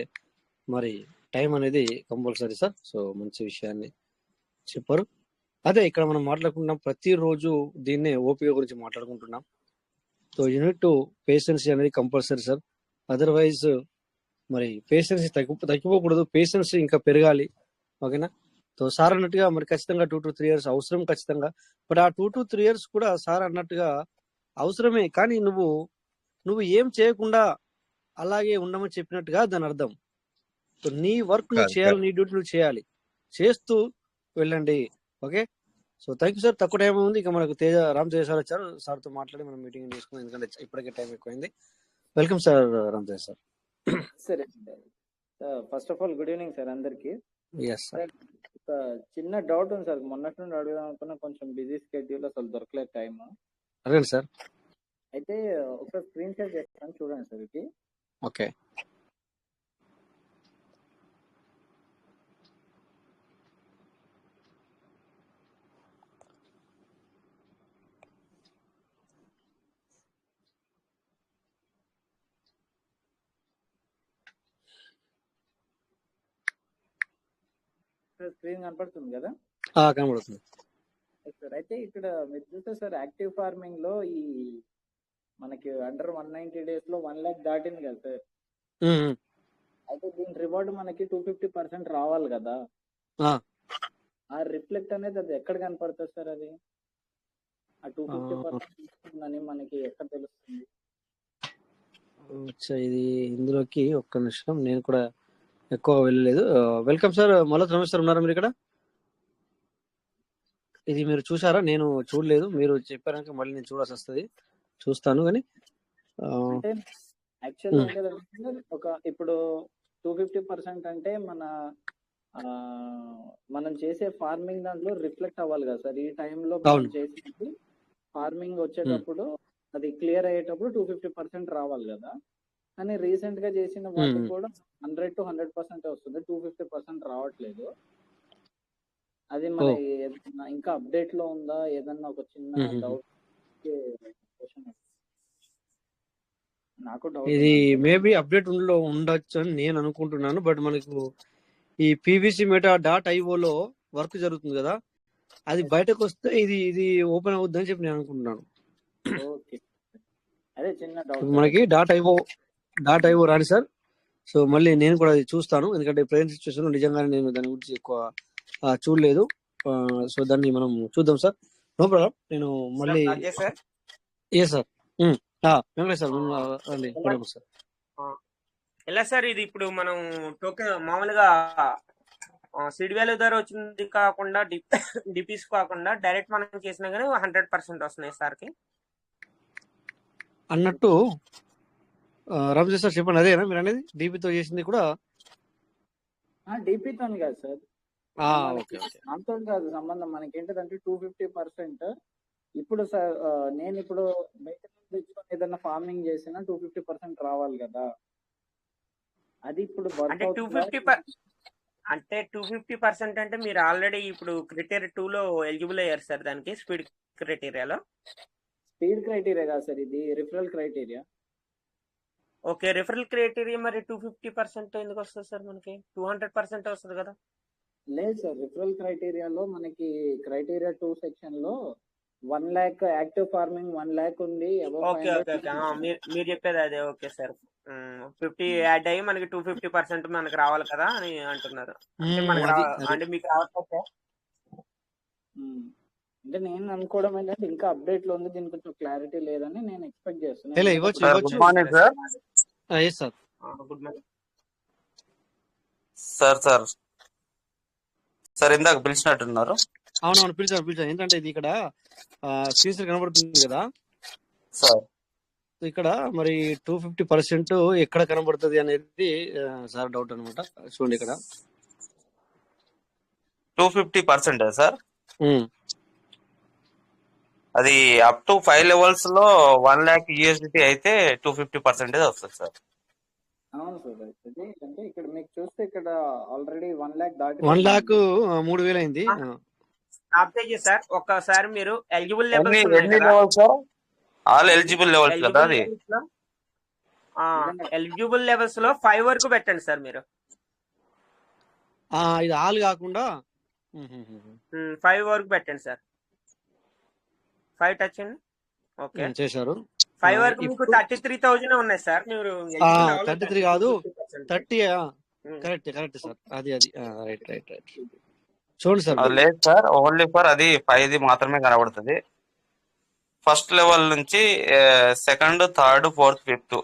మరి టైం అనేది కంపల్సరీ సార్. సో మంచి విషయాన్ని చెప్పారు. అదే ఇక్కడ మనం మాట్లాడుకుంటున్నాం, ప్రతిరోజు దీన్నే ఓపిక గురించి మాట్లాడుకుంటున్నాం. సో యూనిట్ టు పేషెన్సీ అనేది కంపల్సరీ సార్. అదర్వైజ్ మరి పేషెన్సీ తగ్గిపోకూడదు, పేషెన్స్ ఇంకా పెరగాలి. ఓకేనా? సో సార్ అన్నట్టుగా మరి ఖచ్చితంగా 2 to 3 years అవసరం ఖచ్చితంగా. బట్ ఆ 2 to 3 years కూడా సార్ అన్నట్టుగా అవసరమే, కానీ నువ్వు ఏం చేయకుండా అలాగే ఉండమని చెప్పినట్టుగా దాని అర్థం. సో నీ వర్క్ నువ్వు చేయాలి, నీ డ్యూటీ నువ్వు చేయాలి, చేస్తూ వెళ్ళండి. Okay. So thank you sir. తక్కువ టైం ఉంది, ఇక మనకు రామ్ తేజ సార్ వచ్చారు. సార్తో మాట్లాడి మనం మీటింగ్ చేసుకున్నాం, ఎందుకంటే ఇప్పటికే టైం ఎక్కువైంది. Welcome sir Ram Teja sir. సరే, first of all good evening sir అందరికి. సార్ ఒక చిన్న డౌట్ ఉంది సార్, మొన్నటి నుండి అడుగుదాం అనుకున్నా, కొంచెం బిజీ స్కెడ్యూల్, అసలు దొరకలేదు టైం. అడగండి సార్. అయితే ఒక స్క్రీన్ షేర్ చేస్తాను, చూడండి సార్ ఇది. ఓకే. స్క్రీన్ కనపడుతుంది కదా? కనబడుతుంది సార్. అయితే ఇక్కడ మీరు చూస్తే సార్, యాక్టివ్ ఫార్మింగ్ లో ఈ మనకి అండర్ 190 days లో 1 lakh దాటింది కదా సార్. అయితే దీని రివార్డ్ మనకి 250% రావాలి కదా. ఆ రిఫ్లెక్ట్ అనేది అది ఎక్కడ కనపడుతుంది సార్? అది ఆ 250% అని మనకి ఎక్కడ తెలుస్తుంది? ఇది ఇందులోకి ఒక్క నిమిషం, నేను కూడా ఎక్కువ వెళ్ళలేదు. Welcome sir. మళ్ళీ రమేష్ సార్ ఉన్నారా మీరు ఇక్కడ? ఇది మీరు చూసారా? నేను చూడలేదు, మీరు చెప్పారంటే మళ్ళీ నేను చూడాల్సి వస్తుంది. చూస్తాను కానీ అంటే యాక్చువల్ ఒక ఇప్పుడు 250% అంటే మనం చేసే ఫార్మింగ్ దాంట్లో రిఫ్లెక్ట్ అవ్వాలి కదా సార్. ఈ టైంలో మనం చేసేది ఫార్మింగ్ వచ్చేటప్పుడు అది క్లియర్ అయ్యేటప్పుడు 250% రావాలి కదా. కానీ రీసెంట్ గా చేసిన వాటికి కూడా 100 to 100% వస్తుంది, 250% రావట్లేదు. అది మన ఇంకా అప్డేట్ లో ఉందా? ఏదన్నా ఒక చిన్న డౌట్, నాకు డౌట్. ఇది మేబీ అప్డేట్ ఉండొచ్చు అని నేను అనుకుంటున్నాను. బట్ మనకు ఈ పీవీసీ మెటా .io వర్క్ జరుగుతుంది కదా, అది బయటకు వస్తే ఇది ఓపెన్ అవుద్దని చెప్పి నేను అనుకుంటున్నాను. అదే చిన్న డౌట్. మనకి .io రాని సార్. సో మళ్ళీ నేను కూడా అది చూస్తాను, ఎందుకంటే ప్రజెంట్ సిచ్యువేషన్ నిజంగానే నేను దాని గురించి ఎక్కువ చూడలేదు. సో దాన్ని మనం చూద్దాం సార్, నో ప్రాబ్లం. నేను మళ్ళీ ఏ సార్ వెంకటేష్ సార్ రండి సార్. ఎలా సార్ ఇది ఇప్పుడు మనం టోకెన్ మామూలుగా సీడ్ వాల్యూ ధర వచ్చింది కాకుండా డిపిస్ కాకుండా డైరెక్ట్ మనం చేసినా కానీ 100% వస్తున్నాయి సార్కి అన్నట్టు. రామజీ సార్ చెప్పండి, అదేనా మీరు అనేది? డిపితో చేసింది కూడా డిపితో కాదు సార్, దాంతో కాదు సంబంధం. మనకి ఏంటంటే 250%. ఇప్పుడు సార్ నేను ఇప్పుడు బయట తెచ్చుకొని ఏదైనా ఫార్మింగ్ చేసినా 250% రావాలి కదా. అది ఇప్పుడు అంటే 250% అంటే మీరు ఆల్రెడీ ఇప్పుడు క్రైటీరియా 2 లో ఎలిజిబుల్ అయ్యారు సార్. దానికి స్పీడ్ క్రైటీరియాలో స్పీడ్ క్రైటీరియా కాదు సార్, ఇది referral criteria. Okay, referral criteria. మరి 250% ఎందుకు వస్తుంది సార్? మనకి 200% వస్తుంది కదా. లేదు సార్, రిఫరల్ క్రైటీరియాలో మనకి క్రైటీరియా 2 సెక్షన్ లో 1 lakh యాక్టివ్ ఫార్మింగ్ 1 lakh ఉంది. ఓకే ఓకే ఓకే, మీరు చెప్పేది అదే. ఓకే సార్, 50 యాడ్ అయ్యి మనకి 250% మనకి రావాలి కదా అని అంటున్నారు. అంటే మీకు రావట్లేదు. అంటే నేను అనుకోవడం ఏంటంటే ఇంకా అప్డేట్ లో ఉంది, దీనికి కొంచెం క్లారిటీ లేదని నేను ఎక్స్పెక్ట్ చేస్తున్నాను. ఇలా ఎందుకంటే ఇవ్వచ్చు సార్ ఇవ్వచ్చు good morning sir. Yes sir. Good morning sir sir sir ఇందాక పిలిచినట్టున్నారు. అవునవును పిలిచాను. ఏంటంటే ఇది ఇక్కడ స్క్రీన్ కనబడుతుంది కదా సార్ సో ఇక్కడ మరి 250% ఎక్కడ కనబడుతుంది అనేది సార్ డౌట్ అనమాట. చూడండి ఇక్కడ 250% సార్. ఉమ్. అది అప్ టు 5 levels లో 1 lakh USDT అయితే 250% వస్తుంది సార్. అవును సార్. అయితే అంటే ఇక్కడ మీకు చూస్తే ఇక్కడ ఆల్రెడీ 1 lakh 1 lakh దాటి 3,000 అయింది. ఆప్తేజీ సార్ ఒక్కసారి మీరు ఎలిజిబుల్ ఎన్ని లెవెల్స్ ఉన్నాయి ఎన్ని కదా, levels sir? All eligible levels కదా అది. ఎలిజిబుల్ లెవెల్స్ లో 5 వరకు పెట్టండి సార్ మీరు. ఇది ఆల్ కాకుండా 5 వరకు పెట్టండి సార్. 5 టచ్ అండి. ఓకే చేశారు. 5 వరకు మీకు ఇప్పుడు 33,000 ఉన్నాయి సార్. మీరు 33 కాదు 30. Correct sir. అది రైట్ చూడండి సార్. అది లేదు సార్, ఓన్లీ ఫర్ అది 5 మాత్రమే కనబడుతుంది. ఫస్ట్ లెవెల్ నుంచి second, third, fourth, fifth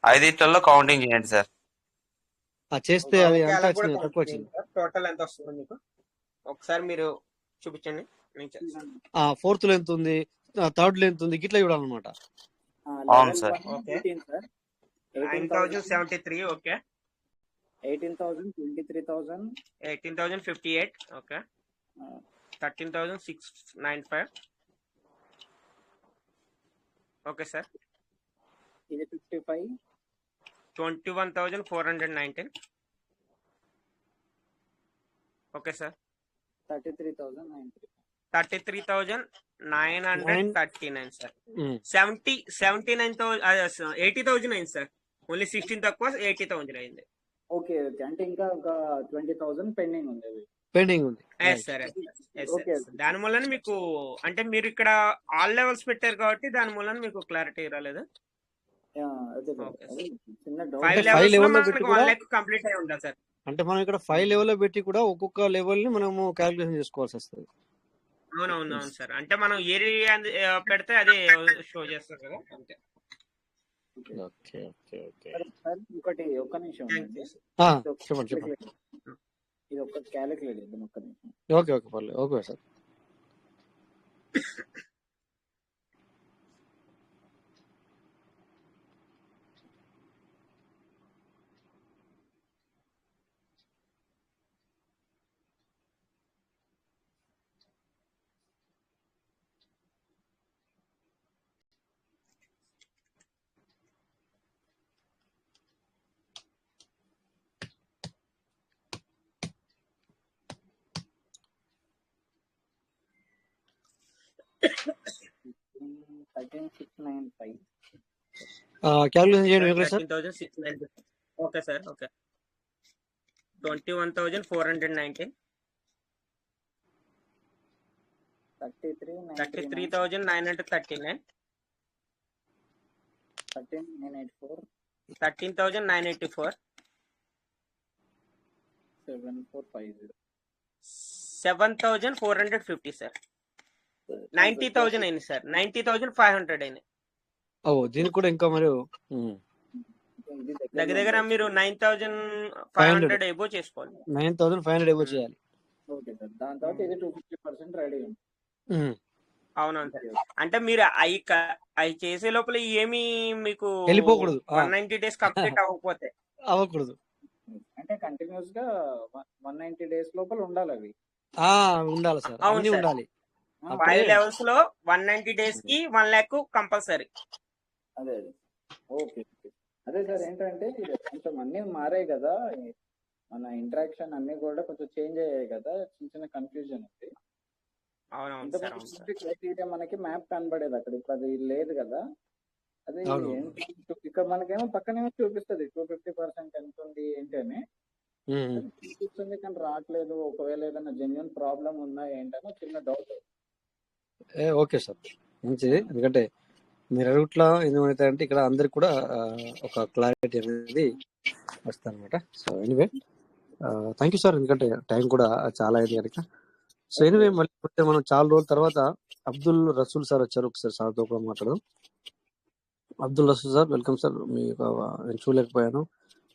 5 counting చేయండి సార్. చేస్తే అది ఎంత వచ్చింది? తక్కువ వచ్చింది. టోటల్ ఎంత వస్తుంది మీకు ఒకసారి మీరు చూపించండి. నేను చేస్తాను. 4th లో ఎంత ఉంది, 3rd లో ఎంత ఉంది, గిట్లా చూడాలన్నమాట. అవును sir. Okay sir 9,073. Okay 18,000 23,000 18,058. Okay 13,695. Okay sir. ఇది 55 21,419. Okay sir. 33,939 సార్. 80,000 అయింది సార్. ఓన్లీ 16 తక్కువ 80,000 అయింది. ఓకే అంటే ఇంకా ఒక 20,000 పెండింగ్ ఉంది. సార్ దాని వల్ల మీకు అంటే మీరు ఇక్కడ ఆల్ లెవెల్స్ పెట్టారు కాబట్టి దాని వల్ల మీకు క్లారిటీ రాలేదు. 5 లెవెల్స్ లో మనకు 1 lakh కంప్లీట్ అయి ఉంటుంది సార్. అంటే మనం ఇక్కడ 5 లెవెల్ లో పెట్టి కూడా ఒక్కొక్క లెవెల్ ని మనము క్యాలిక్యులేషన్ చేసుకోవాల్సి వస్తుంది. అవును సార్. అంటే మనం ఏరియా పెడితే అదే షో చేస్తారు కదా అంతే. ఓకే ఇంకోటి ఒక్క నిమిషం చెప్పండి. ఇది ఒక క్యాలిక్యులేట్ చేద్దాం ఒక్క నిమిషం. ఓకే పర్లేదు. Okay sir. క్యాలిక్యులేషన్ చేయండి sir. 13,690. Okay sir. Okay 21,419. 33,939. 13,984. 7,450 sir. 90,000 అయింది సార్. 90,500 అయినాయి. దీనికి కూడా ఇంకా మరి దగ్గర మీరు 9,500 ఎబో చేసుకోవాలి. 9,500 ఎబో చేయాలి. Okay sir. దాని తర్వాత ఇది 250% రెడీ ఉంది. అవునవును సార్. అంటే మీరు అవి చేసే లోపల ఏమి మీకు వెళ్ళిపోకూడదు. 190 days కంప్లీట్ అవ్వకూడదు. అంటే కంటిన్యూస్ గా 190 days లోపల ఉండాలి అవి. ఉండాలి సార్. అవును సార్. ఉండాలి. 5 levels లో 190 days కి 1 lakh కంపల్సరీ. అదే ఓకే అదే సార్. ఏంటంటే కొంచెం అన్ని మారాయి కదా, మన ఇంటరాక్షన్ అన్ని కూడా కొంచెం చేంజ్ అయ్యాయి కదా, చిన్న కన్ఫ్యూజన్ ఉంది. క్రైటీరియా మనకి మ్యాప్ కనబడేది అక్కడ, ఇప్పుడు అది లేదు కదా. అది ఇక్కడ మనకేమో పక్కనేమో చూపిస్తుంది 250% ఎంత ఉంది ఏంటి అని చూపిస్తుంది, కానీ రావట్లేదు. ఒకవేళ ఏదైనా జెన్యున్ ప్రాబ్లం ఉందా ఏంటనో చిన్న డౌట్. ఓకే సార్, మంచిది. ఎందుకంటే మీరు అడుగుట్లా ఏమైతే అంటే ఇక్కడ అందరికి కూడా ఒక క్లారిటీ అనేది వస్తుంది అనమాట. So anyway thank you sir, ఎందుకంటే టైం కూడా చాలా అయింది కనుక. సో ఎనివే మళ్ళీ మనం చాలా రోజుల తర్వాత అబ్దుల్ రసూల్ సార్ వచ్చారు. ఒకసారి సార్తో కూడా మాట్లాడదాం. Abdul Rasool sir, welcome sir. నేను చూడలేకపోయాను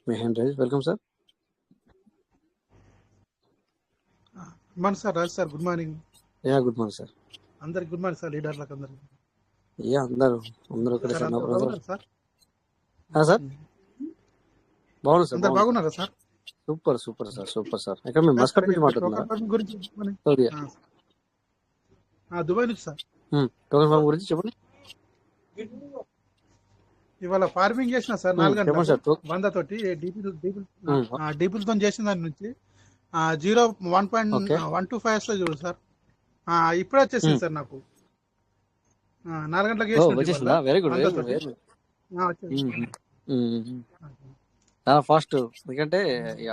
మీ hand raise. Welcome sir. Sir Raj sir, good morning. Good morning sir. అందరికి గుడ్ మార్నింగ్ సార్, లీడర్లకు అందరికి. అందరూ ఒకటే సార్. సార్ సార్ బాగున్నా సార్. అందరు బాగున్నారా సార్? Super sir. ఇక్కడ మేము మస్కట్ నుంచి మాట్లాడుతున్నాం. దుబాయ్ నుంచి సార్. టోకెన్ ఫార్మ్ గురించి చెప్పండి. ఇవాళ ఫార్మింగ్ చేసిన సార్ 4 గంటలు 100 తోటి డీపుల్తో చేసిన దాని నుంచి 0.125 చూడు సార్. ఇప్పుడే వచ్చేసింది సార్ నాకు. 4 గంటలకు వచ్చేసిందా? Very good. చాలా ఫాస్ట్. ఎందుకంటే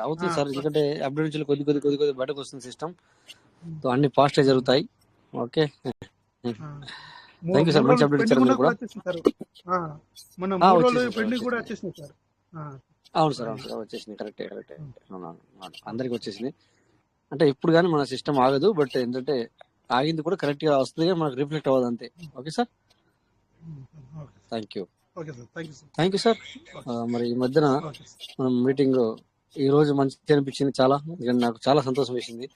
అవుతుంది సార్, ఎందుకంటే అప్డేట్ నుంచి కొద్ది బయటకు వస్తుంది సిస్టమ్. అన్ని ఫాస్ట్ జరుగుతాయి. Okay, thank you sir. మంచి అప్డేట్ ఇచ్చారు మీరు కూడా. అవును సార్, వచ్చేసింది. కరెక్టే. అందరికి వచ్చేసింది. అంటే ఇప్పుడు కానీ మన సిస్టమ్ ఆగదు, బట్ ఏంటంటే ఆగింది కూడా కరెక్ట్ గా వస్తుంది, మనకు రిఫ్లెక్ట్ అవ్వదు అంతే. Okay sir, thank you sir. మరి ఈ మధ్యన మనం మీటింగ్ ఈ రోజు మంచిగా అనిపించింది చాలా. ఎందుకంటే నాకు చాలా సంతోషం వేసింది.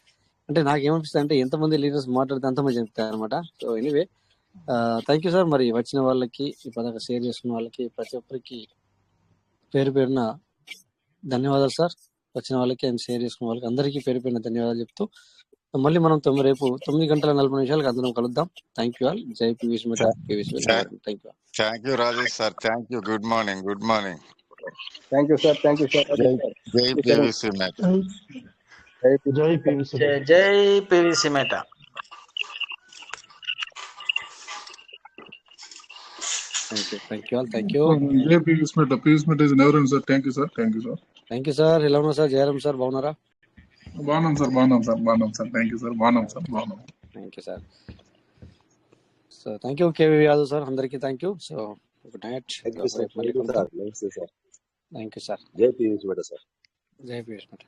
అంటే నాకు ఏమనిపిస్తుంది అంటే ఎంతమంది లీడర్స్ మాట్లాడితే అంతమంది చెప్తారు అనమాట. So anyway thank you sir. మరి వచ్చిన వాళ్ళకి, ఈ పథకం షేర్ చేసుకున్న వాళ్ళకి, ప్రతి ఒక్కరికి పేరున ధన్యవాదాలు సార్. వచ్చిన వాళ్ళకి అండ్ షేర్ చేసుకున్న వాళ్ళకి అందరికీ పేరున ధన్యవాదాలు చెప్తూ మళ్ళీ మనం రేపు 9:40 అందరం కలుద్దాం. Thank you all. జై PVC Meta. Thank you Rajesh sir. Thank you. Good morning. Thank you sir. జై పీవీసీ మెట. జై PVC Meta. Thank you all. Thank you. జై PVC Meta. PVC Meta is never end sir. Thank you sir. Thank you sir. ఎలా ఉన్నారు sir? Jayaram sir బాగున్నారా? బాగున్నాం sir. Thank you sir. Thank you sir. So thank you KV Yadav sir. అందరికీ thank you. So good night. Thank you sir. జై PVC మెట sir. జై PVC మెట.